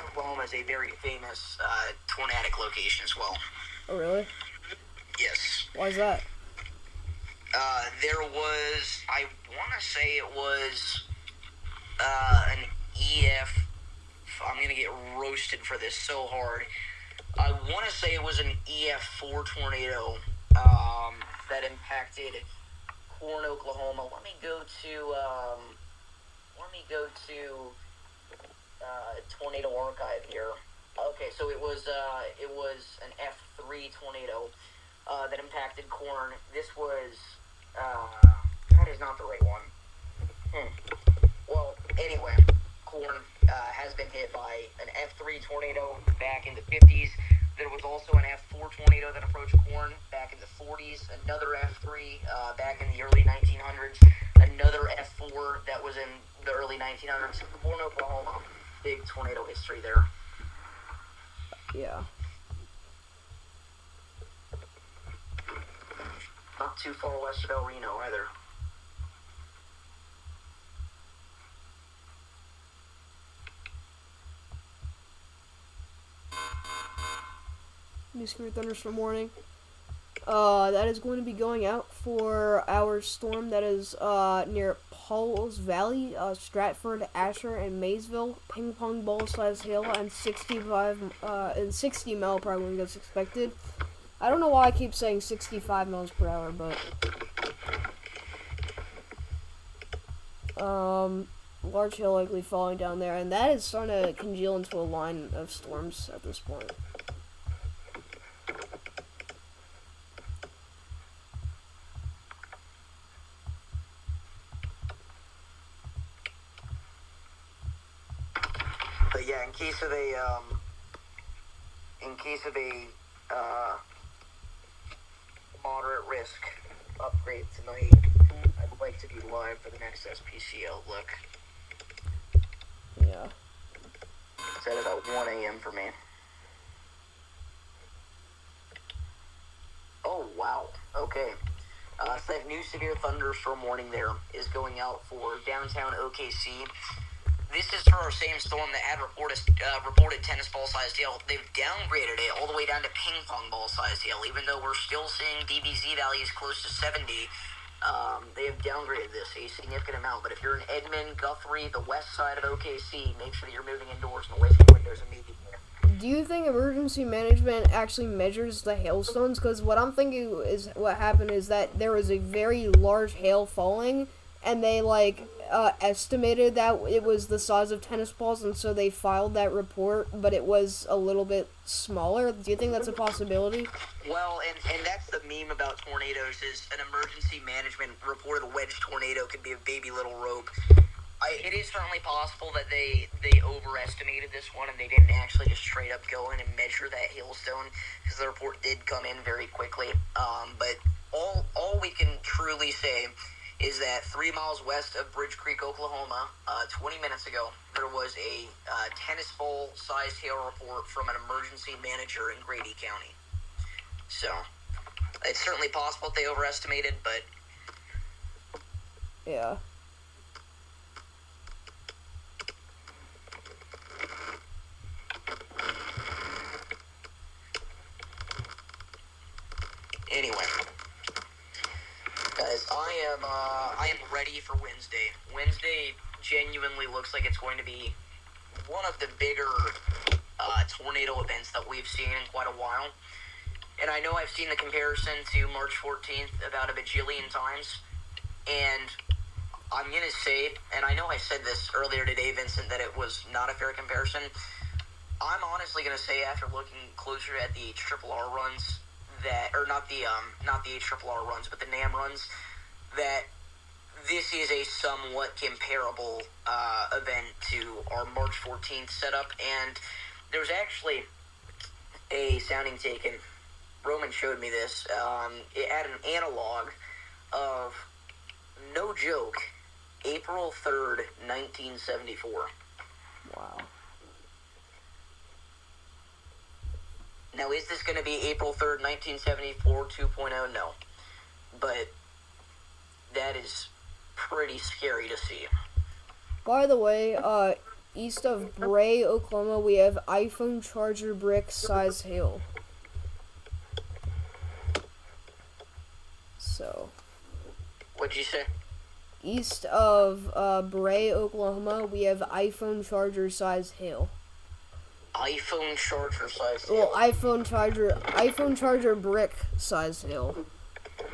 Oklahoma is a very famous tornadic location as well. Oh, really? Yes. Why is that? There was, I want to say it was an EF, I'm going to get roasted for this so hard. I want to say it was an EF4 tornado that impacted Corn, Oklahoma. Let me go to Tornado Archive here. Okay, so it was an F3 tornado that impacted Corn. This was that is not the right one. Well, anyway, Corn has been hit by an F3 tornado back in the 50s. There was also an F4 tornado that approached Corn back in the 40s. Another F3 back in the early 1900s. Another F4 that was in the early 1900s. Corn, Oklahoma. Big tornado history there. Yeah. Not too far west of El Reno either. New severe thunderstorm warning. That is going to be going out for our storm that is near Pauls Valley, Stratford, Asher, and Maysville. Ping pong ball size hail and 60 mile per hour wind is expected. I don't know why I keep saying 65 miles per hour, but large hail likely falling down there, and that is starting to congeal into a line of storms at this point. But yeah, in case of a moderate risk upgrade tonight, I'd like to be live for the next SPC outlook. Yeah. It's at about 1 a.m. for me. Oh, wow. Okay. So that new severe thunderstorm warning there is going out for downtown OKC. This is for our same storm that had reported tennis ball sized hail. They've downgraded it all the way down to ping pong ball sized hail, even though we're still seeing DBZ values close to 70. They have downgraded this a significant amount. But if you're in Edmond, Guthrie, the west side of OKC, make sure that you're moving indoors and away from windows immediately. Do you think emergency management actually measures the hailstones? Because what I'm thinking is what happened is that there was a very large hail falling, and they estimated that it was the size of tennis balls, and so they filed that report, but it was a little bit smaller. Do you think that's a possibility? Well, and that's the meme about tornadoes is an emergency management report of a wedge tornado could be a baby little rope. It is certainly possible that they overestimated this one and they didn't actually just straight up go in and measure that hailstone, because the report did come in very quickly. But all we can truly say is that 3 miles west of Bridge Creek, Oklahoma, 20 minutes ago, there was a tennis ball-sized hail report from an emergency manager in Grady County. So, it's certainly possible that they overestimated, but... Yeah. Anyway, guys, I am ready for Wednesday. Wednesday genuinely looks like it's going to be one of the bigger tornado events that we've seen in quite a while. And I know I've seen the comparison to March 14th about a bajillion times. And I'm going to say, and I know I said this earlier today, Vincent, that it was not a fair comparison. I'm honestly going to say, after looking closer at the HRRR runs, that, or not the HRRR runs, but the NAM runs, that this is a somewhat comparable event to our March 14th setup. And there was actually a sounding taken. Roman showed me this. It had an analog of, no joke, April 3rd, 1974. Wow. Now, is this going to be April 3rd, 1974 2.0? No. But that is pretty scary to see. By the way, east of Bray, Oklahoma, we have iPhone charger brick size hail. So. What'd you say? East of Bray, Oklahoma, we have iPhone charger size hail. iPhone charger size hail? Well, iPhone charger brick size hail.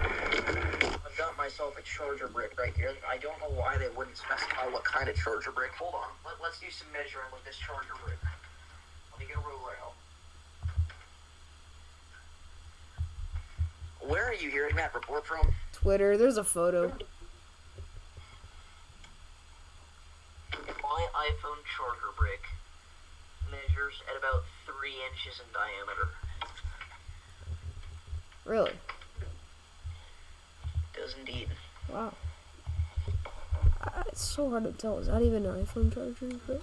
I've got myself a charger brick right here. I don't know why they wouldn't specify what kind of charger brick. Hold on. Let's do some measuring with this charger brick. Let me get a ruler out. Where are you hearing that report from? Twitter. There's a photo. My iPhone charger brick measures at about 3 inches in diameter. Really? It does indeed. Wow. It's so hard to tell. Is that even an iPhone charger?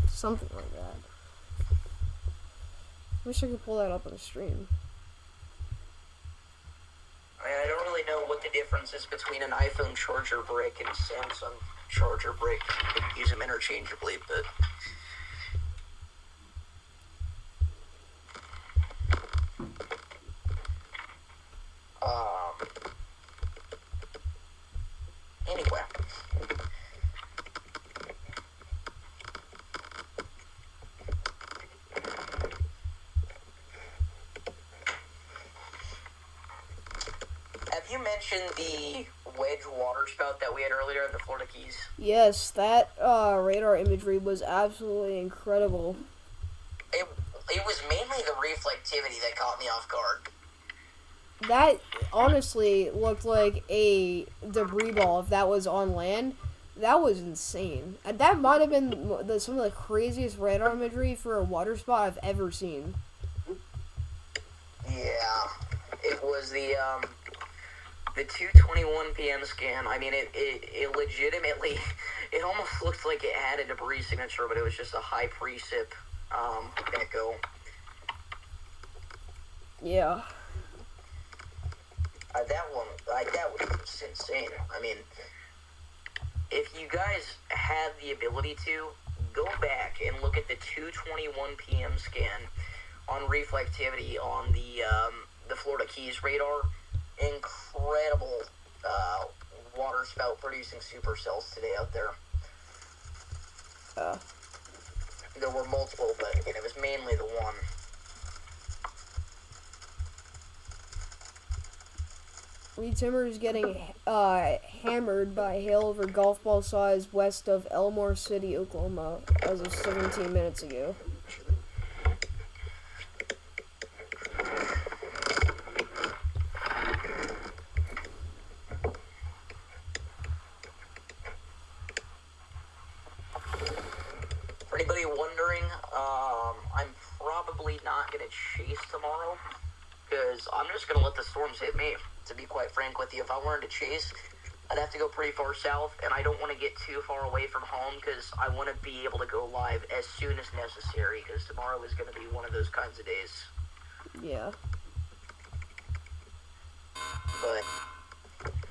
Something like that. Wish I could pull that up on the stream. I don't really know what the difference is between an iPhone charger brick and a Samsung charger brick. You can use them interchangeably, but... Anyway. Have you mentioned the wedge water spout that we had earlier in the Florida Keys? Yes, that radar imagery was absolutely incredible. It was mainly the reflectivity that caught me off guard. That honestly looked like a debris ball if that was on land. That was insane. And that might have been some of the craziest radar imagery for a water spot I've ever seen. Yeah, it was the 2:21 p.m. scan. I mean, it legitimately, it almost looked like it had a debris signature, but it was just a high precip echo. Yeah. That was just insane. I mean, if you guys had the ability to, go back and look at the 2:21 p.m. scan on reflectivity on the Florida Keys radar. Incredible water spout producing supercells today out there. There were multiple, but again, it was mainly the one. Lee Timmer is getting hammered by hail over golf ball size west of Elmore City, Oklahoma, as of 17 minutes ago. For anybody wondering, I'm probably not going to chase tomorrow, because I'm just going to let the storms hit me. To be quite frank with you, if I wanted to chase, I'd have to go pretty far south, and I don't want to get too far away from home because I want to be able to go live as soon as necessary, because tomorrow is going to be one of those kinds of days. Yeah. But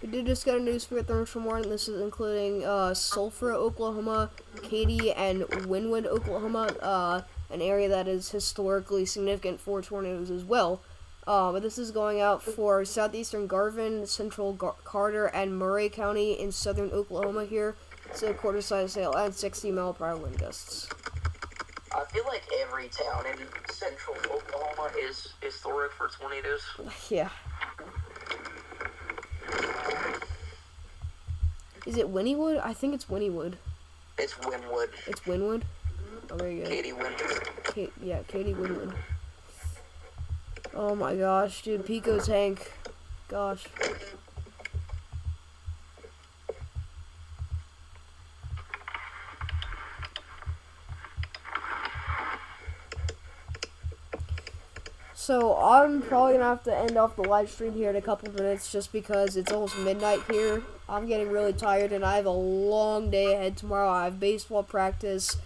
We did just get a news for thermal warning. This is including Sulphur, Oklahoma, Katy, and Wynwood, Oklahoma, an area that is historically significant for tornadoes as well. But this is going out for southeastern Garvin, central Carter, and Murray County in southern Oklahoma here. It's a quarter-size hail and 60-mile-per-hour wind gusts. I feel like every town in central Oklahoma is historic for tornadoes. Yeah. Is it Wynwood? I think it's Wynwood. It's Wynwood. It's Wynwood? Oh, there you go. Katy Wynwood. Yeah, Katy Wynwood. Oh my gosh, dude, Pico tank. Gosh. So, I'm probably gonna have to end off the live stream here in a couple minutes just because it's almost midnight here. I'm getting really tired and I have a long day ahead tomorrow. I have baseball practice,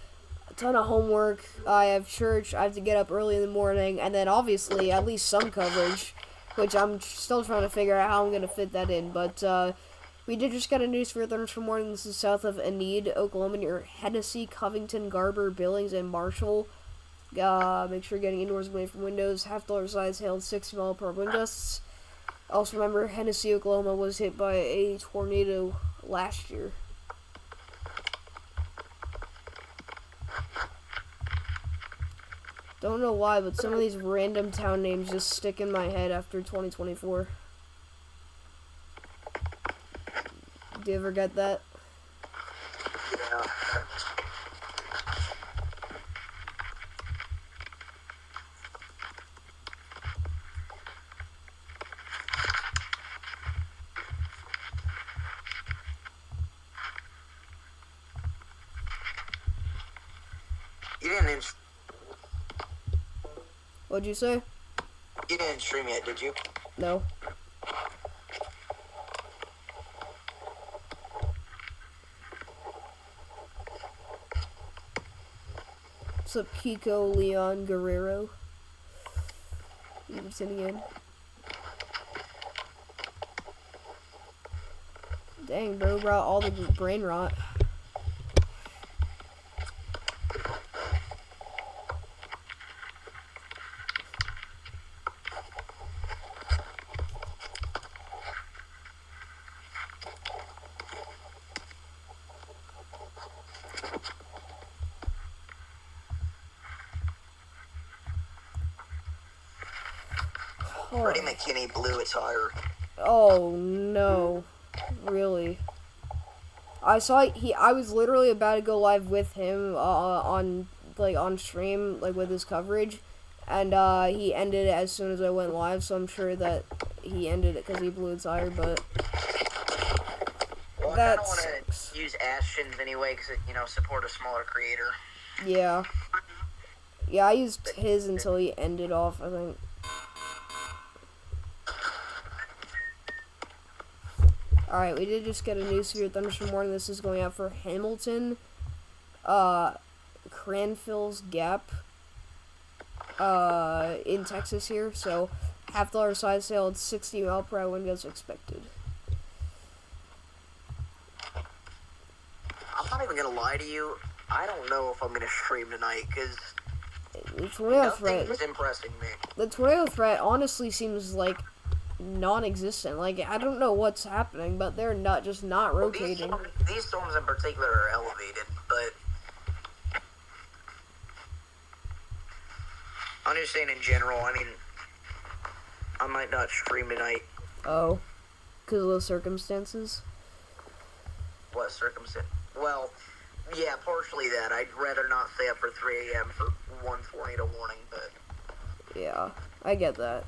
a ton of homework, I have church, I have to get up early in the morning, and then obviously at least some coverage, which I'm still trying to figure out how I'm gonna fit that in. But we did just get a news for Thursday morning. This is south of Enid, Oklahoma, near Hennessy, Covington, Garber, Billings, and Marshall. Make sure you're getting indoors away from windows. $half size hail, 60-mile-per-hour wind gusts. Also remember, Hennessy, Oklahoma was hit by a tornado last year. Don't know why, but some of these random town names just stick in my head after 2024. Do you ever get that? Yeah. You didn't. What'd you say? You didn't stream yet, did you? No. What's up, Kiko Leon Guerrero? Even sitting in. Dang, bro, brought all the brain rot. Freddie McKinney blew a tire. Oh no, really? I saw I was literally about to go live with him on stream with his coverage, and he ended it as soon as I went live. So I'm sure that he ended it because he blew a tire. But well, I don't want to use Ashton's anyway because support a smaller creator. Yeah. Yeah, I used his until he ended off, I think. Alright, we did just get a new severe thunderstorm warning. This is going out for Hamilton, Cranfill's Gap, in Texas here. So, $50 size sail at 60 mile per hour wind gusts expected. I'm not even going to lie to you. I don't know if I'm going to stream tonight because the tornado threat is impressing me. The tornado threat honestly seems like non-existent. Like, I don't know what's happening, but they're not rotating. These storms in particular are elevated, but I'm just saying in general. I mean, I might not stream tonight. Oh, because of those circumstances? What circumstance? Well, yeah, partially that. I'd rather not stay up for 3 a.m. for one tornado warning, but yeah, I get that.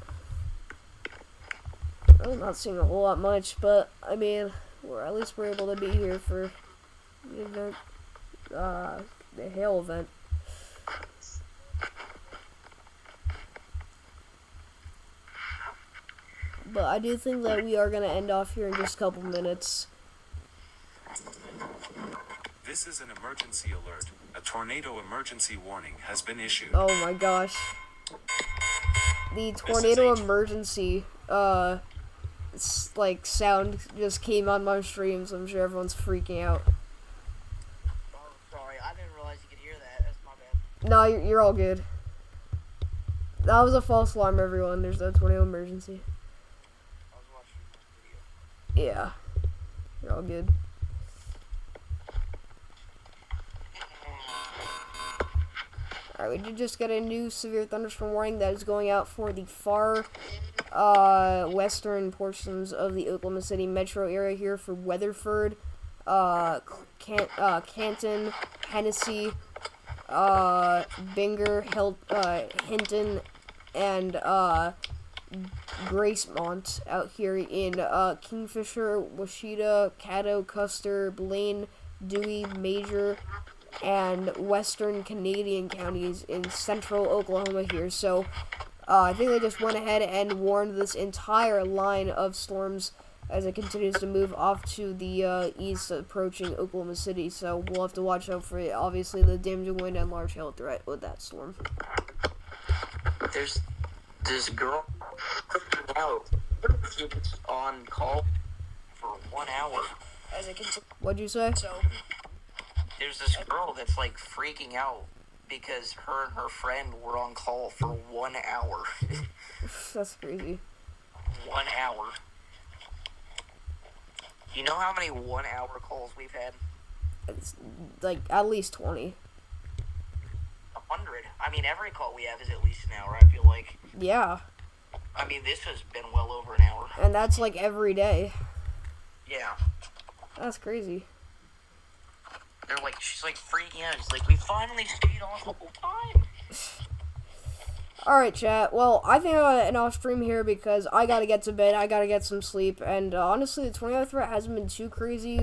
I'm not seeing a whole lot much, but I mean, at least we're able to be here for the event, the hail event. But I do think that we are gonna end off here in just a couple minutes. This is an emergency alert. A tornado emergency warning has been issued. Oh my gosh. The tornado emergency, sound just came on my stream, so I'm sure everyone's freaking out. oh, sorry, I didn't realize you could hear that. That's my bad. No, you're all good. That was a false alarm, everyone. There's no tornado emergency. I was watching the video. Yeah. You're all good. Alright, we did just get a new severe thunderstorm warning that is going out for the far western portions of the Oklahoma City metro area here for Weatherford, Canton, Hennessy, Binger, Hinton, and Gracemont out here in Kingfisher, Washita, Caddo, Custer, Blaine, Dewey, Major, and western Canadian counties in central Oklahoma here. So I think they just went ahead and warned this entire line of storms as it continues to move off to the east, approaching Oklahoma City. So we'll have to watch out for, obviously, the damaging wind and large hail threat with that storm. There's this girl out on call for 1 hour. As it continues. What'd you say? So there's this girl that's freaking out because her and her friend were on call for 1 hour. That's crazy. 1 hour. You know how many 1 hour calls we've had? It's at least 20. 100. I mean, every call we have is at least an hour, I feel like. Yeah. I mean, this has been well over an hour. And that's every day. Yeah. That's crazy. They're she's freaking out. She's we finally stayed on the whole time. Alright, chat. Well, I think I'm going to end off stream here because I gotta get to bed. I gotta get some sleep. And honestly, the tornado threat hasn't been too crazy.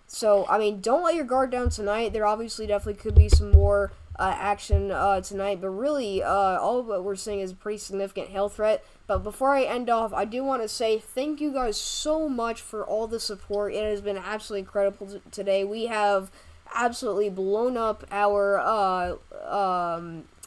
So, I mean, don't let your guard down tonight. There obviously definitely could be some more action tonight. But really, all of what we're seeing is a pretty significant hail threat. But before I end off, I do want to say thank you guys so much for all the support. It has been absolutely incredible today. We have absolutely blown up our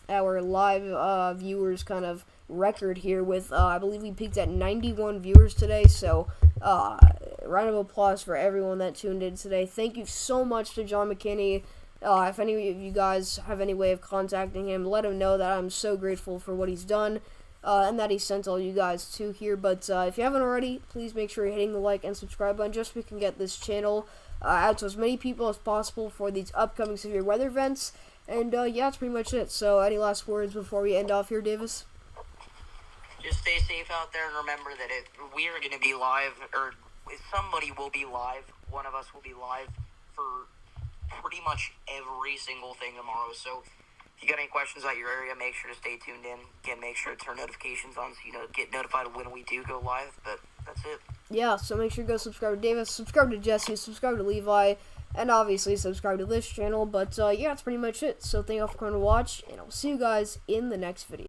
our live viewers kind of record here with, I believe we peaked at 91 viewers today, so round of applause for everyone that tuned in today. Thank you so much to John McKinney. If any of you guys have any way of contacting him, let him know that I'm so grateful for what he's done, and that he sent all you guys to here. But if you haven't already, please make sure you're hitting the like and subscribe button just so we can get this channel out to as many people as possible for these upcoming severe weather events. And yeah, that's pretty much it. So any last words before we end off here, Davis? Just stay safe out there, and remember that if we are going to be live, or if somebody will be live, one of us will be live for pretty much every single thing tomorrow. So if you got any questions about your area, make sure to stay tuned in. Again, make sure to turn notifications on so you get notified when we do go live. But that's it. Yeah, so make sure to go subscribe to Davis, subscribe to Jesse, subscribe to Levi, and obviously subscribe to this channel. But yeah, that's pretty much it. So thank you all for coming to watch, and I'll see you guys in the next video.